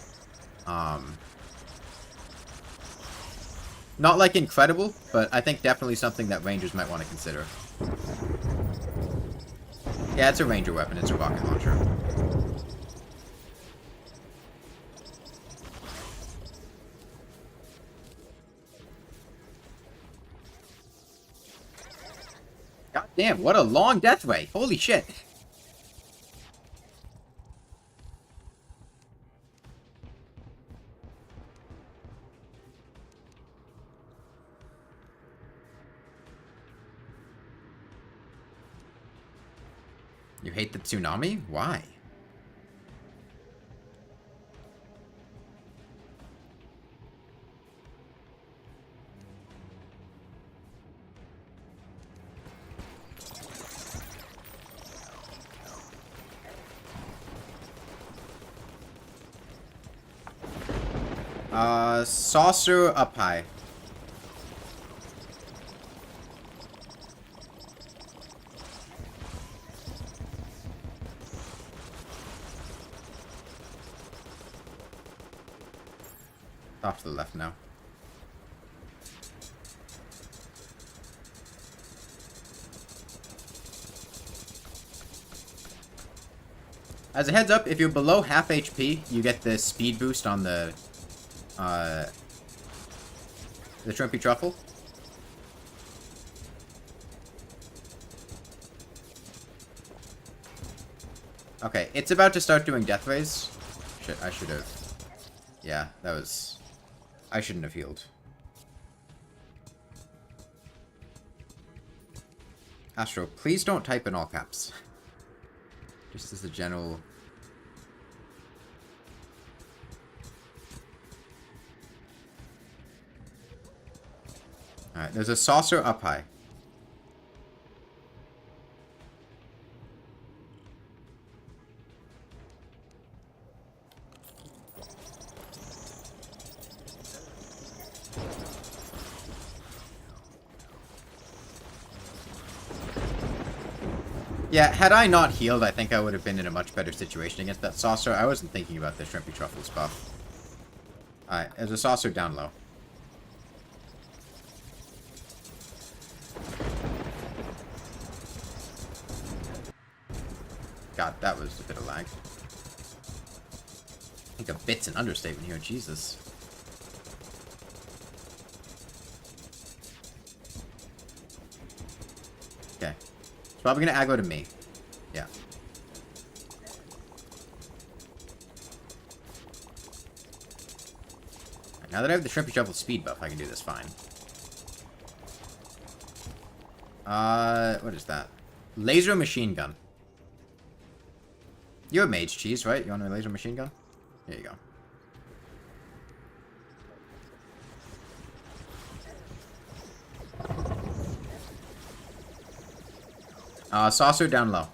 Not like incredible, but I think definitely something that rangers might want to consider. Yeah, it's a ranger weapon. It's a rocket launcher. God damn, what a long death ray. Holy shit. You hate the tsunami? Why? Saucer up high. Off to the left now. As a heads up, if you're below half HP, you get the speed boost on the Shrimpy Truffle. Okay, it's about to start doing death rays. Shit, I should have... Yeah, that was... I shouldn't have healed. Astro, please don't type in all caps. Just as a general... Alright, there's a saucer up high. Yeah, had I not healed, I think I would have been in a much better situation against that saucer. I wasn't thinking about the Shrimpy Truffles buff. Alright, there's a saucer down low. God, that was a bit of lag. I think a bit's an understatement here, Jesus. Okay. It's probably gonna aggro to me. Yeah. Right, now that I have the Shrimpy Truffle speed buff, I can do this fine. What is that? Laser machine gun. You're a mage, Cheese, right? You want a laser machine gun? Here you go. Saucer down low.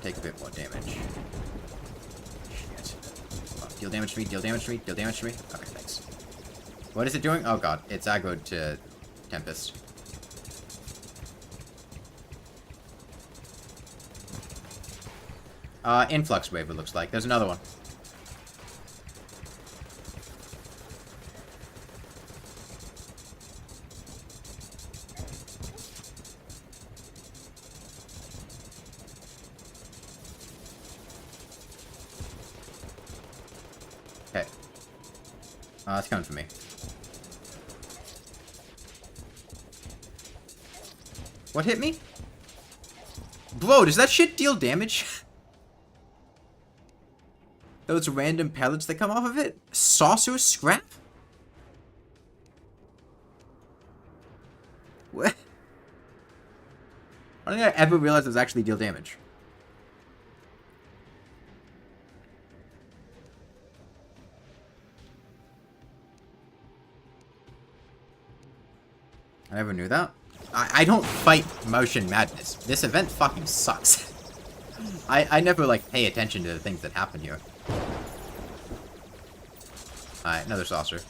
Take a bit more damage. Shit. Deal damage to me, deal damage to me, deal damage to me. Okay, thanks. What is it doing? Oh god, it's aggroed to Tempest. Influx wave, it looks like. There's another one. Okay. It's coming for me. What hit me? Bro, does that shit deal damage? Those random pellets that come off of it? Saucer scrap? What? I don't think I ever realized those actually deal damage. I never knew that. I don't fight motion madness. This event fucking sucks. I never, like, pay attention to the things that happen here. Alright, another saucer.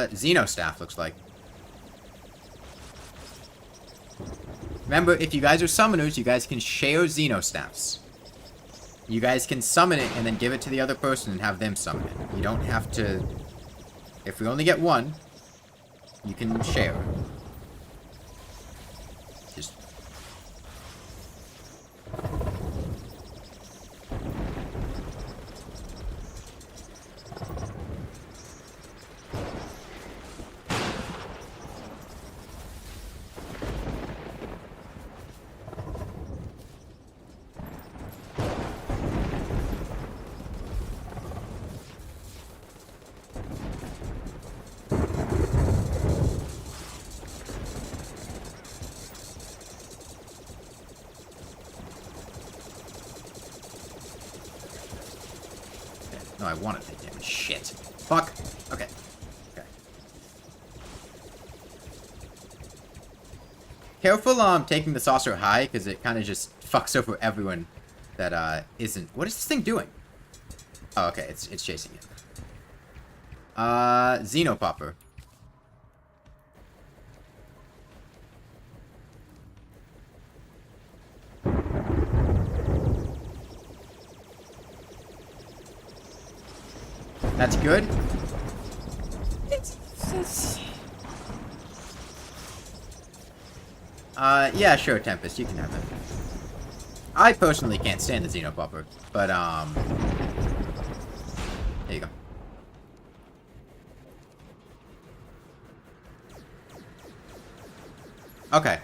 Xenostaff looks like. Remember, if you guys are summoners, you guys can share Xenostaffs. You guys can summon it and then give it to the other person and have them summon it. You don't have to... If we only get one, you can share. Just... No, I want to take damage. Shit. Fuck. Okay. Okay. Careful, taking the saucer high, because it kind of just fucks over everyone that, isn't. What is this thing doing? Oh, okay. It's chasing it. Xenopopper. That's good. Yeah, sure, Tempest, you can have it. I personally can't stand the Xenopopper, but, there you go. Okay.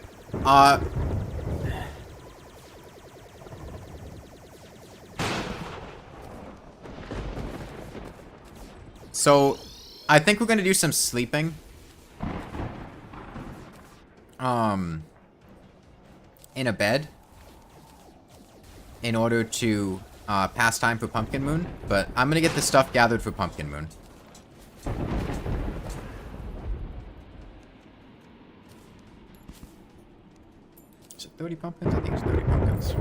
So, I think we're gonna do some sleeping. In a bed. In order to, pass time for Pumpkin Moon. But I'm gonna get the stuff gathered for Pumpkin Moon. Is it 30 pumpkins? I think it's 30 pumpkins.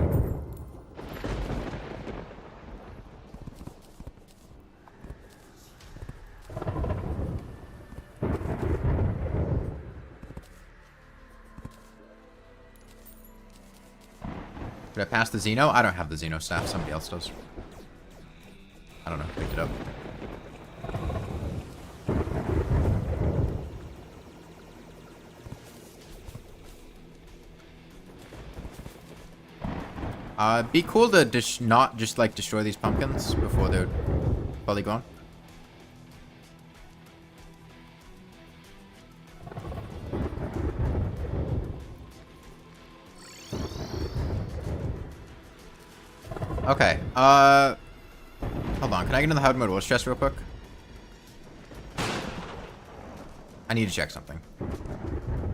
Did I pass the Xeno? I don't have the Xeno staff. Somebody else does. I don't know. Picked it up. Be cool to not just, like, destroy these pumpkins before they're fully gone. Okay, hold on, can I get in the hard mode Wars chest real quick? I need to check something.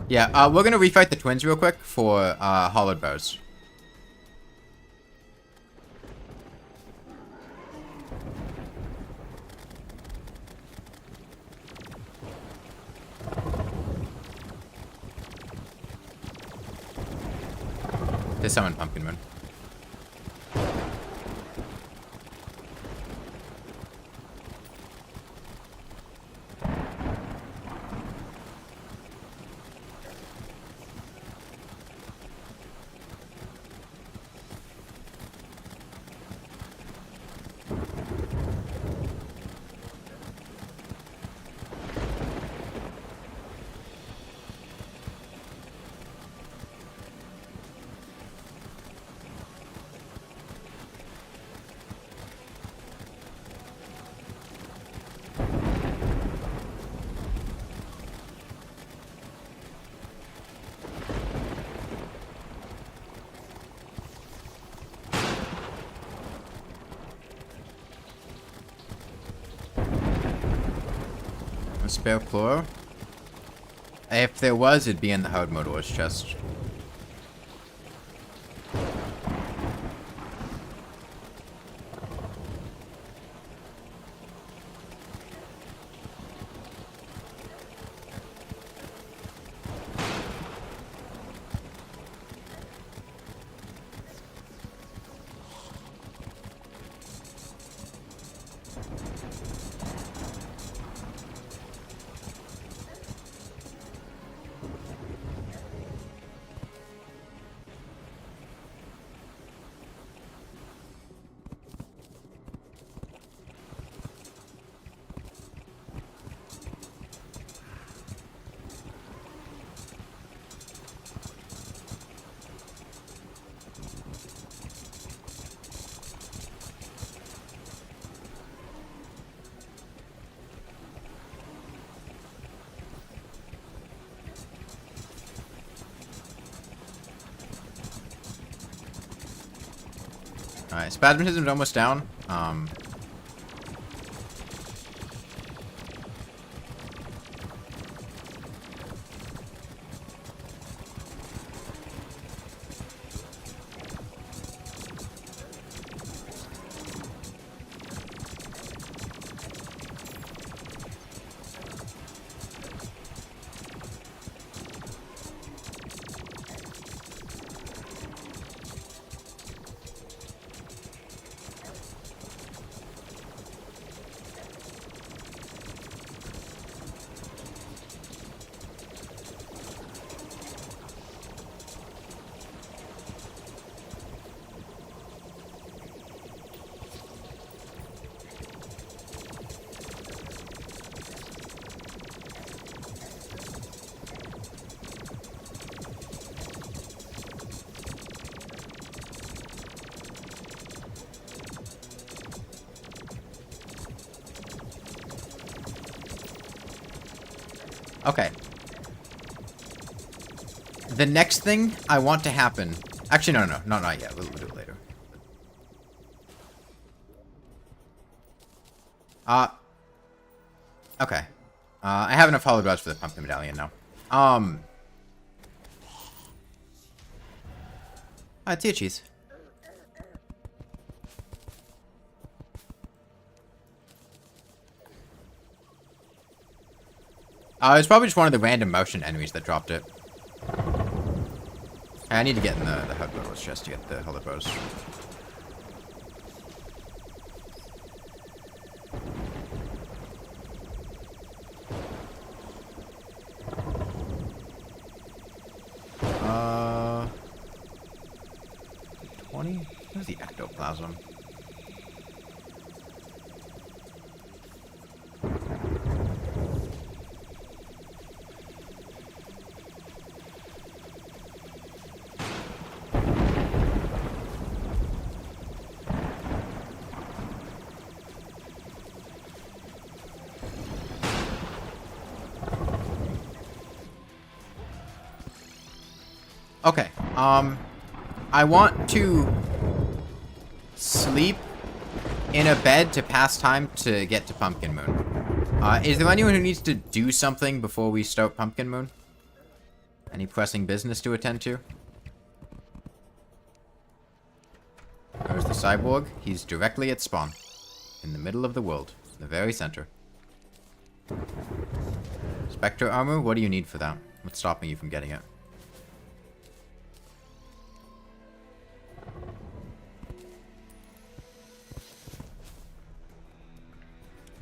Yeah, we're gonna refight the twins real quick for, hollowed bows. To summon Pumpkin Moon. A spare claw? If there was, it'd be in the hard mode Wars chest. Alright, Spasmatism's almost down. Okay. The next thing I want to happen... Actually, no. Not yet. We'll do it later. Okay. I have enough hollow gods for the pumpkin medallion now. It's your cheese. It's probably just one of the random motion enemies that dropped it. I need to get in the Hugbo's chest to get the hollow bows. Where's the ectoplasm? Okay, I want to sleep in a bed to pass time to get to Pumpkin Moon. Is there anyone who needs to do something before we start Pumpkin Moon? Any pressing business to attend to? There's the cyborg. He's directly at spawn. In the middle of the world. The very center. Spectre armor? What do you need for that? What's stopping you from getting it?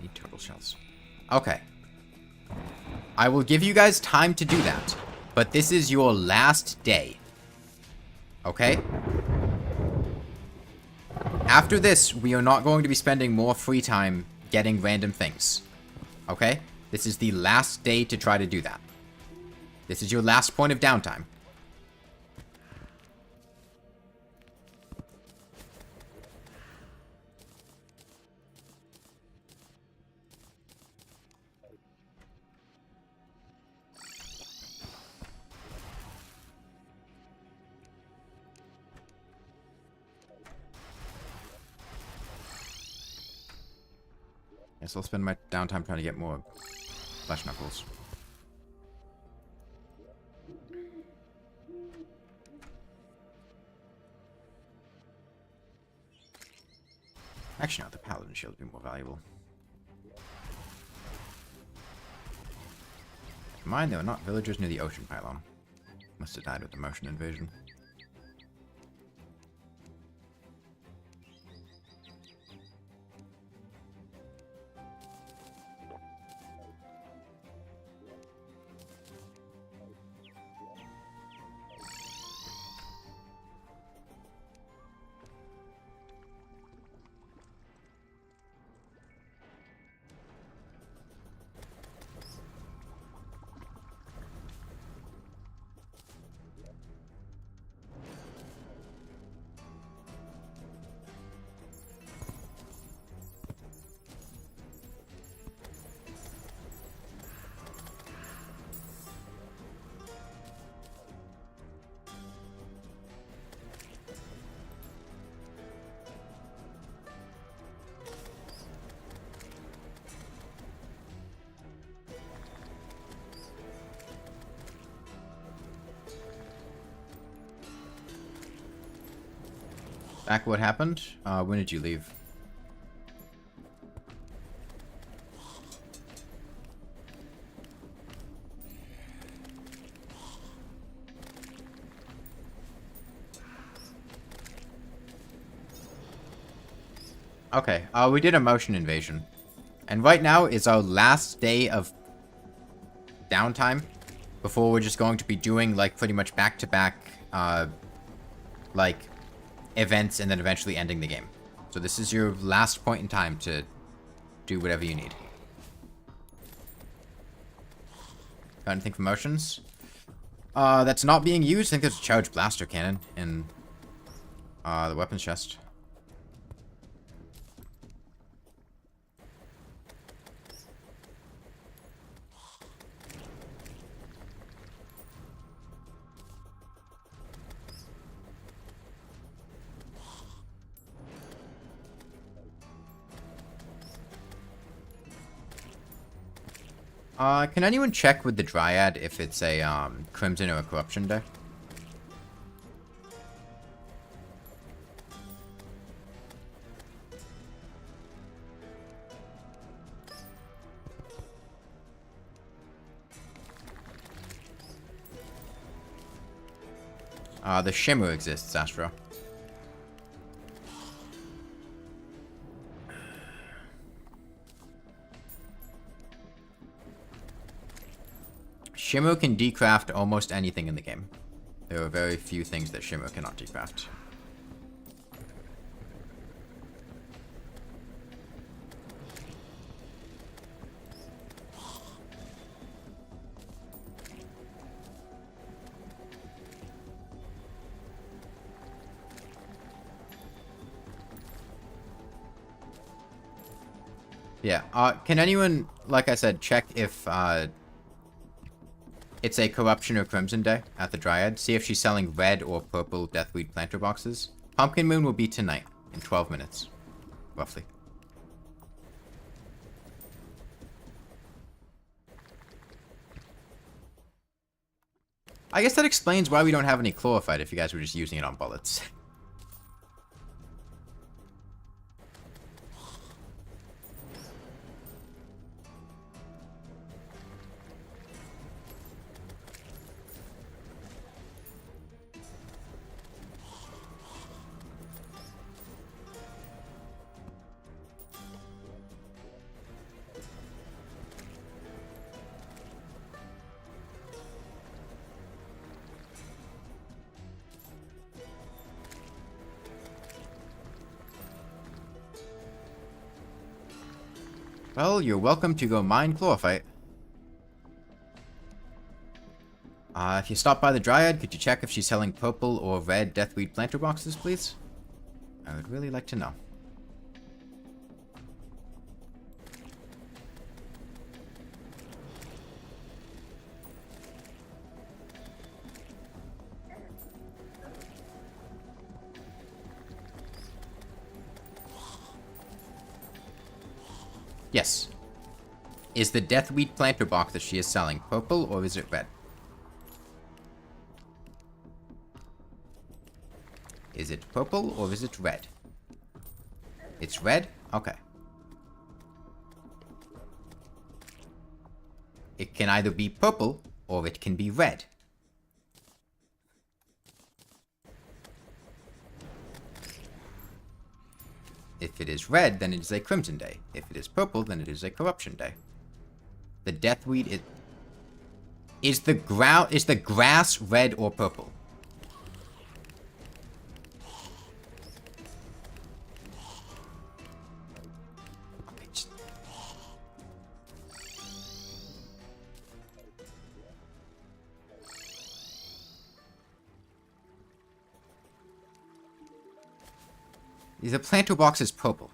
Need turtle shells. Okay. I will give you guys time to do that. But this is your last day. Okay? After this, we are not going to be spending more free time getting random things. Okay? This is the last day to try to do that. This is your last point of downtime. Guess I'll spend my downtime trying to get more flesh knuckles. Actually, no, the paladin shield would be more valuable. Mind, there are not villagers near the ocean pylon. Must have died with the Martian invasion. Back what happened? When did you leave? Okay, we did a motion invasion. And right now is our last day of downtime before we're just going to be doing, like, pretty much back-to-back, like, events and then eventually ending the game. So this is your last point in time to do whatever you need. Got anything for motions? That's not being used. I think there's a charged blaster cannon in the weapons chest. Can anyone check with the Dryad if it's a, Crimson or a Corruption day? The Shimmer exists, Astro. Shimmer can decraft almost anything in the game. There are very few things that Shimmer cannot decraft. Yeah, can anyone, like I said, check if, it's a Corruption or Crimson day at the Dryad? See if she's selling red or purple Deathweed planter boxes. Pumpkin Moon will be tonight, in 12 minutes, roughly. I guess that explains why we don't have any Chlorophyte if you guys were just using it on bullets. Well, you're welcome to go mine Chlorophyte. If you stop by the Dryad, could you check if she's selling purple or red Deathweed planter boxes, please? I would really like to know. Yes. Is the Deathweed planter box that she is selling purple or is it red? Is it purple or is it red? It's red? Okay. It can either be purple or it can be red. If it is red, then it is a Crimson Day. If it is purple, then it is a Corruption Day. The Deathweed is the grass red or purple? Okay, just... The planter box is purple.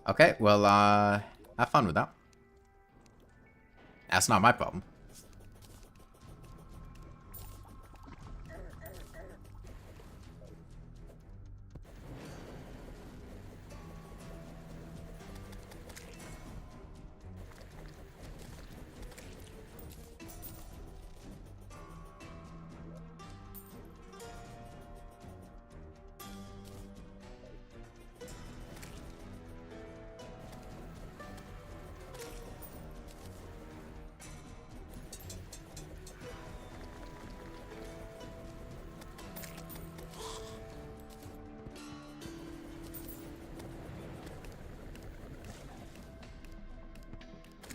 Okay, well, have fun with that. That's not my problem.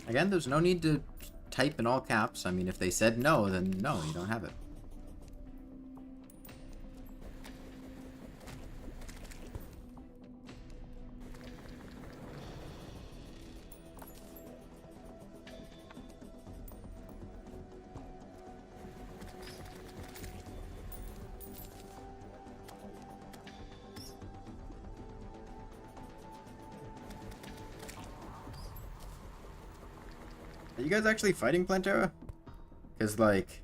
Again, there's no need to type in all caps. I mean, if they said no, then no, you don't have it. Are you guys actually fighting Plantera? Because, like,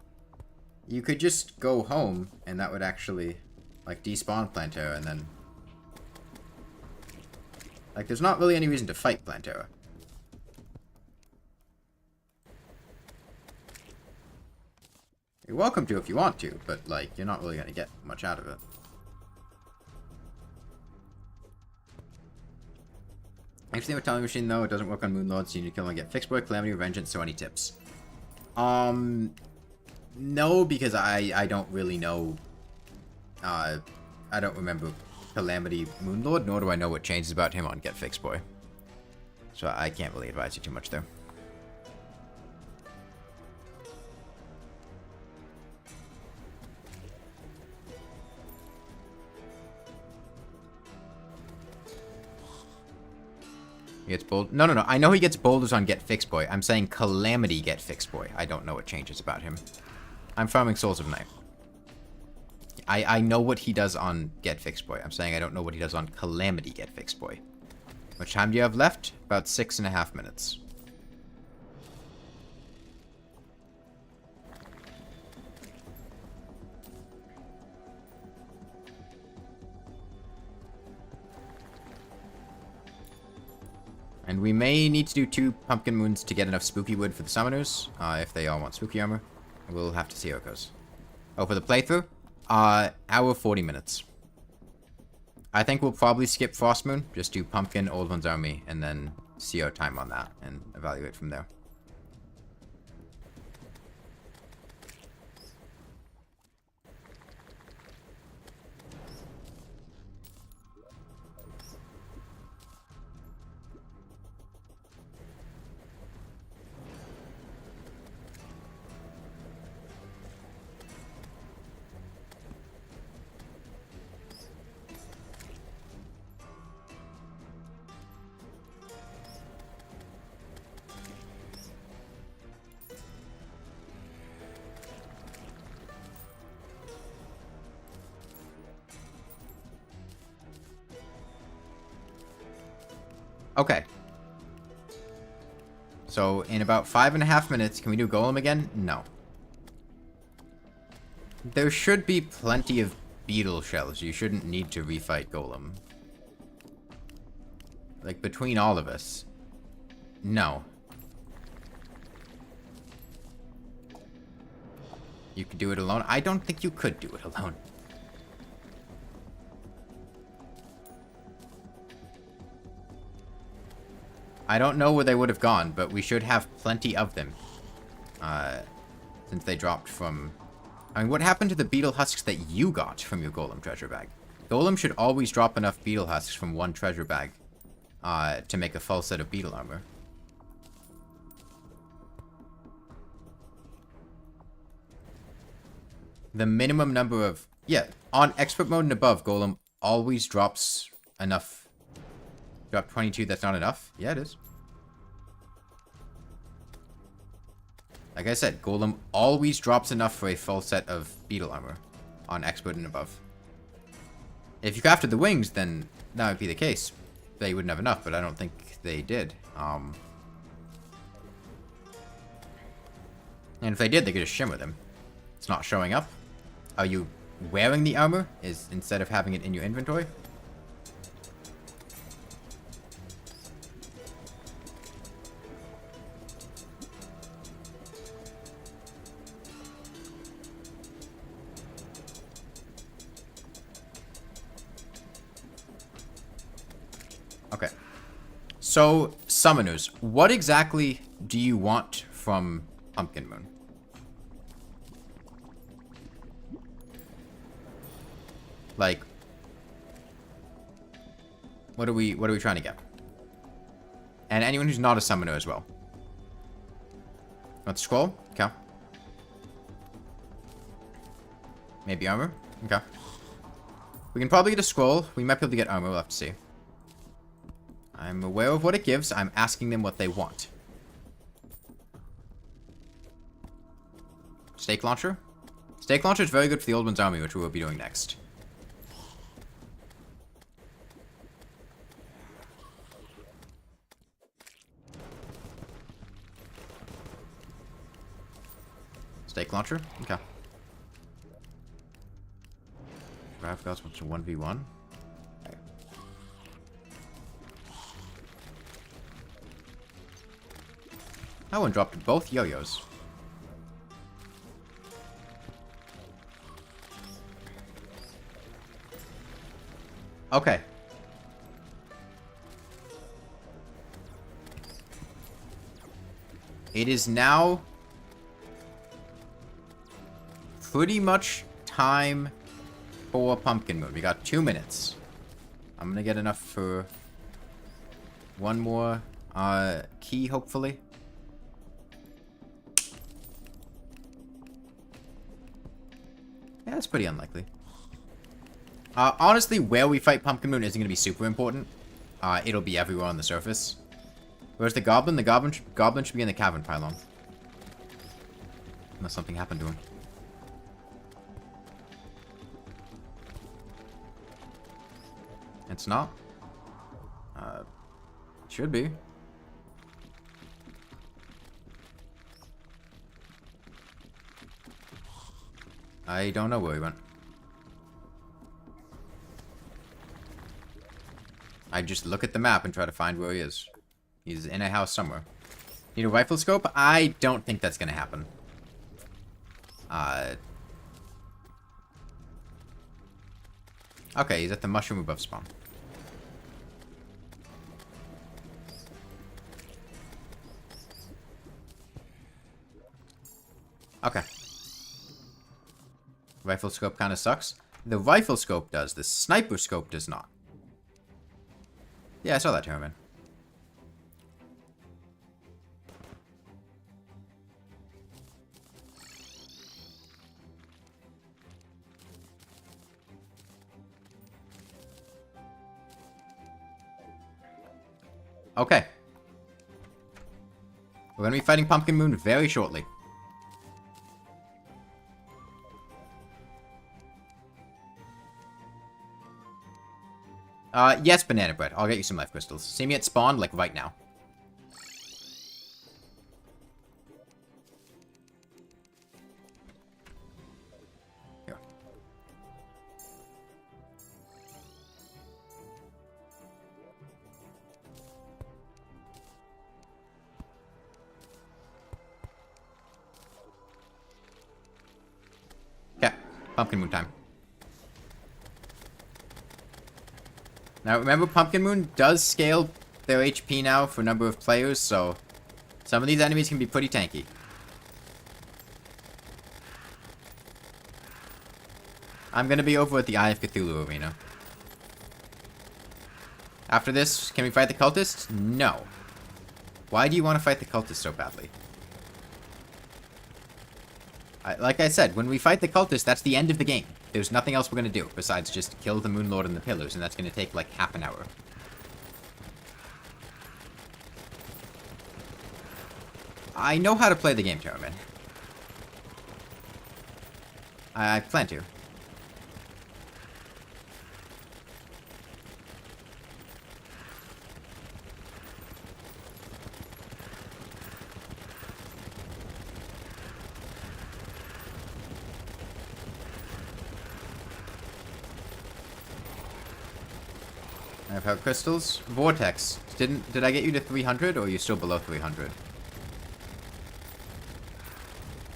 you could just go home, and that would actually, like, despawn Plantera, and then Like, there's not really any reason to fight Plantera. You're welcome to if you want to, but, like, you're not really going to get much out of it. Interesting with Telling Machine, though. It doesn't work on Moonlords, so you need to kill and get Fixed Boy, Calamity, Vengeance, so any tips? No, because I don't really know. I don't remember Calamity Moonlord, nor do I know what changes about him on Get Fixed Boy. So I can't really advise you too much there. He gets bold. No. I know he gets boulders on Get Fixed Boy. I'm saying Calamity Get Fixed Boy. I don't know what changes about him. I'm farming Souls of Night. I know what he does on Get Fixed Boy. I'm saying I don't know what he does on Calamity Get Fixed Boy. How much time do you have left? About 6.5 minutes. And we may need to do 2 Pumpkin Moons to get enough Spooky Wood for the Summoners, if they all want Spooky Armor. We'll have to see how it goes. Oh, for the playthrough? Hour 40 minutes. I think we'll probably skip Frost Moon, just do Pumpkin, Old One's Army, and then see our time on that, and evaluate from there. Okay. So, in about 5.5 minutes, can we do Golem again? No. There should be plenty of beetle shells. You shouldn't need to refight Golem. Like, between all of us. No. You could do it alone? I don't think you could do it alone. I don't know where they would have gone, but we should have plenty of them. Since they dropped from... I mean, what happened to the beetle husks that you got from your Golem treasure bag? Golem should always drop enough beetle husks from one treasure bag to make a full set of beetle armor. The minimum number of... Yeah, on expert mode and above, Golem always drops enough. Drop 22, that's not enough? Yeah, it is. Like I said, Golem always drops enough for a full set of beetle armor on expert and above. If you crafted the wings, then that would be the case. They wouldn't have enough, but I don't think they did. And if they did, they could just shimmer them. It's not showing up. Are you wearing the armor instead of having it in your inventory? Okay. So, Summoners, what exactly do you want from Pumpkin Moon? Like, what are we trying to get? And anyone who's not a summoner as well. Want to scroll? Okay. Maybe armor? Okay. We can probably get a scroll. We might be able to get armor. We'll have to see. I'm aware of what it gives. I'm asking them what they want. Stake Launcher? Stake Launcher is very good for the Old One's Army, which we will be doing next. Stake Launcher? Okay. Drive Gods wants to 1v1. Okay. That one dropped both yo-yos. Okay. It is now pretty much time for Pumpkin Moon. We got 2 minutes. I'm gonna get enough for one more key, hopefully. Yeah, that's pretty unlikely. Honestly, where we fight Pumpkin Moon isn't going to be super important. It'll be everywhere on the surface. Where's the Goblin? The Goblin should be in the Cavern Pylon. Unless something happened to him. It's not. Should be. I don't know where he went. I just look at the map and try to find where he is. He's in a house somewhere. Need a rifle scope? I don't think that's gonna happen. Okay, he's at the mushroom above spawn. Okay. Rifle scope kind of sucks. The rifle scope does. The sniper scope does not. Yeah, I saw that Terraman. Okay. We're gonna be fighting Pumpkin Moon very shortly. Yes, Banana Bread. I'll get you some life crystals. See me at spawn, like, right now. Here. Okay. Pumpkin Moon time. Now, remember, Pumpkin Moon does scale their HP now for number of players, so some of these enemies can be pretty tanky. I'm gonna be over at the Eye of Cthulhu arena. After this, can we fight the cultists? No. Why do you want to fight the cultists so badly? Like I said, when we fight the cultists, that's the end of the game. There's nothing else we're going to do besides just kill the Moon Lord and the Pillars, and that's going to take like half an hour. I know how to play the game, Terraman. I plan to. I have heart crystals. Vortex. Did I get you to 300 or are you still below 300?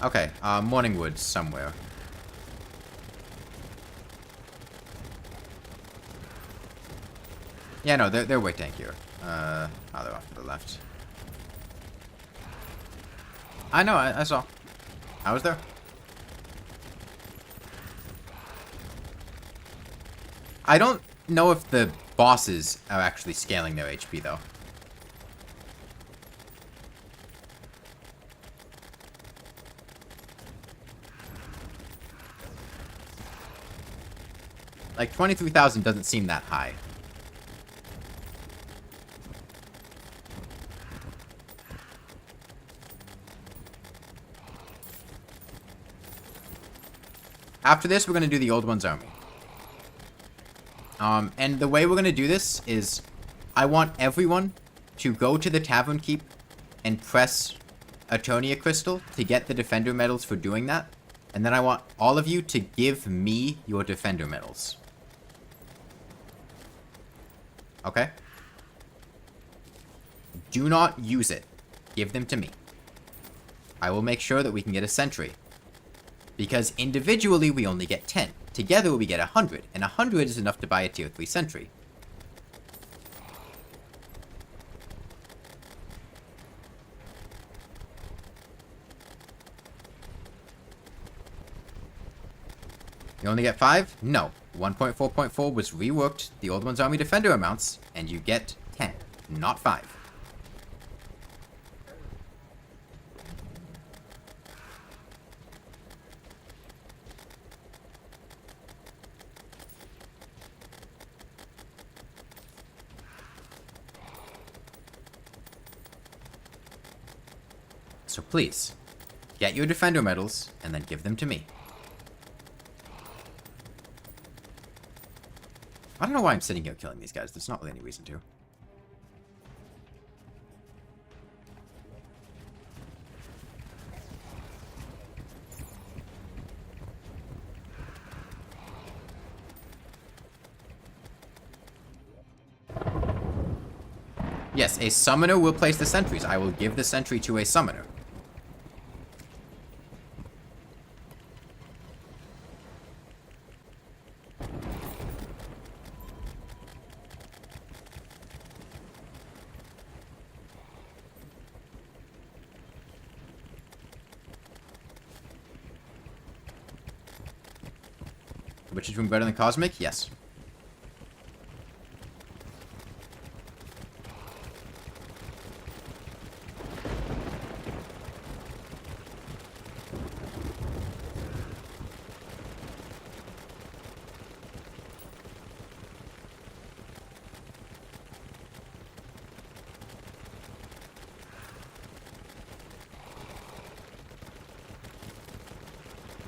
Okay, Morningwood somewhere. Yeah, no, they're way tankier. Oh, they're off to the left. I know, I saw. I was there. I don't know if the bosses are actually scaling their HP, though. Like, 23,000 doesn't seem that high. After this, we're going to do the Old One's Army. And the way we're going to do this is I want everyone to go to the Tavern Keep and press Atonia Crystal to get the Defender medals for doing that. And then I want all of you to give me your Defender medals. Okay? Do not use it. Give them to me. I will make sure that we can get a sentry. Because individually we only get 10. Together we get 100, and 100 is enough to buy a tier 3 sentry. You only get 5? No. 1.4.4 was reworked, the old one's Army Defender amounts, and you get 10, not 5. So please, get your Defender medals, and then give them to me. I don't know why I'm sitting here killing these guys. There's not really any reason to. Yes, a summoner will place the sentries. I will give the sentry to a summoner. Which is doing better than Cosmic? Yes.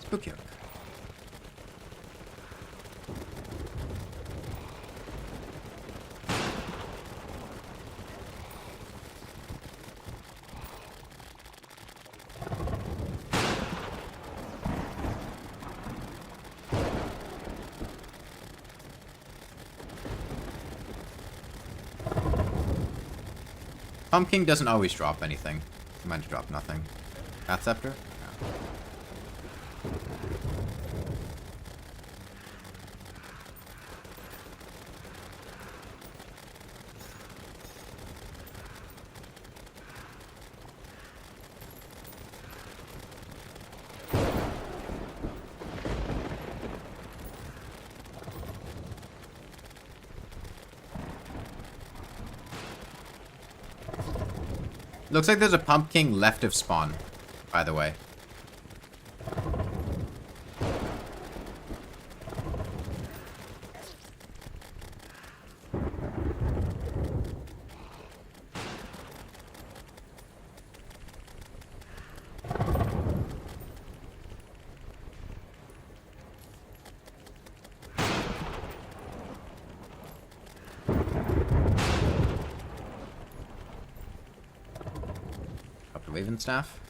Spooky. Pumpkin doesn't always drop anything. It might drop nothing. Path Scepter? No. Looks like there's a pumpkin left of spawn, by the way. Raven staff.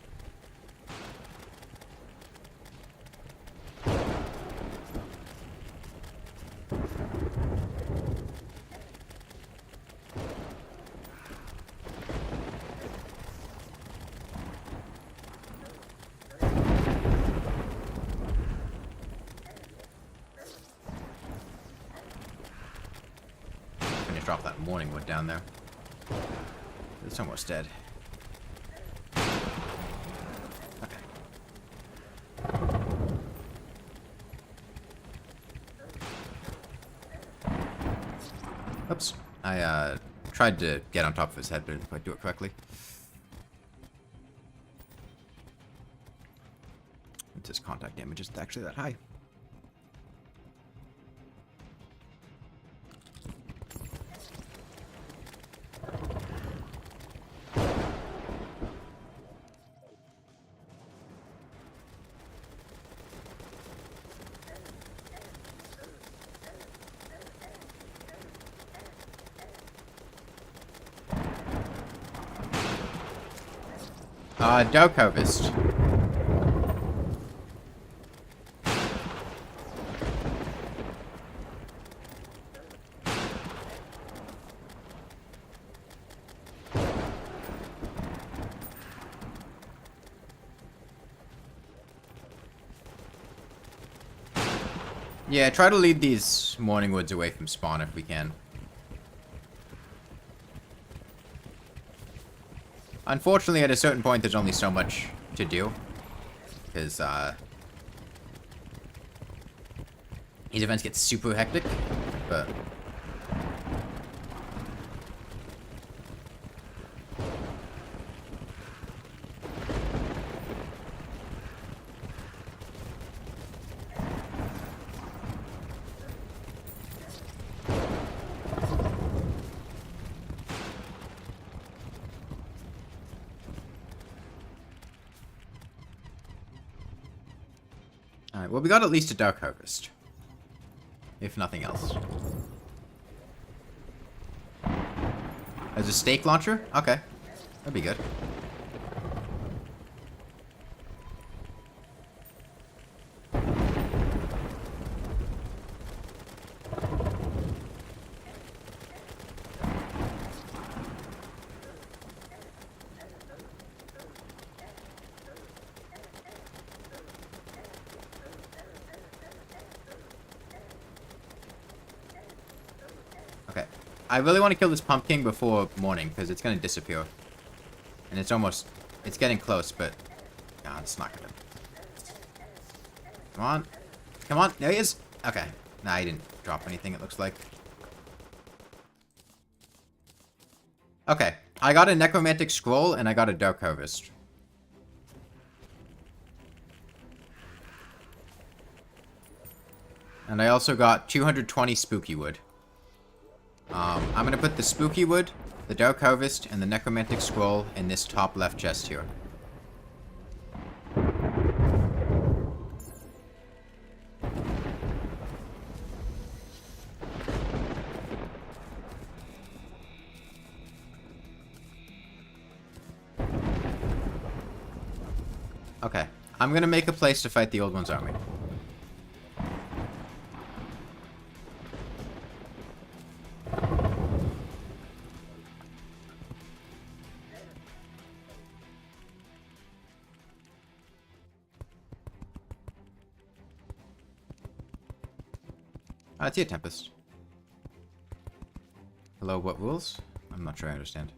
Finish off that morning wood down there. It's almost dead. Oops. I tried to get on top of his head, but didn't quite do it correctly. It's his contact damage isn't actually that high. Dark Harvest. Yeah, try to lead these morning woods away from spawn if we can. Unfortunately, at a certain point, there's only so much to do. Because, these events get super hectic, but... Alright, well, we got at least a dark harvest. If nothing else. There's a stake launcher? Okay. That'd be good. Okay. I really want to kill this pumpkin before morning, because it's going to disappear. And it's almost... It's getting close, but... No, it's not going to. Come on. Come on. There he is. Okay. Nah, he didn't drop anything, it looks like. Okay. I got a necromantic scroll, and I got a dark harvest. And I also got 220 spooky wood. I'm gonna put the spooky wood, the dark harvest, and the necromantic scroll in this top left chest here. Okay. I'm gonna make a place to fight the Old One's army. I see a Tempest. Hello, what rules? I'm not sure I understand.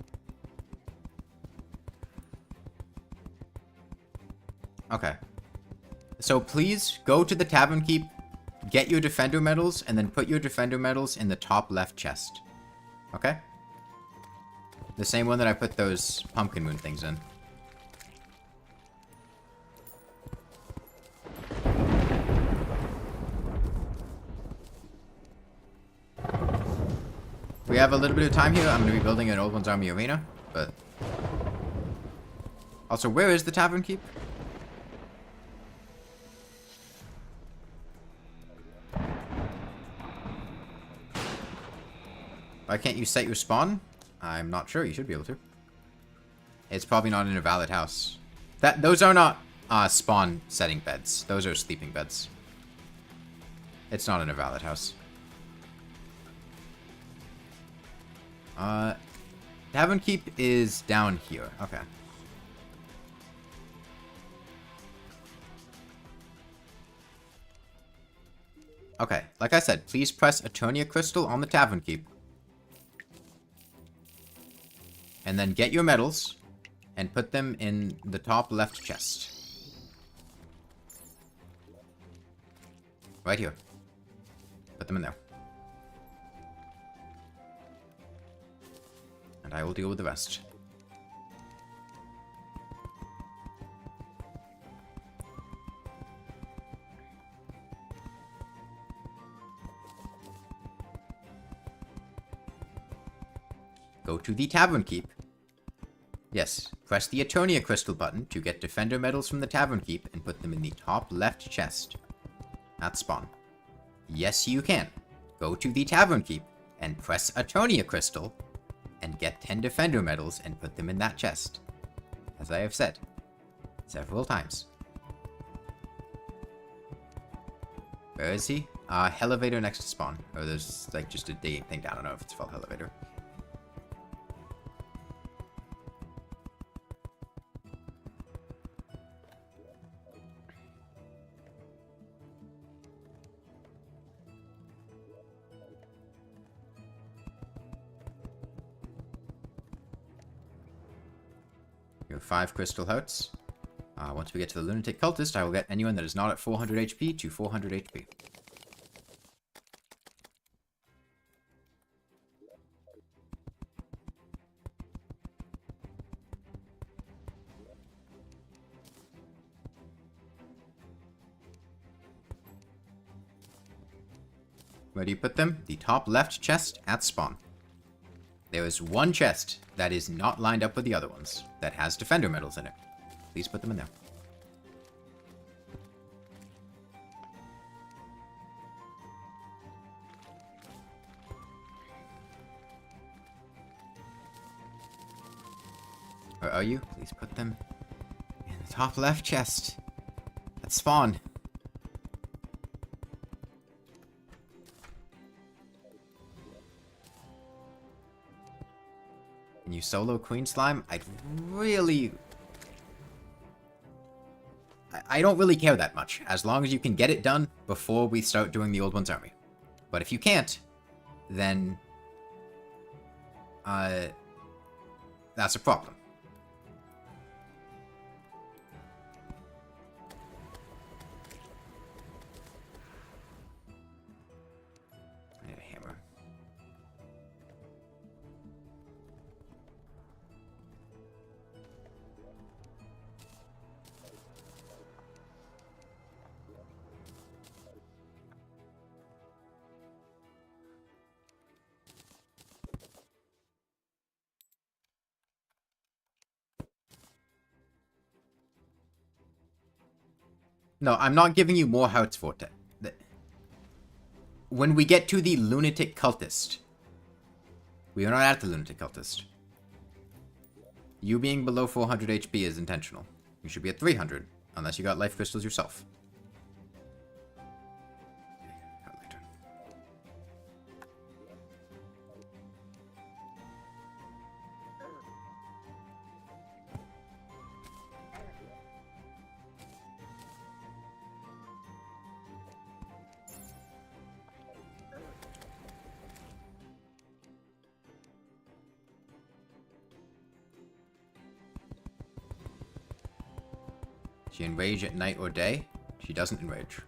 Okay. So please go to the Tavern Keep, get your Defender medals, and then put your Defender medals in the top left chest. Okay? The same one that I put those Pumpkin Moon things in. We have a little bit of time here. I'm going to be building an Old One's Army arena, but... Also, where is the Tavern Keep? Why can't you set your spawn? I'm not sure. You should be able to. It's probably not in a valid house. Those are not spawn setting beds. Those are sleeping beds. It's not in a valid house. Tavern Keep is down here. Okay. Okay, like I said, please press Eternia Crystal on the Tavern Keep. And then get your medals and put them in the top left chest. Right here. Put them in there. And I will deal with the rest. Go to the Tavern Keep. Yes, press the Eternia Crystal button to get Defender medals from the Tavern Keep and put them in the top left chest. At spawn. Yes, you can. Go to the Tavern Keep and press Eternia Crystal and get 10 Defender medals and put them in that chest. As I have said several times. Where is he? Elevator next to spawn. Or there's like just a digging thing down. I don't know if it's full elevator. You have 5 crystal hearts. Once we get to the lunatic cultist, I will get anyone that is not at 400 HP to 400 HP. Where do you put them? The top left chest at spawn. There is one chest that is not lined up with the other ones, that has defender medals in it. Please put them in there. Where are you? Please put them in the top left chest at spawn. Can you solo Queen Slime? I'd really... I don't really care that much, as long as you can get it done before we start doing the Old One's Army. But if you can't, then... that's a problem. I need a hammer. No, I'm not giving you more hearts for it. When we get to the lunatic cultist, we are not at the lunatic cultist. You being below 400 HP is intentional. You should be at 300, unless you got life crystals yourself. She enrage at night or day? She doesn't enrage.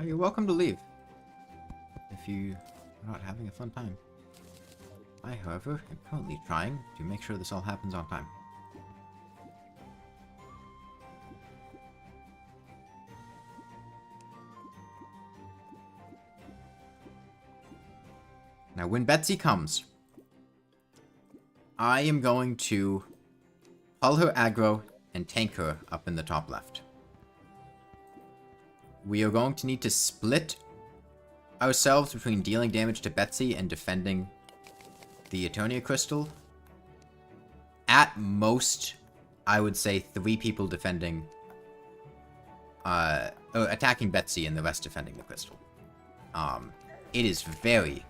You're welcome to leave, if you are not having a fun time. I, however, am currently trying to make sure this all happens on time. Now, when Betsy comes, I am going to pull her aggro and tank her up in the top left. We are going to need to split ourselves between dealing damage to Betsy and defending the Eternia Crystal. At most, I would say 3 people defending... attacking Betsy and the rest defending the crystal. It is very,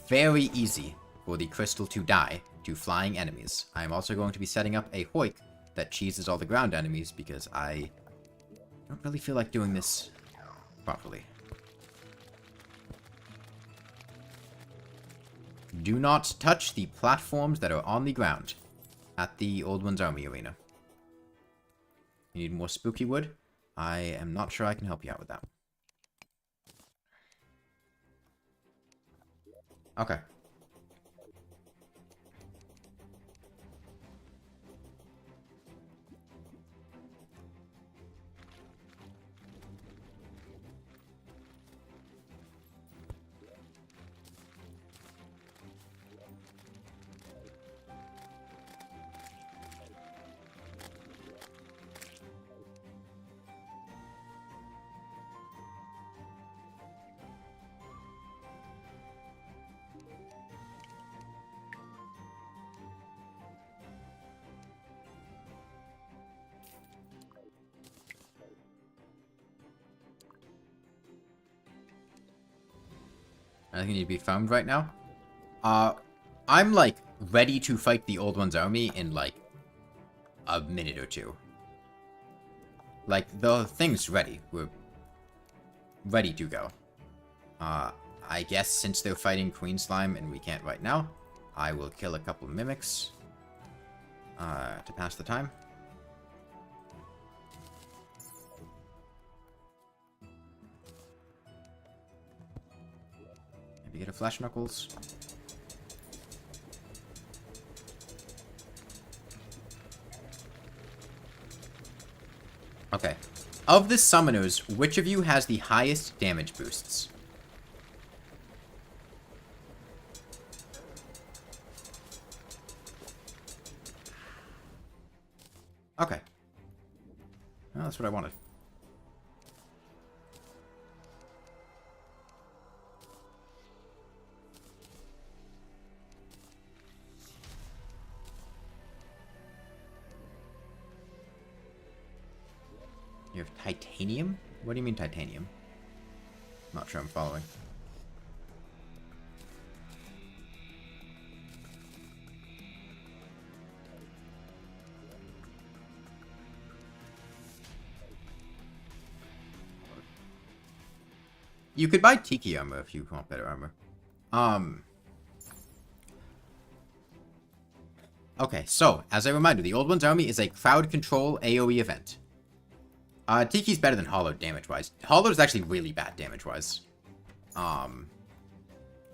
very easy for the crystal to die to flying enemies. I am also going to be setting up a Hoik that cheeses all the ground enemies because I don't really feel like doing this properly. Do not touch the platforms that are on the ground at the Old One's Army arena. You need more spooky wood? I am not sure I can help you out with that. Okay. I think you need to be found right now. I'm, like, ready to fight the Old One's army in, like, a minute or two. Like, the thing's ready. We're ready to go. I guess since they're fighting Queen Slime and we can't right now, I will kill a couple mimics to pass the time. Maybe get a Flash Knuckles. Okay. Of the summoners, which of you has the highest damage boosts? Okay. Well, that's what I wanted. You have titanium? What do you mean titanium? Not sure I'm following. You could buy Tiki armor if you want better armor. Okay, so, as a reminder, the Old One's army is a crowd control AoE event. Tiki's better than Hollow damage-wise. Hollow's actually really bad damage-wise.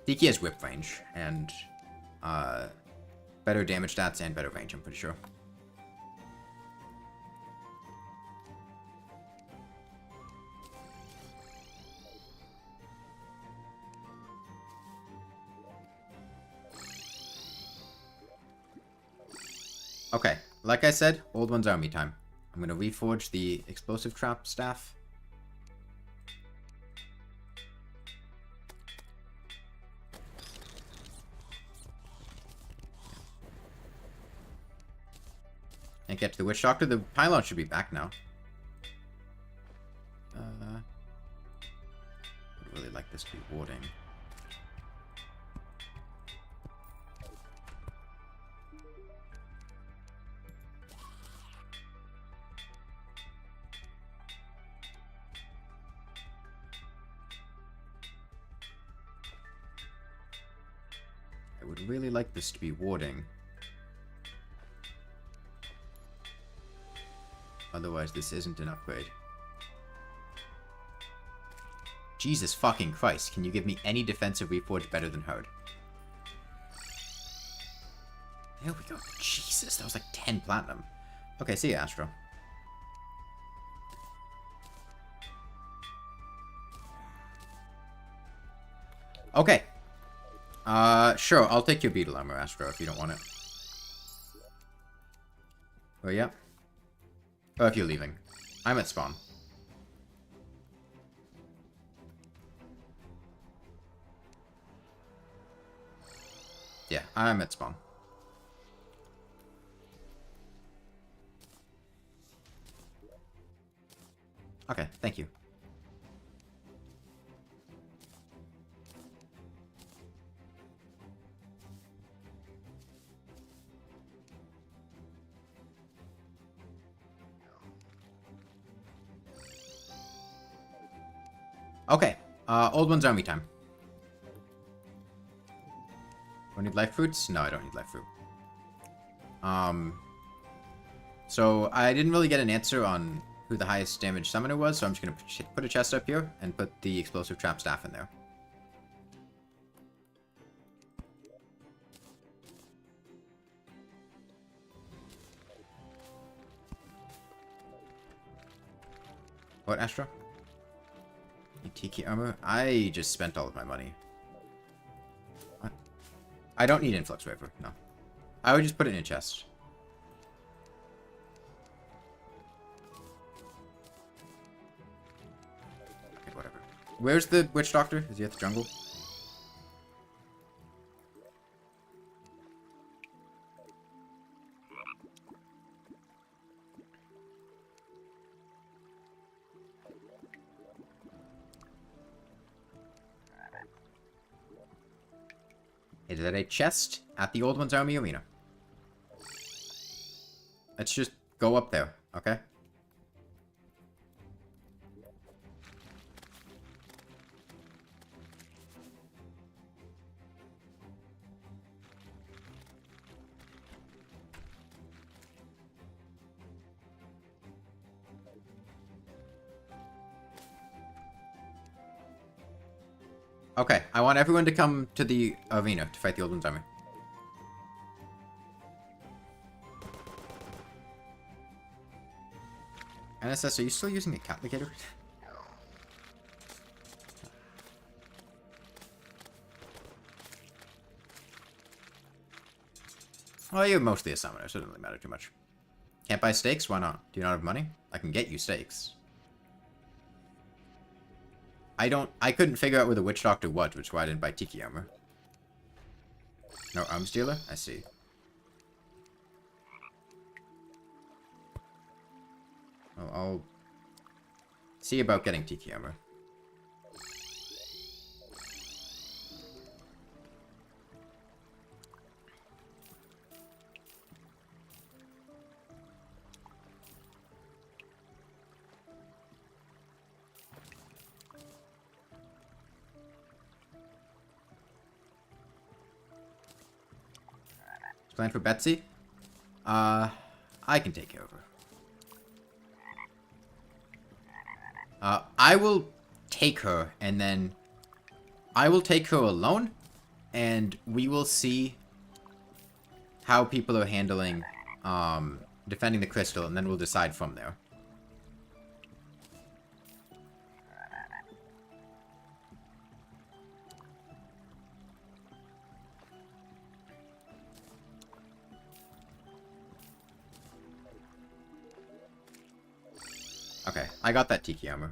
Tiki has whip range, and, better damage stats and better range, I'm pretty sure. Okay, like I said, Old One's army time. I'm gonna reforge the explosive trap staff. And get to the Witch Doctor. The pylon should be back now. I'd really like this to be warding. I would really like this to be warding. Otherwise, this isn't an upgrade. Jesus fucking Christ, can you give me any defensive reforge better than Herd? There we go. Jesus, that was like 10 platinum. Okay, see ya, Astro. Okay. Sure, I'll take your beetle armor, Astro, if you don't want it. Oh, yeah? Oh, if you're leaving. I'm at spawn. Yeah, I'm at spawn. Okay, thank you. Okay, Old One's army time. Do I need life fruits? No, I don't need life fruit. So I didn't really get an answer on who the highest damage summoner was, so I'm just gonna put a chest up here and put the explosive trap staff in there. What, Astra? Tiki armor? I just spent all of my money. What? I don't need influx wafer, no. I would just put it in a chest. Okay, whatever. Where's the witch doctor? Is he at the jungle? is at a chest at the Old One's Army Arena. Let's just go up there, okay? Okay, I want everyone to come to the arena to fight the Old One's Army. NSS, are you still using a Catligator? Well, you're mostly a summoner, so it doesn't really matter too much. Can't buy steaks? Why not? Do you not have money? I can get you steaks. I couldn't figure out where the Witch Doctor was, which is why I didn't buy Tiki armor. No arms dealer? I see. Well, I'll see about getting Tiki armor. Plan for Betsy? I can take care of her. I will take her, and then I will take her alone, and we will see how people are handling, defending the crystal, and then we'll decide from there. Okay, I got that Tiki armor.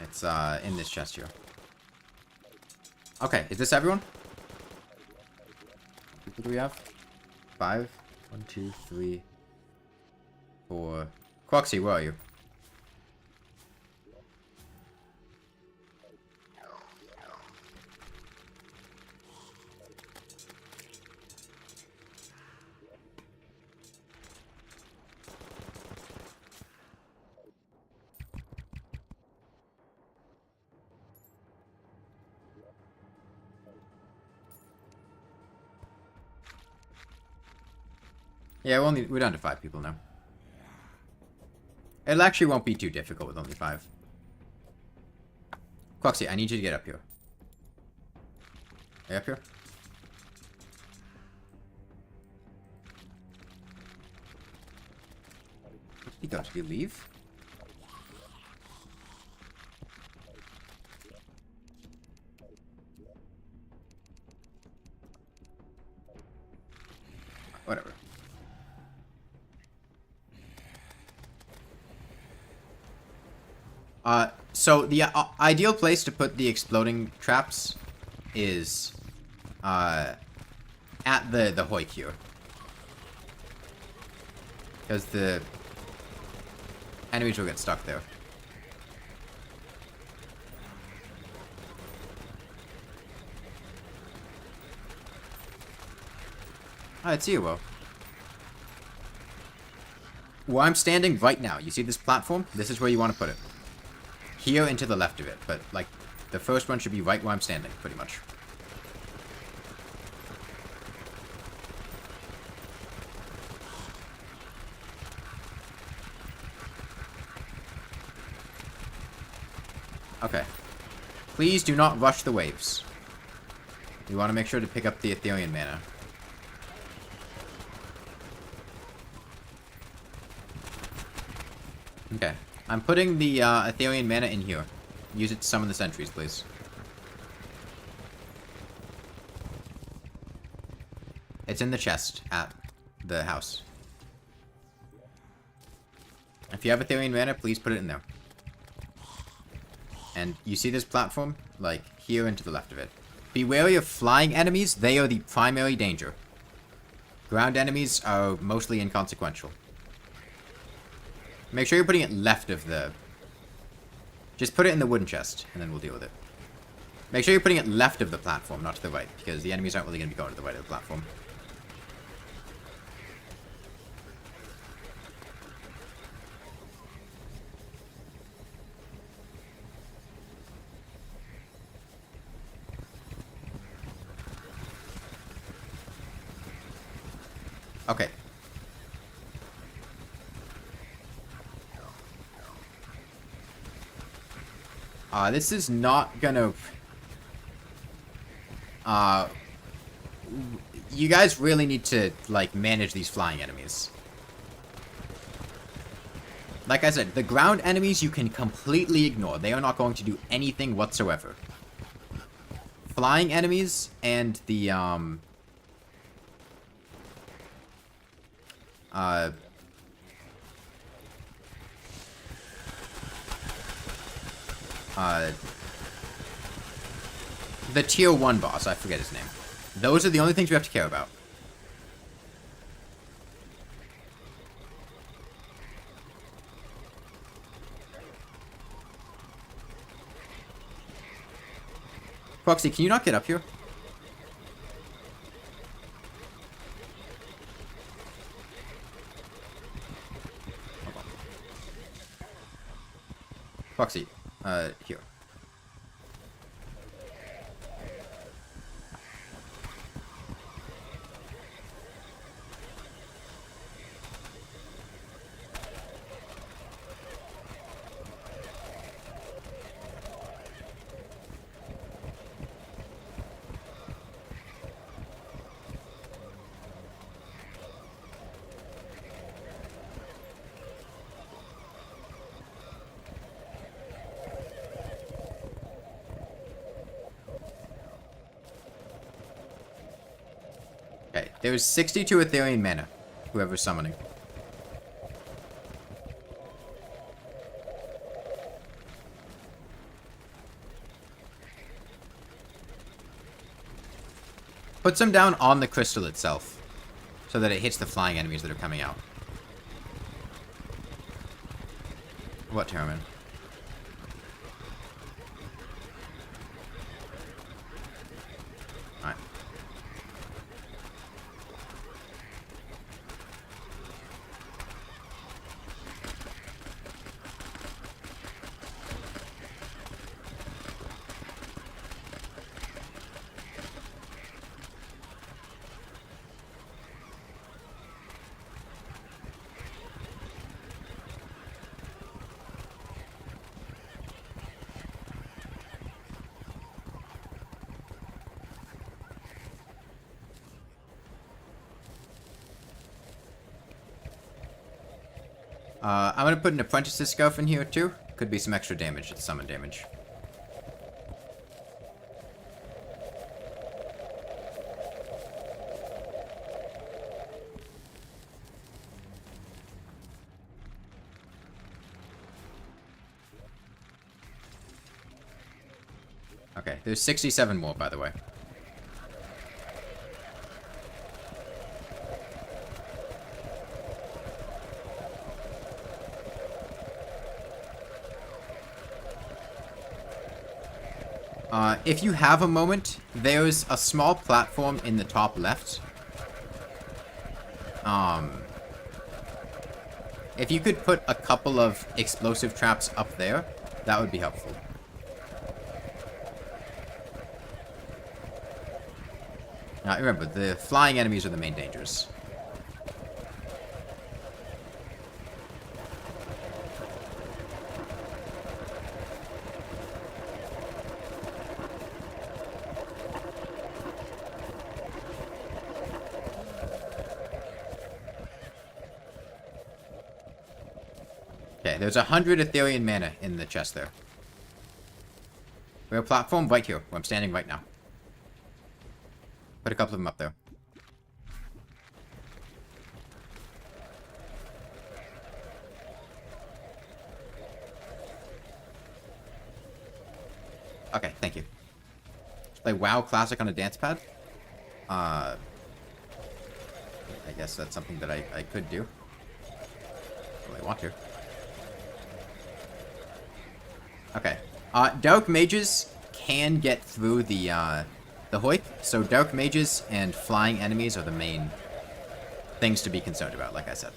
It's, in this chest here. Okay, is this everyone? How many people do we have? 5? 1, 2, 3, 4. Quoxy, where are you? Yeah, we're down to 5 people now. It actually won't be too difficult with only 5. Quoxy, I need you to get up here. Are you up here? Where did he go? Did he leave? Whatever. So the ideal place to put the exploding traps is, at the Hoik here. Because the enemies will get stuck there. Oh, it's you, Will. Where I'm standing right now, you see this platform? This is where you want to put it. Here and to the left of it, but, like, the first one should be right where I'm standing, pretty much. Okay. Please do not rush the waves. You want to make sure to pick up the Ethereum mana. Okay. I'm putting the Ethereum mana in here. Use it to summon the sentries, please. It's in the chest at the house. If you have Ethereum mana, please put it in there. And you see this platform? Like, here and to the left of it. Be wary of flying enemies. They are the primary danger. Ground enemies are mostly inconsequential. Make sure you're putting it left of the... Just put it in the wooden chest, and then we'll deal with it. Make sure you're putting it left of the platform, not to the right, because the enemies aren't really going to be going to the right of the platform. Okay. This is not gonna... you guys really need to, like, manage these flying enemies. Like I said, the ground enemies you can completely ignore. They are not going to do anything whatsoever. Flying enemies and the, the tier 1 boss, I forget his name. Those are the only things we have to care about. Proxy, can you not get up here? Proxy, here. Okay, there's 62 Ethereum mana, whoever's summoning. Put some down on the crystal itself, so that it hits the flying enemies that are coming out. What, Terraman? Alright. I'm gonna put an Apprentice's Scarf in here too. Could be some extra damage, it's summon damage. Okay, there's 67 more, by the way. If you have a moment, there's a small platform in the top left. If you could put a couple of explosive traps up there, that would be helpful. Now, remember, the flying enemies are the main dangers. Okay, there's 100 Ethereum mana in the chest there. We have a platform right here, where I'm standing right now. Put a couple of them up there. Okay, thank you. Let's play WoW Classic on a dance pad. I guess that's something that I could do. Well, I want to. Dark Mages can get through the Hoik, so Dark Mages and flying enemies are the main things to be concerned about, like I said.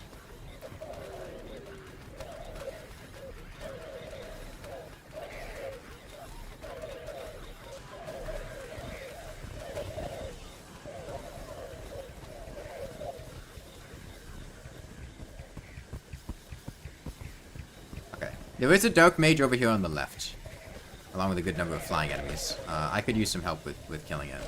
There is a Dark Mage over here on the left, along with a good number of flying enemies. I could use some help with killing it.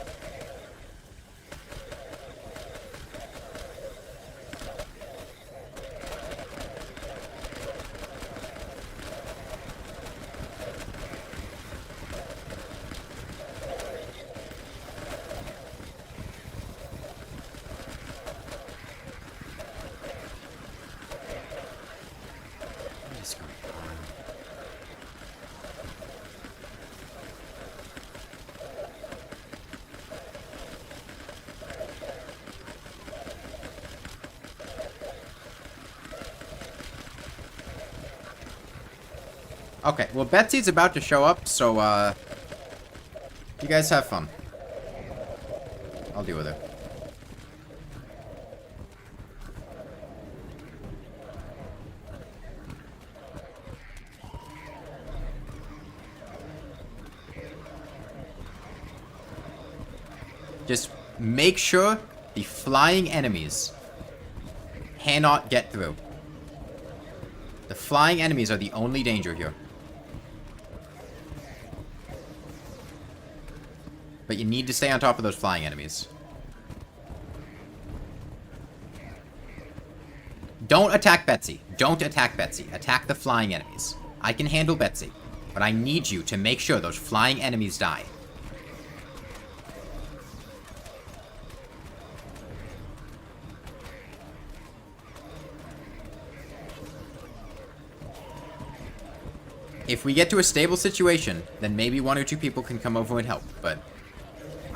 Okay, well, Betsy's about to show up, so, you guys have fun. I'll deal with her. Just make sure the flying enemies cannot get through. The flying enemies are the only danger here. But you need to stay on top of those flying enemies. Don't attack Betsy. Don't attack Betsy. Attack the flying enemies. I can handle Betsy, but I need you to make sure those flying enemies die. If we get to a stable situation, then maybe one or two people can come over and help, but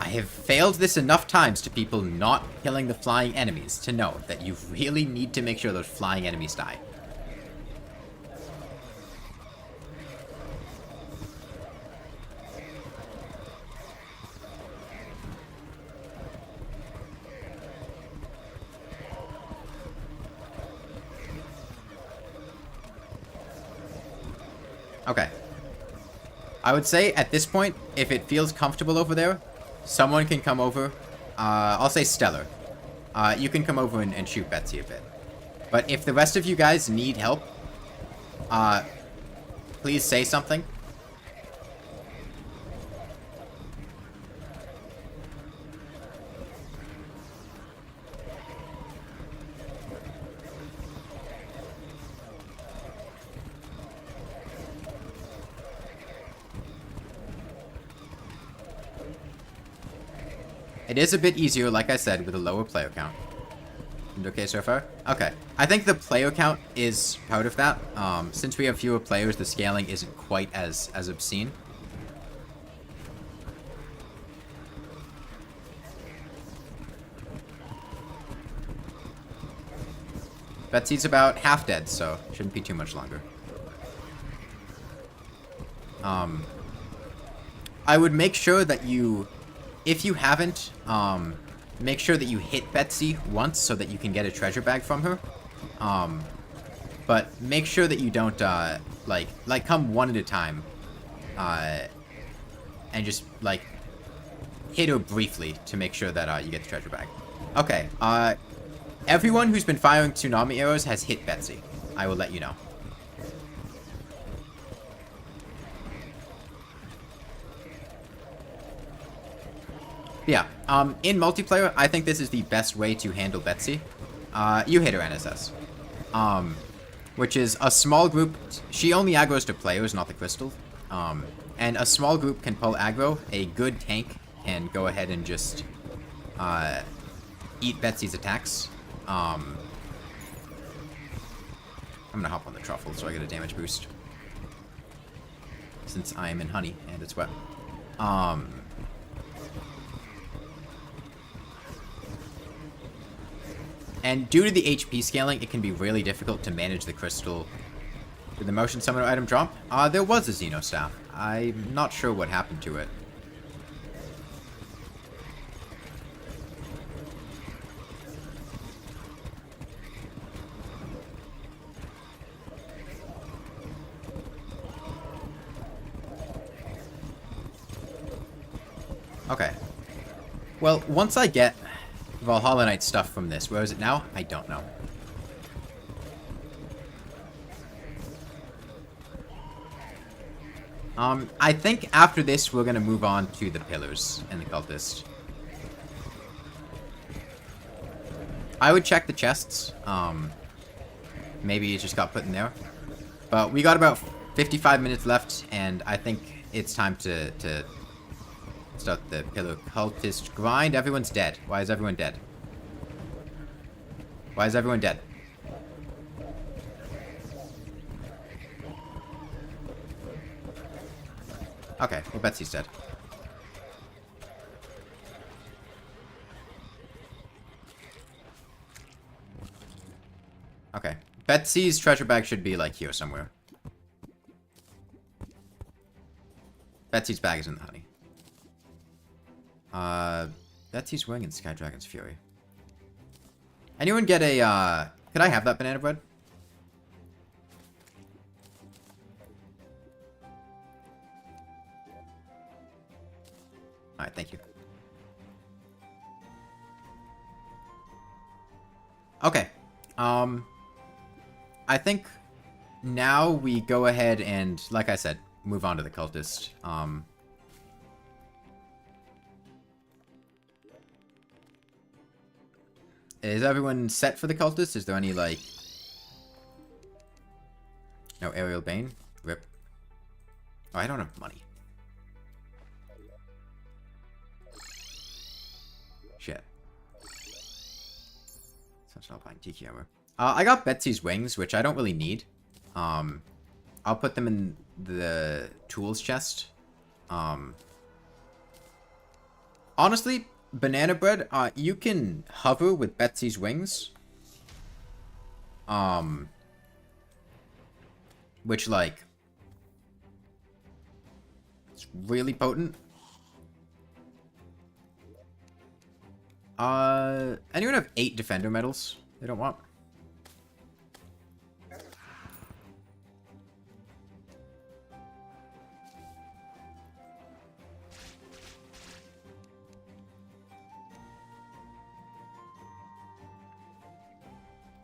I have failed this enough times to people not killing the flying enemies to know that you really need to make sure those flying enemies die. Okay. I would say at this point, if it feels comfortable over there, someone can come over. I'll say Stellar. You can come over and shoot Betsy a bit. But if the rest of you guys need help, please say something. It is a bit easier, like I said, with a lower player count. Okay so far? Okay. I think the player count is part of that. Since we have fewer players, the scaling isn't quite as obscene. Betsy's about half dead, so shouldn't be too much longer. I would make sure that you... If you haven't, make sure that you hit Betsy once so that you can get a treasure bag from her. But make sure that you don't, like come one at a time. And just, like, hit her briefly to make sure that, you get the treasure bag. Okay, everyone who's been firing tsunami arrows has hit Betsy. I will let you know. Yeah, in multiplayer, I think this is the best way to handle Betsy. You hit her NSS. Which is a small group. She only aggroes to players, not the crystal. And a small group can pull aggro. A good tank can go ahead and just eat Betsy's attacks. I'm gonna hop on the truffle so I get a damage boost. Since I am in honey and it's wet. And due to the HP scaling, it can be really difficult to manage the crystal with the motion summoner item drop. There was a Xeno staff. I'm not sure what happened to it. Okay. Well, once I get Valhalla Knight stuff from this, where is it now? I don't know. I think after this, we're gonna move on to the pillars and the cultist. I would check the chests. Maybe it just got put in there. But we got about 55 minutes left, and I think it's time to start the pillar cultist grind. Everyone's dead. Why is everyone dead? Why is everyone dead? Okay, well, Betsy's dead. Okay. Betsy's treasure bag should be, like, here somewhere. Betsy's bag is in the honey. Betsy's wing and Sky Dragon's Fury. Anyone get a, could I have that banana bread? Alright, thank you. Okay. I think now we go ahead and, like I said, move on to the cultist. Is everyone set for the cultist? Is there any, like... No aerial bane? Rip. Oh, I don't have money. Shit. So it's not buying Tiki armor. I got Betsy's wings, which I don't really need. I'll put them in the tools chest. Honestly, banana bread, you can hover with Betsy's wings. Which, like, it's really potent. Anyone have 8 defender medals they don't want?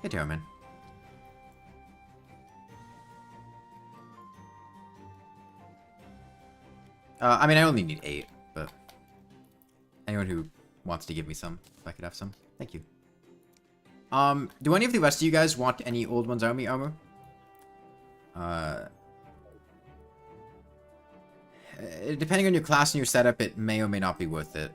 Hey, Terraman. I mean, I only need 8, but anyone who wants to give me some, if I could have some. Thank you. Do any of the rest of you guys want any Old One's Army armor? Depending on your class and your setup, it may or may not be worth it.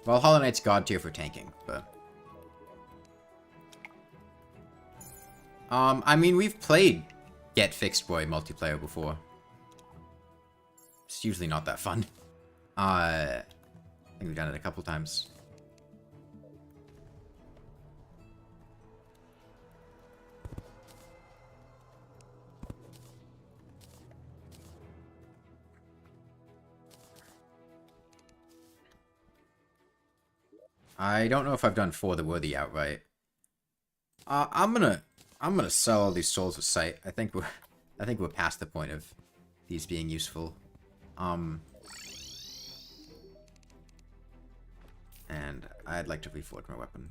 Well, Hollow Knight's god tier for tanking, but... I mean, we've played Get Fixed Boy multiplayer before. It's usually not that fun. I think we've done it a couple times. I don't know if I've done For the Worthy outright. I'm gonna sell all these Souls of Sight. I think we're past the point of these being useful. And I'd like to reforge my weapon.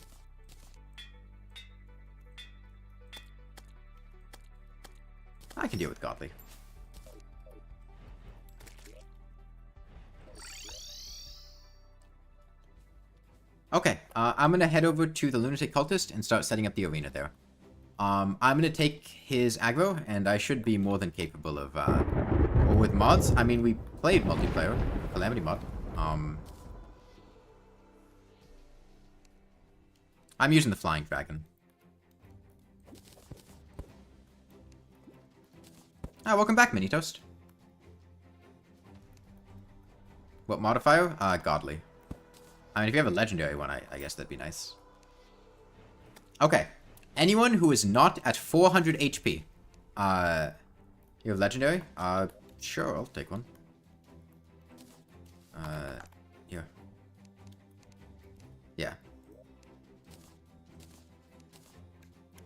I can deal with Godly. Okay, I'm gonna head over to the Lunatic Cultist and start setting up the arena there. I'm gonna take his aggro, and I should be more than capable of, or with mods. I mean, we played multiplayer, Calamity mod. I'm using the Flying Dragon. Ah, welcome back, Mini Toast. What modifier? Godly. I mean, if you have a legendary one, I guess that'd be nice. Okay. Anyone who is not at 400 HP. You have legendary? Sure, I'll take one. Here. Yeah.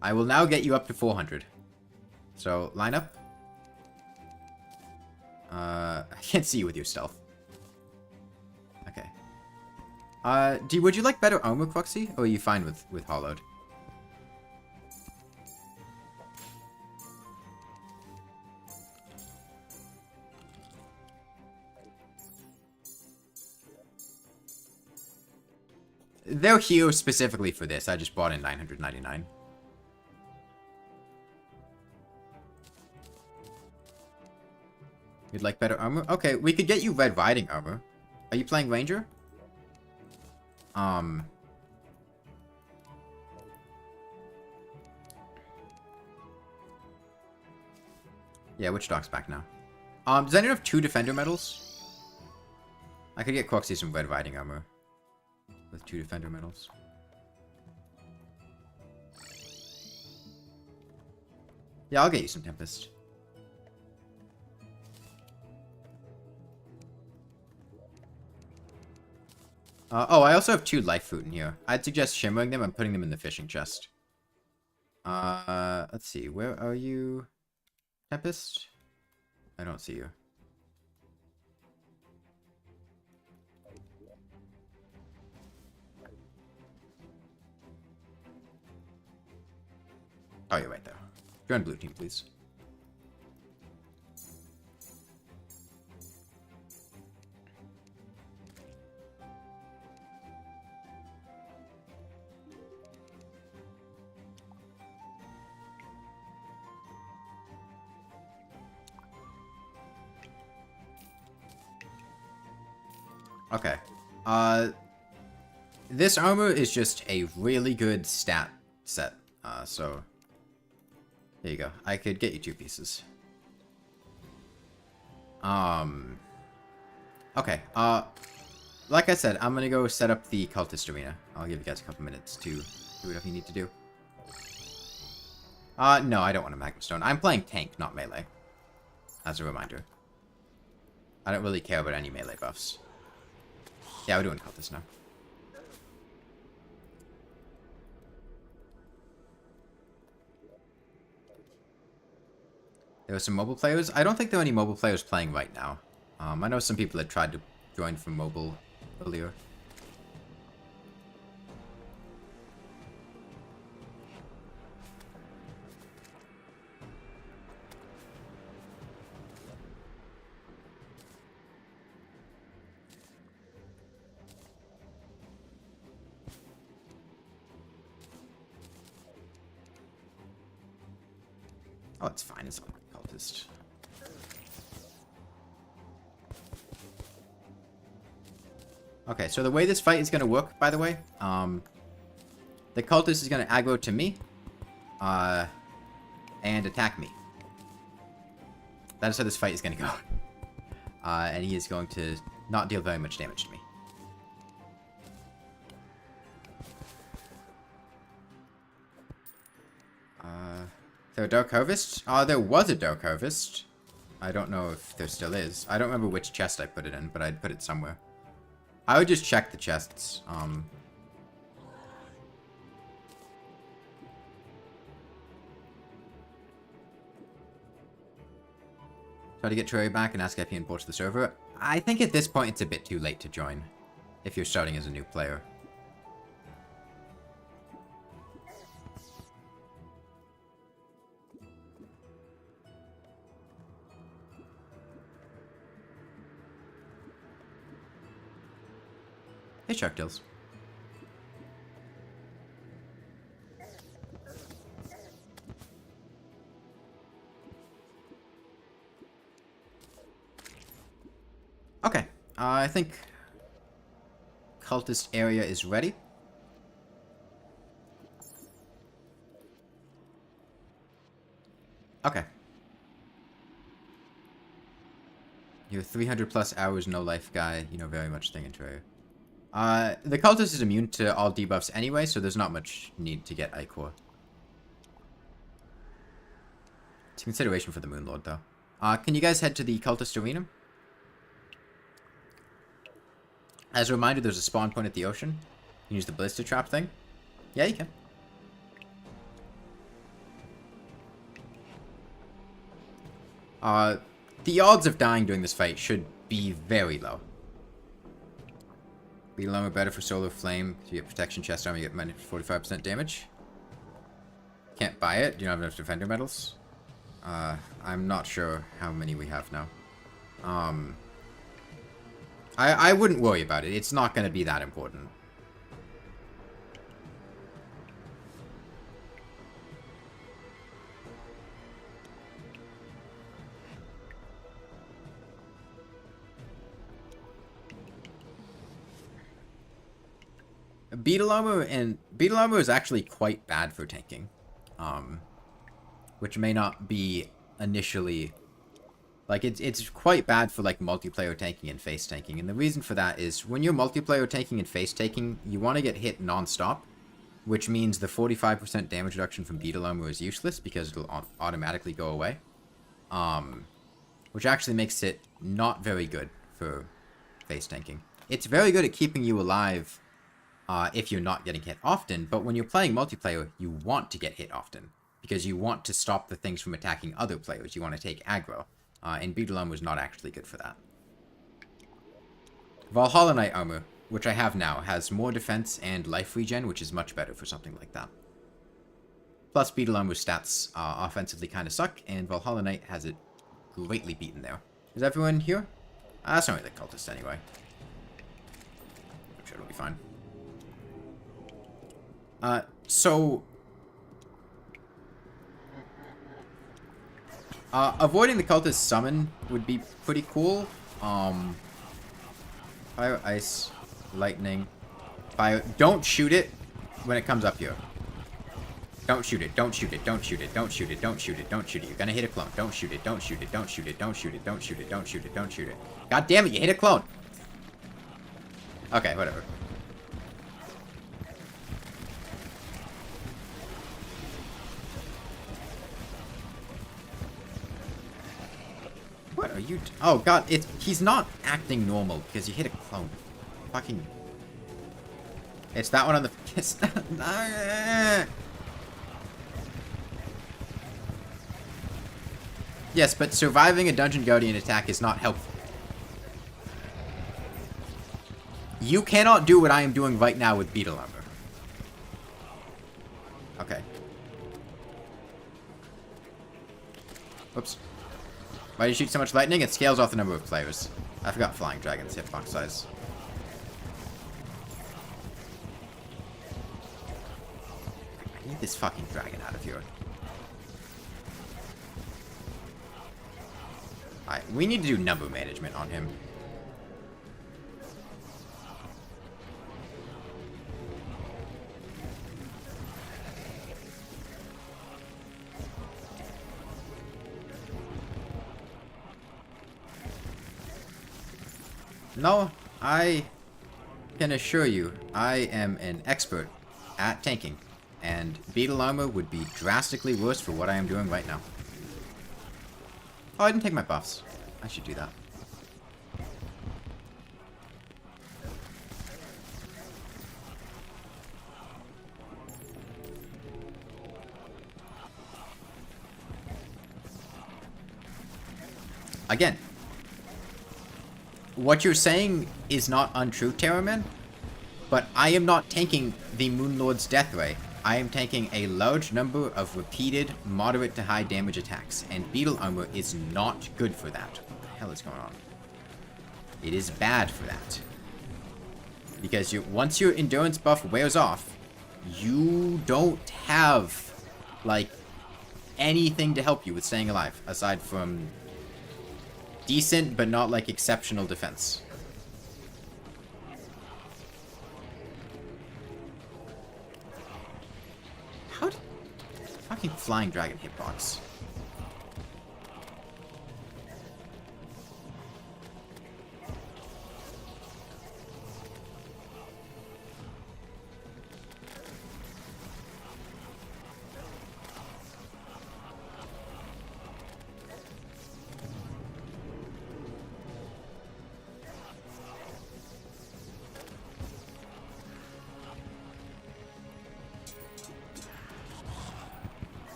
I will now get you up to 400. So, line up. I can't see you with your stealth. Okay. Would you like better armor, Quoxy? Or are you fine with hollowed? They're here specifically for this. I just bought in 999. You'd like better armor? Okay, we could get you Red Riding armor. Are you playing Ranger? Yeah, Witch Doc's back now. Does anyone have 2 Defender medals? I could get Quoxy some Red Riding armor. With 2 Defender medals. Yeah, I'll get you some Tempest. Oh, I also have 2 life fruit in here. I'd suggest shimmering them and putting them in the fishing chest. Let's see. Where are you? Tempest? I don't see you. Oh, you're right there. Join blue team, please. Okay. This armor is just a really good stat set. So there you go. I could get you 2 pieces. Okay. Like I said, I'm gonna go set up the cultist arena. I'll give you guys a couple minutes to do whatever you need to do. No, I don't want a Magma Stone. I'm playing tank, not melee. As a reminder. I don't really care about any melee buffs. Yeah, we're doing cultist now. There were some mobile players. I don't think there are any mobile players playing right now. I know some people that tried to join from mobile earlier. Oh, it's fine. It's not a cultist. Okay, so the way this fight is going to work, by the way, the cultist is going to aggro to me, and attack me. That is how this fight is going to go. And he is going to not deal very much damage to me. There a Dark Harvest? There was a Dark Harvest. I don't know if there still is. I don't remember which chest I put it in, but I'd put it somewhere. I would just check the chests. Try to get Terraria back and ask IP import to the server. I think at this point it's a bit too late to join, if you're starting as a new player. Hey, Sharktails. Okay, I think cultist area is ready. Okay. You're 300 plus hours no life guy. You know very much thing in Terraria. The cultist is immune to all debuffs anyway, so there's not much need to get Ichor. It's a consideration for the Moon Lord, though. Can you guys head to the Cultist Arena? As a reminder, there's a spawn point at the ocean. You can use the Ballista Trap thing. Yeah, you can. The odds of dying during this fight should be very low. Beetle armor better for solar flame. So you get protection chest armor, you get minus 45% damage. Can't buy it. You don't have enough defender medals. I'm not sure how many we have now. I wouldn't worry about it. It's not going to be that important. Beetle armor is actually quite bad for tanking, which may not be initially like it's quite bad for like multiplayer tanking and face tanking, and the reason for that is when you're multiplayer tanking and face tanking, you want to get hit non-stop, which means the 45% damage reduction from beetle armor is useless because it'll automatically go away, which actually makes it not very good for face tanking. It's very good at keeping you alive. If you're not getting hit often, but when you're playing multiplayer, you want to get hit often, because you want to stop the things from attacking other players. You want to take aggro, and Beetle armor is not actually good for that. Valhalla Knight armor, which I have now, has more defense and life regen, which is much better for something like that. Plus, Beetle armor stats offensively kind of suck, and Valhalla Knight has it greatly beaten there. Is everyone here? That's not really the cultist anyway. I'm sure it'll be fine. Avoiding the cultist summon would be pretty cool. Fire, ice, lightning, fire. Don't shoot it when it comes up here. Don't shoot it, don't shoot it, don't shoot it, don't shoot it, don't shoot it, don't shoot it. You're gonna hit a clone. Don't shoot it, don't shoot it, don't shoot it, don't shoot it, don't shoot it, don't shoot it, don't shoot it. God damn it, you hit a clone. Okay, whatever. What are you... Oh, God, he's not acting normal because you hit a clone. Fucking... It's that one on the... It's that... Yes, but surviving a Dungeon Guardian attack is not helpful. You cannot do what I am doing right now with Beetle armor. Okay. Oops. Why do you shoot so much lightning? It scales off the number of players. I forgot Flying Dragon's hitbox size. I need this fucking dragon out of here. Alright, we need to do number management on him. No, I can assure you, I am an expert at tanking, and Beetle armor would be drastically worse for what I am doing right now. Oh, I didn't take my buffs. I should do that. Again, what you're saying is not untrue, Terraman, but I am not tanking the Moon Lord's death ray. I am tanking a large number of repeated, moderate to high damage attacks, and Beetle armor is not good for that. What the hell is going on? It is bad for that. Because once your endurance buff wears off, you don't have, like, anything to help you with staying alive, aside from decent, but not, like, exceptional defense. How did... Fucking Flying Dragon hitbox.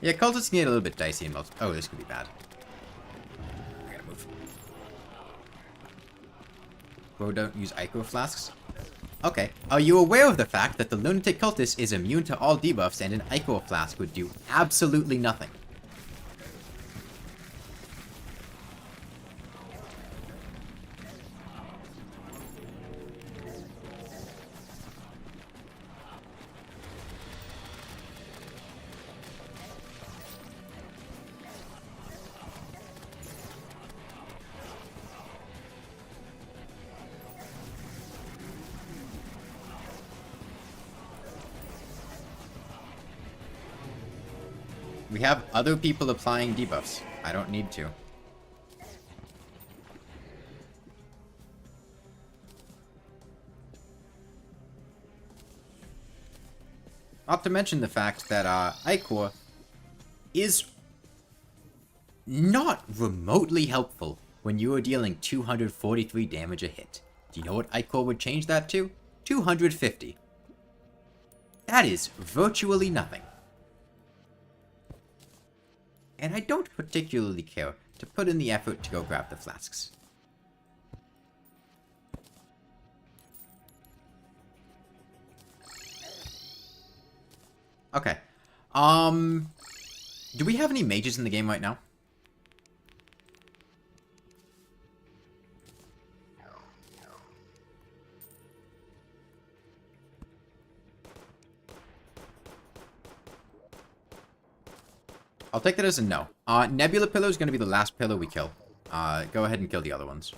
Yeah, cultists can get a little bit dicey in multi. Oh, this could be bad. I gotta move. Bro, don't use Ichor Flasks? Okay. Are you aware of the fact that the Lunatic Cultist is immune to all debuffs and an Ichor Flask would do absolutely nothing? We have other people applying debuffs. I don't need to. Not to mention the fact that Ichor is not remotely helpful when you are dealing 243 damage a hit. Do you know what Ichor would change that to? 250. That is virtually nothing. And I don't particularly care to put in the effort to go grab the flasks. Okay. Do we have any mages in the game right now? I'll take that as a no. Nebula Pillar is going to be the last pillar we kill. Go ahead and kill the other ones.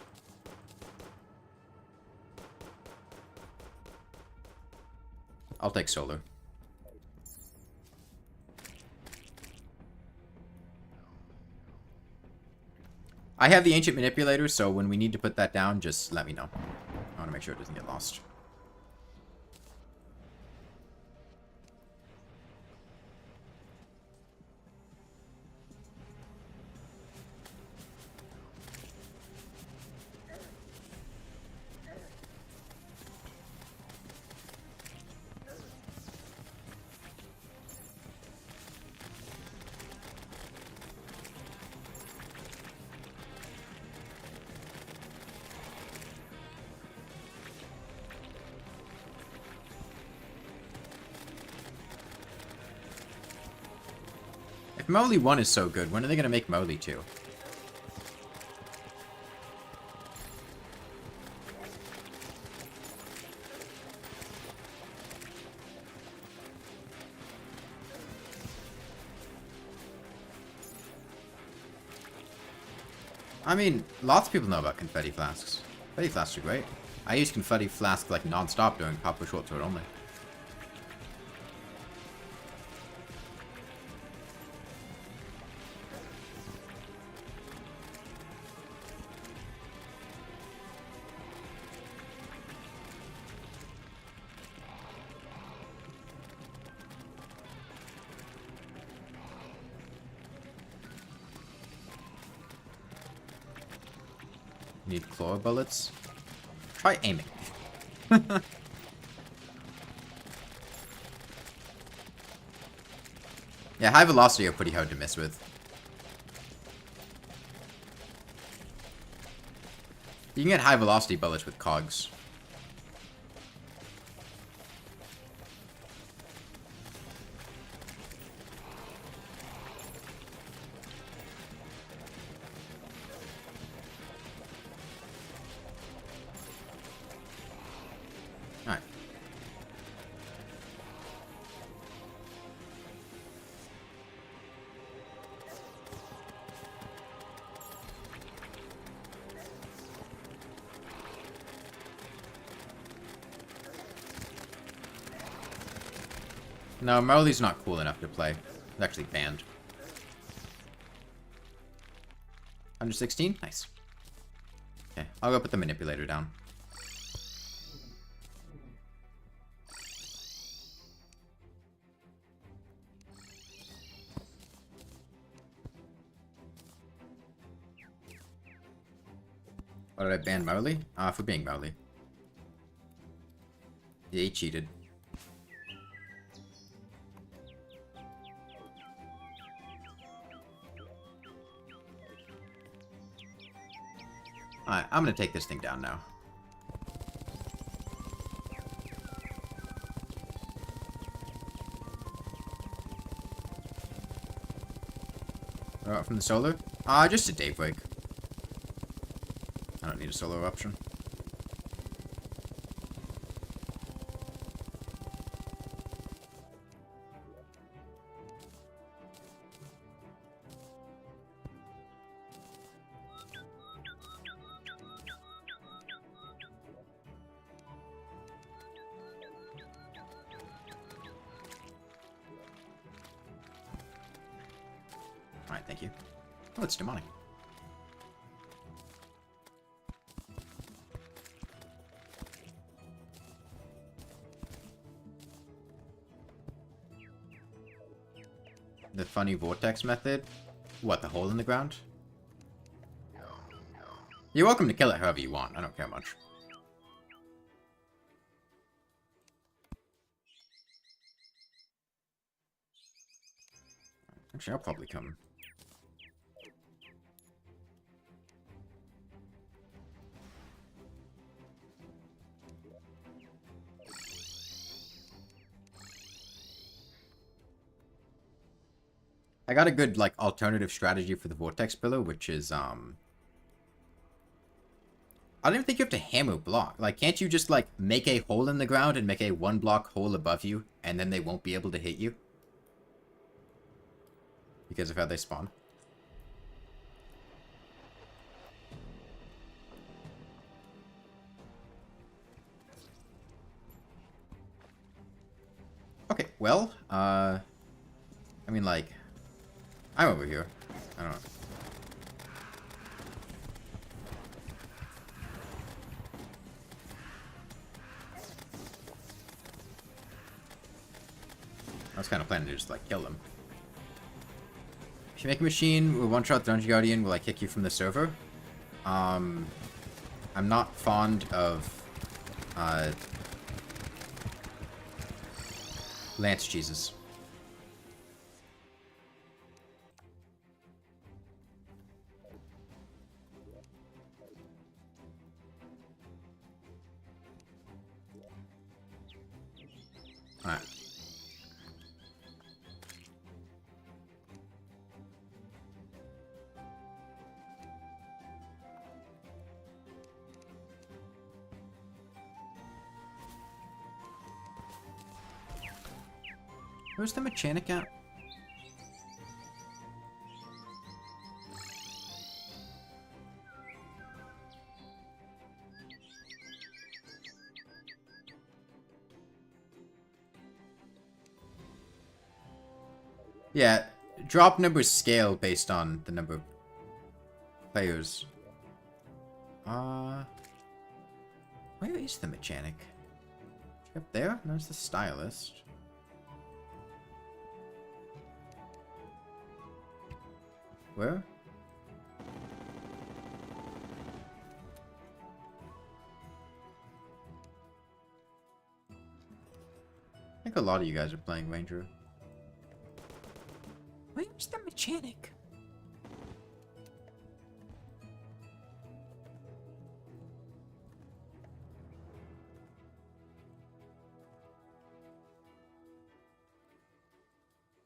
I'll take Solar. I have the Ancient Manipulator, so when we need to put that down, just let me know. I want to make sure it doesn't get lost. If Moly 1 is so good, when are they going to make Moly 2? I mean, lots of people know about confetti flasks. Confetti flasks are great. I use confetti flasks like non-stop during Papa Short Sword only. Need claw bullets. Try aiming. Yeah, high velocity are pretty hard to miss with. You can get high velocity bullets with cogs. Alright. No, Marley's not cool enough to play. It's actually banned. 116? Nice. Okay, I'll go put the manipulator down. Why did I ban Marley? For being Marley. Yeah, he cheated. I'm gonna take this thing down now. From the solar? Just a daybreak. I don't need a solar eruption. Alright, thank you. Oh, it's demonic. The funny vortex method? What, the hole in the ground? You're welcome to kill it however you want. I don't care much. Actually, I'll probably come. I got a good, like, alternative strategy for the vortex pillar, which is, I don't even think you have to hammer block. Like, can't you just, like, make a hole in the ground and make a 1-block hole above you, and then they won't be able to hit you? Because of how they spawn. Okay, well, I mean, like, I'm over here. I don't know. I was kind of planning to just, like, kill them. If you make a machine with one-shot Dungeon Guardian, will I kick you from the server? I'm not fond of, Lance cheeses. Alright. Where's the mechanic at? Yeah, drop numbers scale based on the number of players. Where is the mechanic? Up there? There's the stylist. Where? I think a lot of you guys are playing Ranger. Where's the mechanic?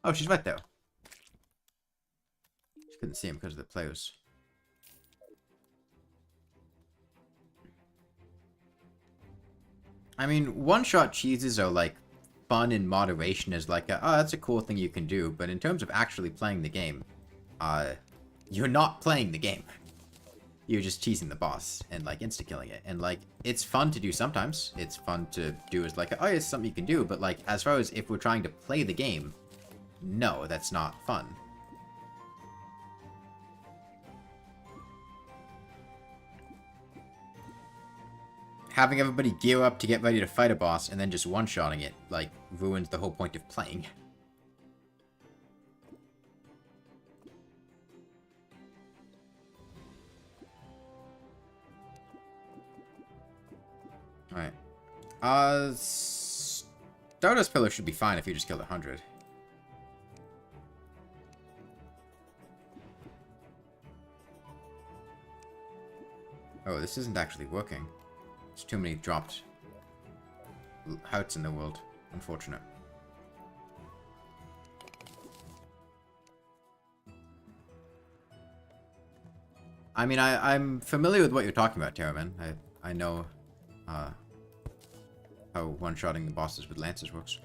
Oh, she's right there. Just couldn't see him because of the players. I mean, one-shot cheeses are like fun in moderation as like, oh, that's a cool thing you can do. But in terms of actually playing the game, you're not playing the game. You're just teasing the boss and like insta-killing it. And like, it's fun to do sometimes. It's fun to do as like, oh, it's something you can do. But like, as far as if we're trying to play the game, no, that's not fun. Having everybody gear up to get ready to fight a boss and then just one-shotting it, like, ruins the whole point of playing. Alright. Stardust Pillar should be fine if you just killed 100. Oh, this isn't actually working. There's too many dropped hearts in the world. Unfortunate. I mean, I'm familiar with what you're talking about, Terraman. I know how one-shotting the bosses with lances works.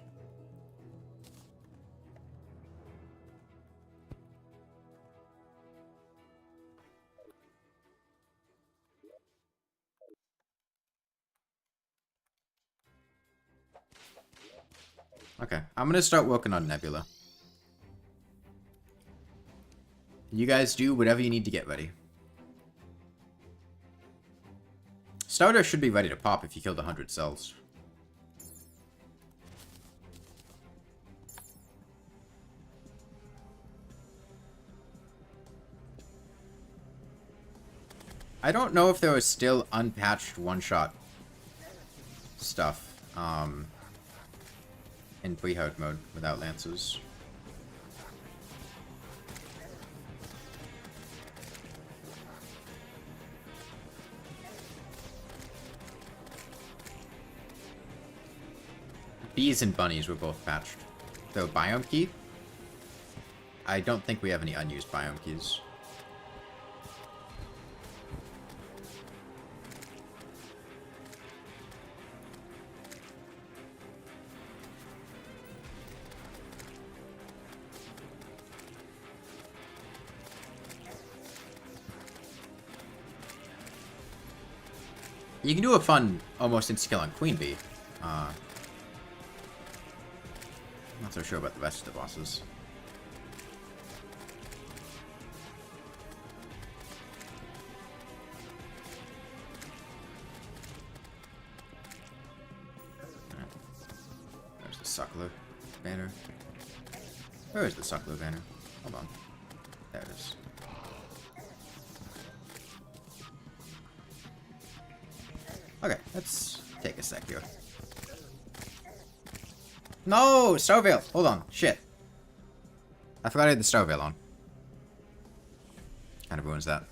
Okay, I'm gonna start working on Nebula. You guys do whatever you need to get ready. Starter should be ready to pop if you killed 100 cells. I don't know if there was still unpatched one-shot stuff in pre-hard mode without lances. Bees and bunnies were both patched. Though biome key? I don't think we have any unused biome keys. You can do a fun, almost insta-kill on Queen Bee. Not so sure about the rest of the bosses. There's the Suckler banner. Where is the Suckler banner? Hold on. There it is. Okay, let's take a sec here. No! Star Veil! Hold on. Shit. I forgot I had the Star Veil on. Kind of ruins that.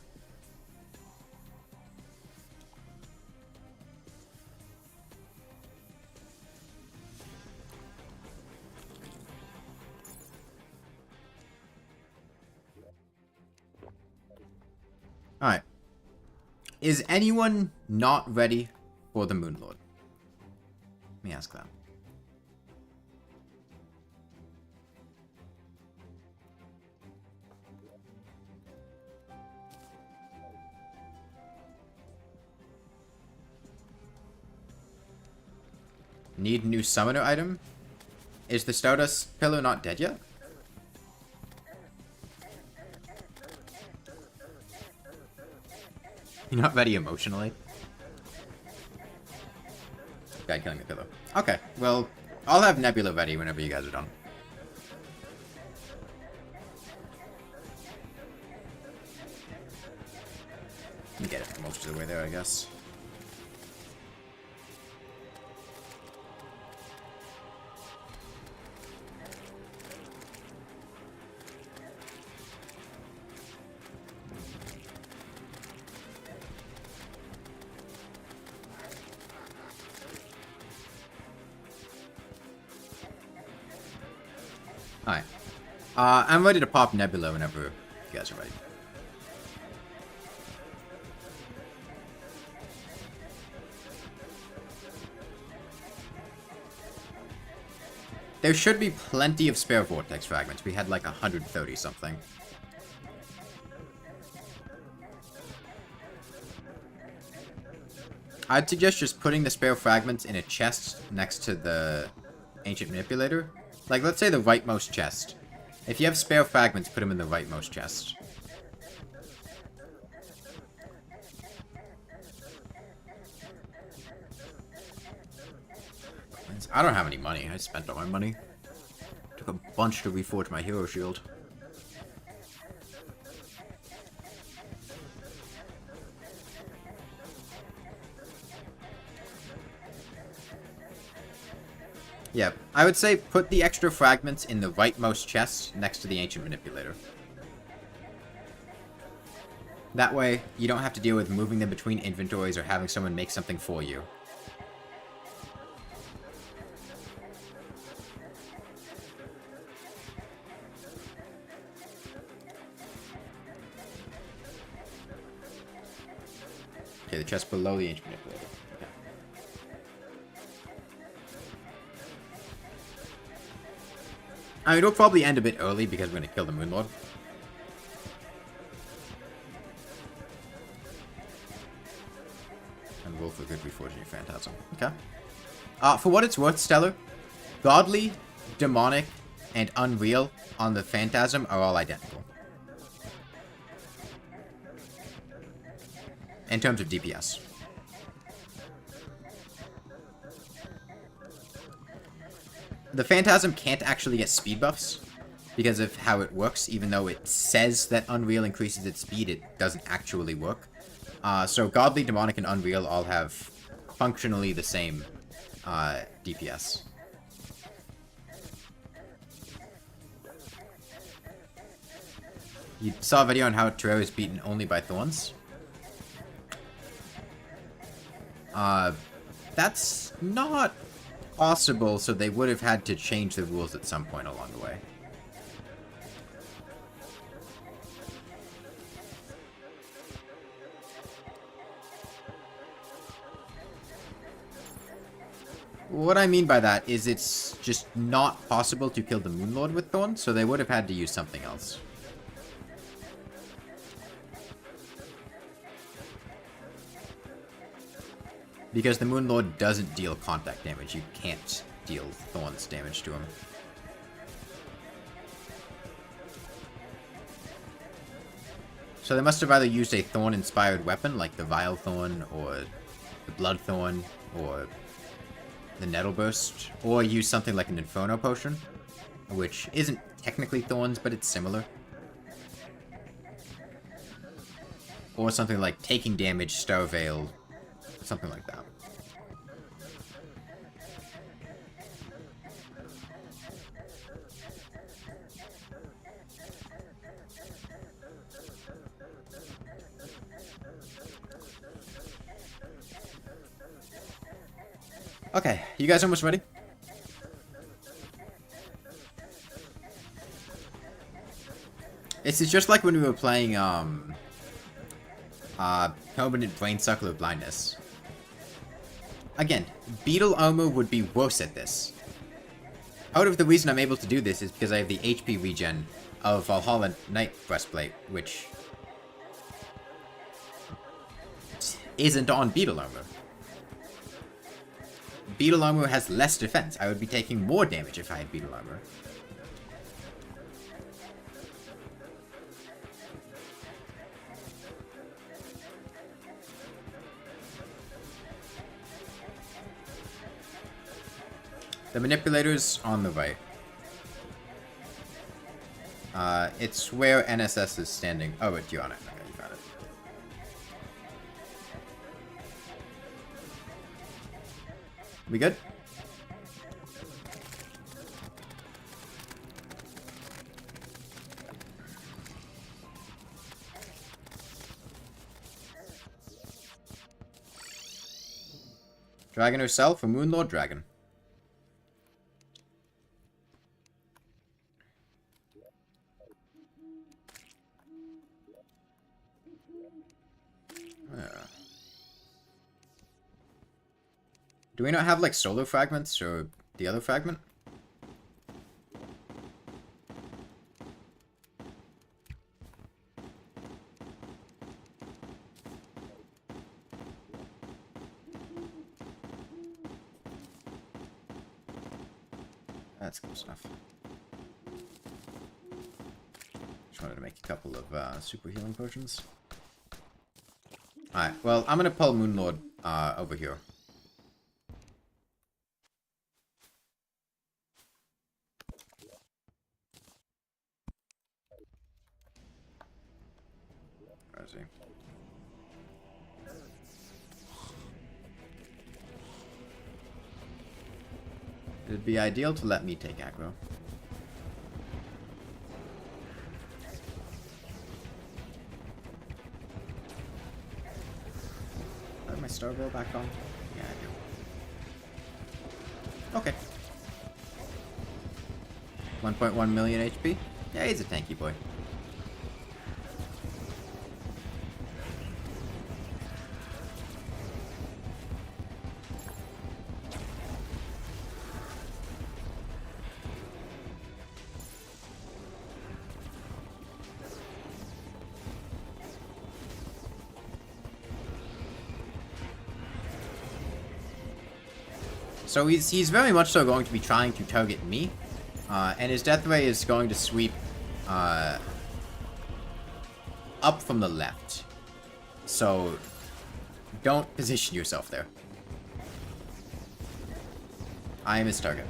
Alright. Is anyone not ready for the Moon Lord? Let me ask that. Need new summoner item? Is the Stardust Pillar not dead yet? You're not ready emotionally? Guy killing the pillow. Okay, well, I'll have Nebula ready whenever you guys are done. You get it most of the way there, I guess. Alright. I'm ready to pop Nebula whenever you guys are ready. There should be plenty of spare vortex fragments. We had like 130 something. I'd suggest just putting the spare fragments in a chest next to the ancient manipulator. Like, let's say the rightmost chest. If you have spare fragments, put them in the rightmost chest. I don't have any money. I spent all my money. Took a bunch to reforge my hero shield. Yeah, I would say put the extra fragments in the rightmost chest next to the ancient manipulator. That way, you don't have to deal with moving them between inventories or having someone make something for you. Okay, the chest below the ancient manipulator. Okay. I mean, it'll probably end a bit early because we're going to kill the Moonlord. And Wolf with Good Reforging Phantasm. Okay. For what it's worth, Stellar, Godly, Demonic, and Unreal on the Phantasm are all identical. In terms of DPS. The Phantasm can't actually get speed buffs because of how it works. Even though it says that Unreal increases its speed, it doesn't actually work. So Godly, Demonic, and Unreal all have functionally the same DPS. You saw a video on how Terraria is beaten only by Thorns. That's not possible, so they would have had to change the rules at some point along the way. What I mean by that is it's just not possible to kill the Moonlord with Thorns, so they would have had to use something else. Because the Moonlord doesn't deal contact damage, you can't deal Thorns damage to him. So they must have either used a Thorn-inspired weapon, like the Vile Thorn, or the Blood Thorn, or the Nettle Burst, or use something like an Inferno Potion, which isn't technically Thorns, but it's similar. Or something like Taking Damage, Star Veil, something like that. Okay, you guys almost ready? This is just like when we were playing, Permanent Brain Suckle of Blindness. Again, Beetle Armor would be worse at this. Part of the reason I'm able to do this is because I have the HP regen of Valhalla Knight Breastplate, which isn't on Beetle Armor. Beetle Armor has less defense. I would be taking more damage if I had Beetle Armor. The Manipulator's on the right. It's where NSS is standing. Oh, wait, you're on it. Okay, you got it. We good? Dragon herself, a Moonlord Dragon. Do we not have, like, solo fragments, or the other fragment? That's close enough. Just wanted to make a couple of, super healing potions. Alright, well, I'm gonna pull Moonlord, over here. It'd be ideal to let me take aggro. Starville back on? Yeah, I do. Okay. 1.1 million HP? Yeah, he's a tanky boy. So he's very much so going to be trying to target me, and his death ray is going to sweep up from the left. So don't position yourself there. I am his target.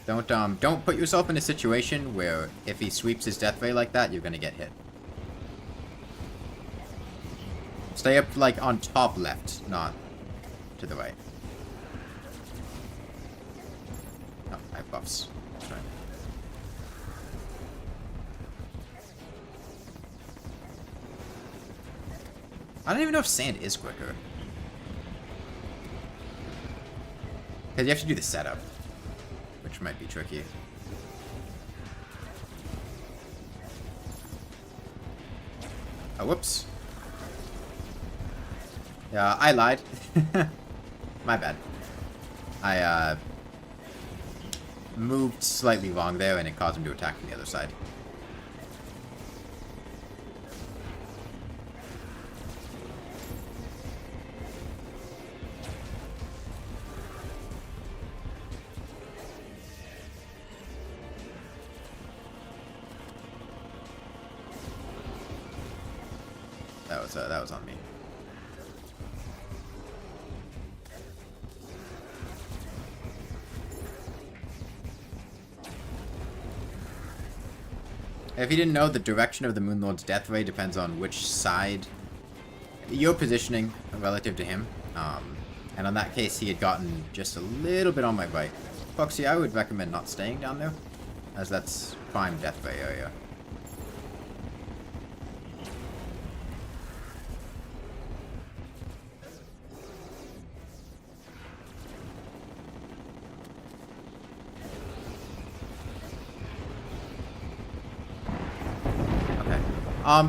Don't put yourself in a situation where if he sweeps his death ray like that, you're gonna get hit. Stay up, like, on top left, not to the right. Oh, I have buffs. That's right. I don't even know if sand is quicker. Because you have to do the setup, which might be tricky. Oh, whoops. Yeah, I lied. My bad. I, moved slightly wrong there, and it caused him to attack from the other side. That was on me. If you didn't know, the direction of the Moon Lord's death ray depends on which side you're positioning relative to him. And on that case, he had gotten just a little bit on my right. Foxy, I would recommend not staying down there, as that's prime death ray area.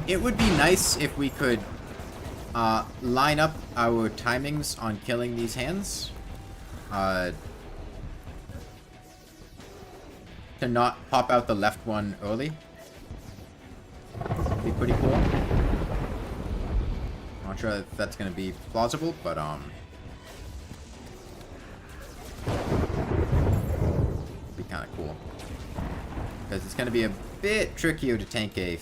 It would be nice if we could line up our timings on killing these hands. To not pop out the left one early. Be pretty cool. Not sure if that's gonna be plausible, but be kinda cool. Because it's gonna be a bit trickier to tank a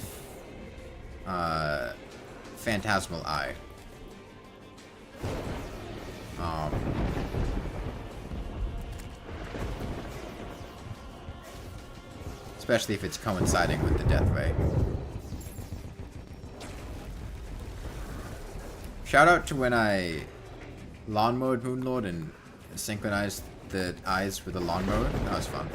Phantasmal Eye. Especially if it's coinciding with the death ray. Shout out to when I lawn mowed Moonlord and synchronized the eyes with the lawnmower. That was fun.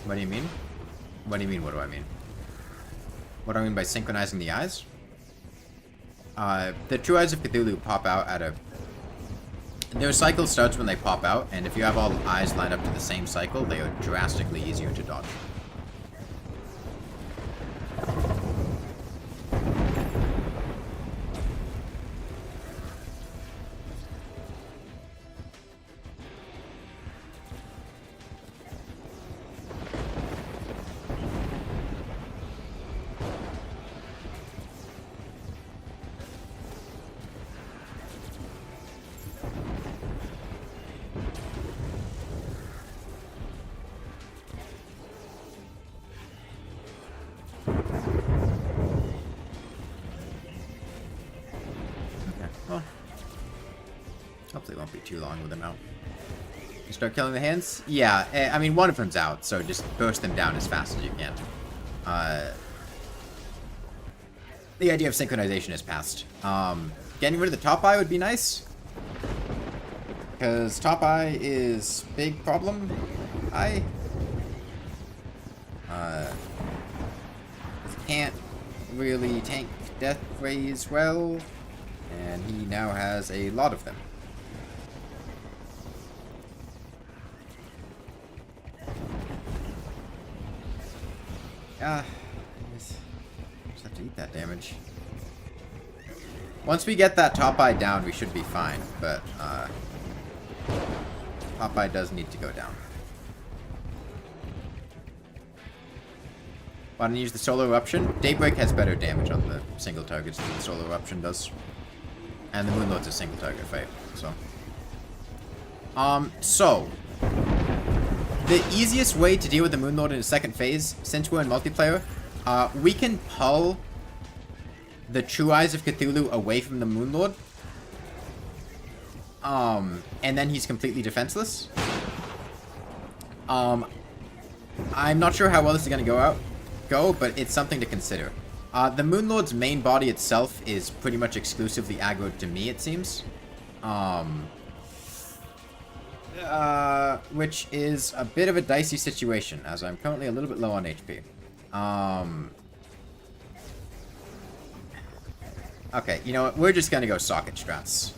What do you mean? What do you mean, what do I mean? What do I mean by synchronizing the eyes? The True Eyes of Cthulhu pop out at a... Their cycle starts when they pop out, and if you have all the eyes lined up to the same cycle, they are drastically easier to dodge. Hopefully it won't be too long with them out. You start killing the hands? Yeah, I mean, one of them's out, so just burst them down as fast as you can. the idea of synchronization has passed. Getting rid of the top eye would be nice. Because top eye is big problem. Can't really tank death rays well. And he now has a lot of them. Just have to eat that damage. Once we get that top eye down, we should be fine, but top eye does need to go down. Why don't you use the solar eruption? Daybreak has better damage on the single targets than the solar eruption does. And the Moonlord's a single target fight, so. So the easiest way to deal with the Moonlord in the second phase, since we're in multiplayer, we can pull the True Eyes of Cthulhu away from the Moonlord. And then he's completely defenseless. I'm not sure how well this is gonna go, but it's something to consider. The Moonlord's main body itself is pretty much exclusively aggroed to me, it seems. Which is a bit of a dicey situation, as I'm currently a little bit low on HP. Okay, you know what? We're just gonna go socket strats.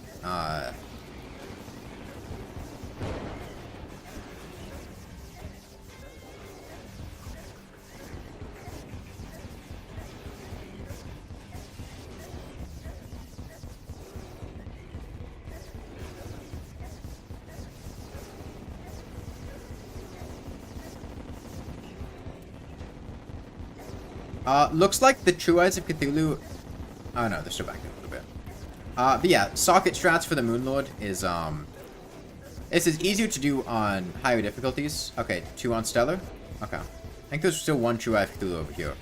Looks like the True Eyes of Cthulhu... Oh no, they're still back in a little bit. But yeah, socket strats for the Moonlord is, this is easier to do on higher difficulties. Okay, 2 on Stellar. Okay. I think there's still 1 True Eye of Cthulhu over here.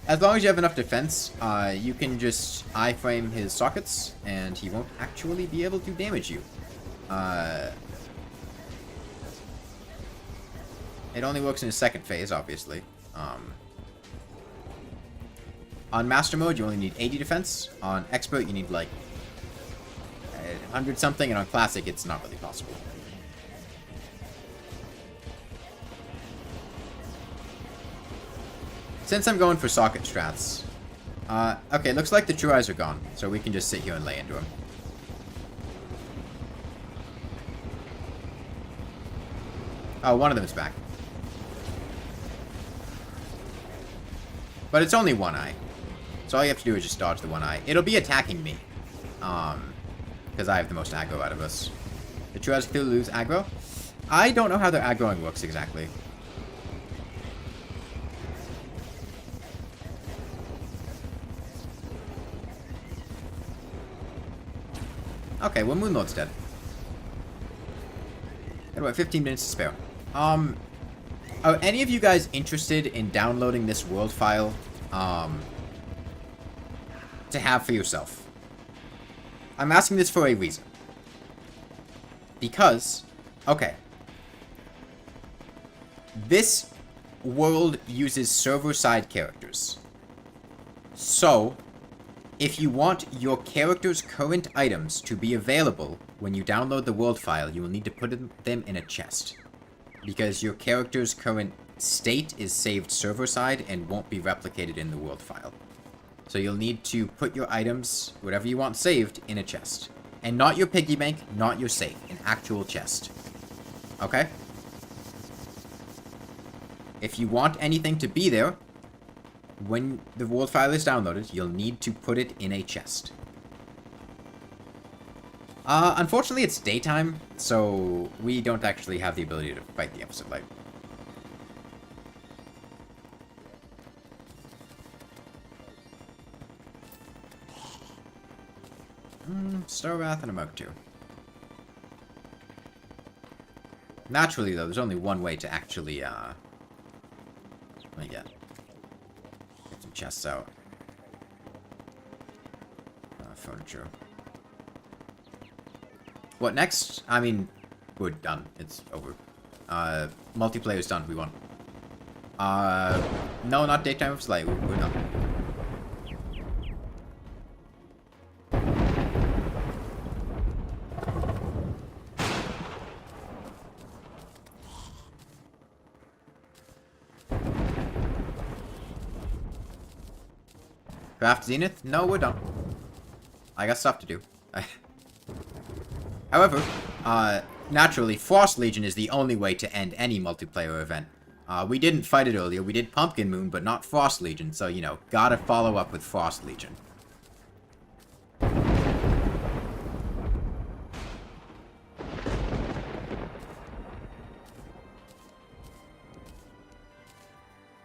As long as you have enough defense, you can just iframe his sockets, and he won't actually be able to damage you. It only works in the second phase, obviously. On Master Mode, you only need 80 defense. On Expert, you need, like, 100 something, and on Classic, it's not really possible. Since I'm going for socket strats... okay, looks like the True Eyes are gone, so we can just sit here and lay into him. Oh, one of them is back. But it's only 1 eye. So all you have to do is just dodge the 1 eye. It'll be attacking me. Because I have the most aggro out of us. The True Eyes of Cthulhu lose aggro? I don't know how their aggroing works exactly. Okay, well, Moonlord's dead. Got about 15 minutes to spare. Are any of you guys interested in downloading this world file, to have for yourself? I'm asking this for a reason. Because, okay. This world uses server-side characters. So, if you want your character's current items to be available when you download the world file, you will need to put them in a chest. Because your character's current state is saved server-side and won't be replicated in the world file. So you'll need to put your items, whatever you want saved, in a chest. And not your piggy bank, not your safe, an actual chest. Okay? If you want anything to be there, when the world file is downloaded, you'll need to put it in a chest. Unfortunately, it's daytime, so we don't actually have the ability to fight the Opposite Light. Star Wrath and a Mug 2. Naturally, though, there's only one way to actually, get some chests out. Furniture. What next? I mean, we're done. It's over. Multiplayer's done. We won. No, not daytime of slay. We're done. Craft Zenith? No, we're done. I got stuff to do. However, naturally, Frost Legion is the only way to end any multiplayer event. We didn't fight it earlier. We did Pumpkin Moon, but not Frost Legion. So, you know, gotta follow up with Frost Legion.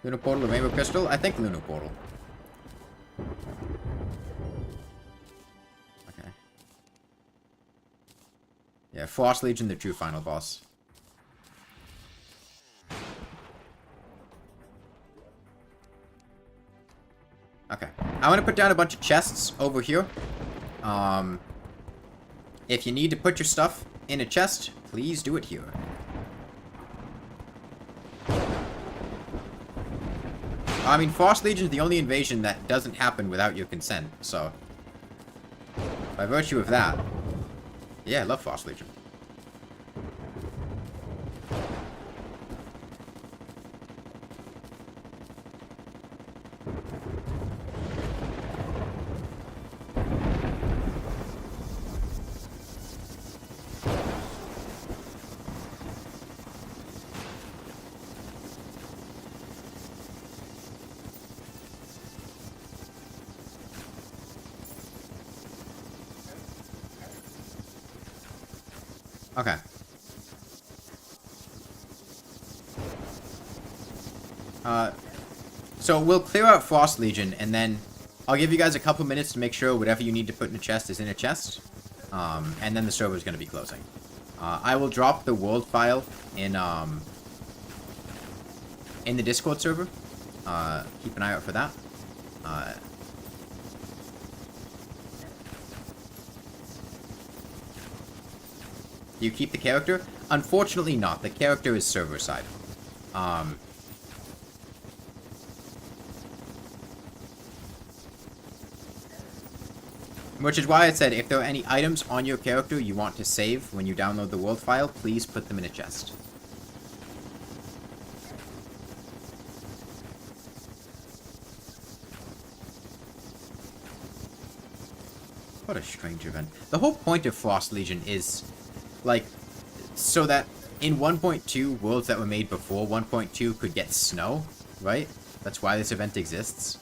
Lunar Portal or Rainbow Crystal? I think Lunar Portal. Okay. Yeah, Frost Legion, the true final boss. Okay. I want to put down a bunch of chests over here. If you need to put your stuff in a chest, please do it here. I mean, Frost Legion is the only invasion that doesn't happen without your consent, so... by virtue of that... yeah, I love Frost Legion. Okay. So we'll clear out Frost Legion, and then I'll give you guys a couple minutes to make sure whatever you need to put in a chest is in a chest. And then the server is going to be closing. I will drop the world file in the Discord server. Keep an eye out for that. Do you keep the character? Unfortunately not. The character is server side. Which is why I said if there are any items on your character you want to save when you download the world file, please put them in a chest. What a strange event. The whole point of Frost Legion is, like, so that in 1.2, worlds that were made before 1.2 could get snow, right? That's why this event exists.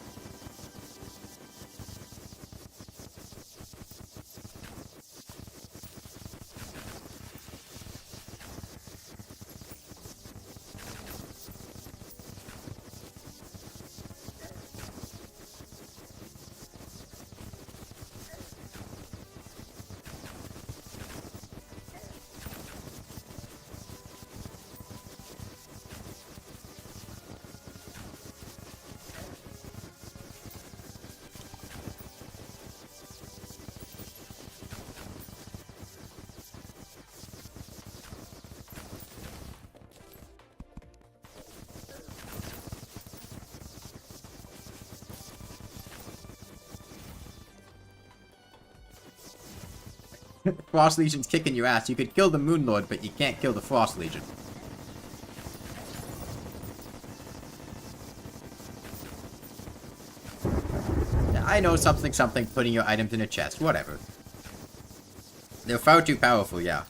Frost Legion's kicking your ass. You could kill the Moon Lord, but you can't kill the Frost Legion. Yeah, I know something, putting your items in a chest. Whatever. They're far too powerful, yeah.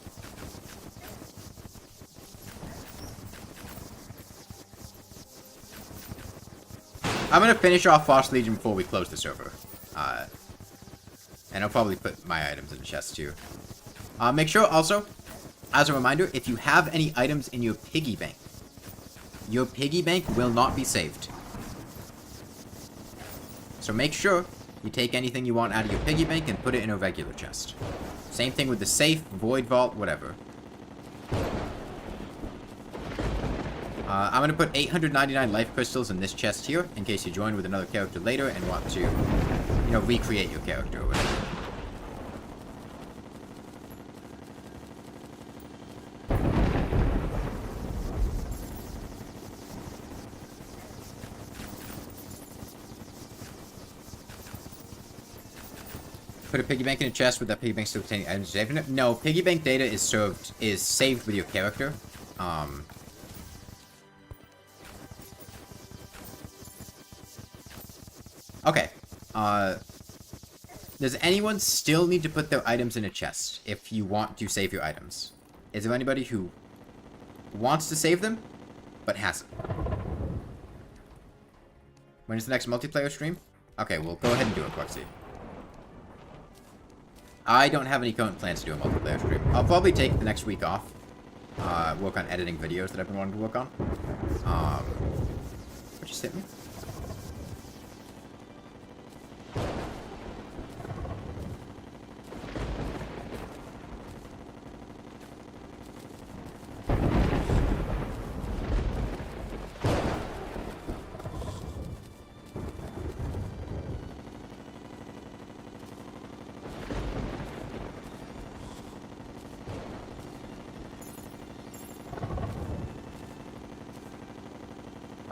I'm gonna finish off Frost Legion before we close the server. And I'll probably put my items in the chest too. Make sure also, as a reminder, if you have any items in your piggy bank, your piggy bank will not be saved. So make sure you take anything you want out of your piggy bank and put it in a regular chest. Same thing with the safe, void vault, whatever. I'm going to put 899 life crystals in this chest here, in case you join with another character later and want to, you know, recreate your character or whatever. Put a piggy bank in a chest with that piggy bank still containing items saved in it? No, piggy bank data is saved with your character. Okay. Does anyone still need to put their items in a chest if you want to save your items? Is there anybody who wants to save them, but hasn't? When is the next multiplayer stream? Okay, well, go ahead and do it, Quexy. I don't have any current plans to do a multiplayer stream. I'll probably take the next week off. Work on editing videos that I've been wanting to work on. What just hit me?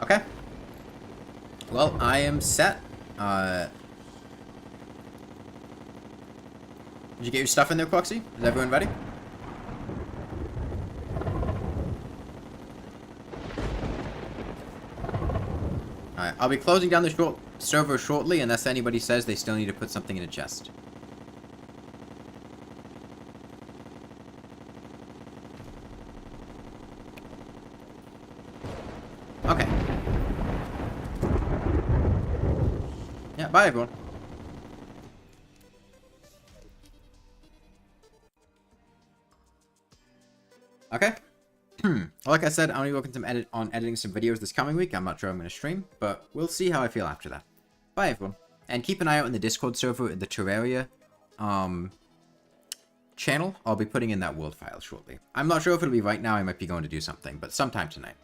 Okay. Well, I am set. Did you get your stuff in there, Quoxy? Is everyone ready? Alright, I'll be closing down the server shortly unless anybody says they still need to put something in a chest. Okay. Yeah, bye everyone. Okay. Like I said, I'm going to be working on editing some videos this coming week. I'm not sure I'm going to stream, but we'll see how I feel after that. Bye everyone. And keep an eye out in the Discord server in the Terraria channel. I'll be putting in that world file shortly. I'm not sure if it'll be right now. I might be going to do something, but sometime tonight.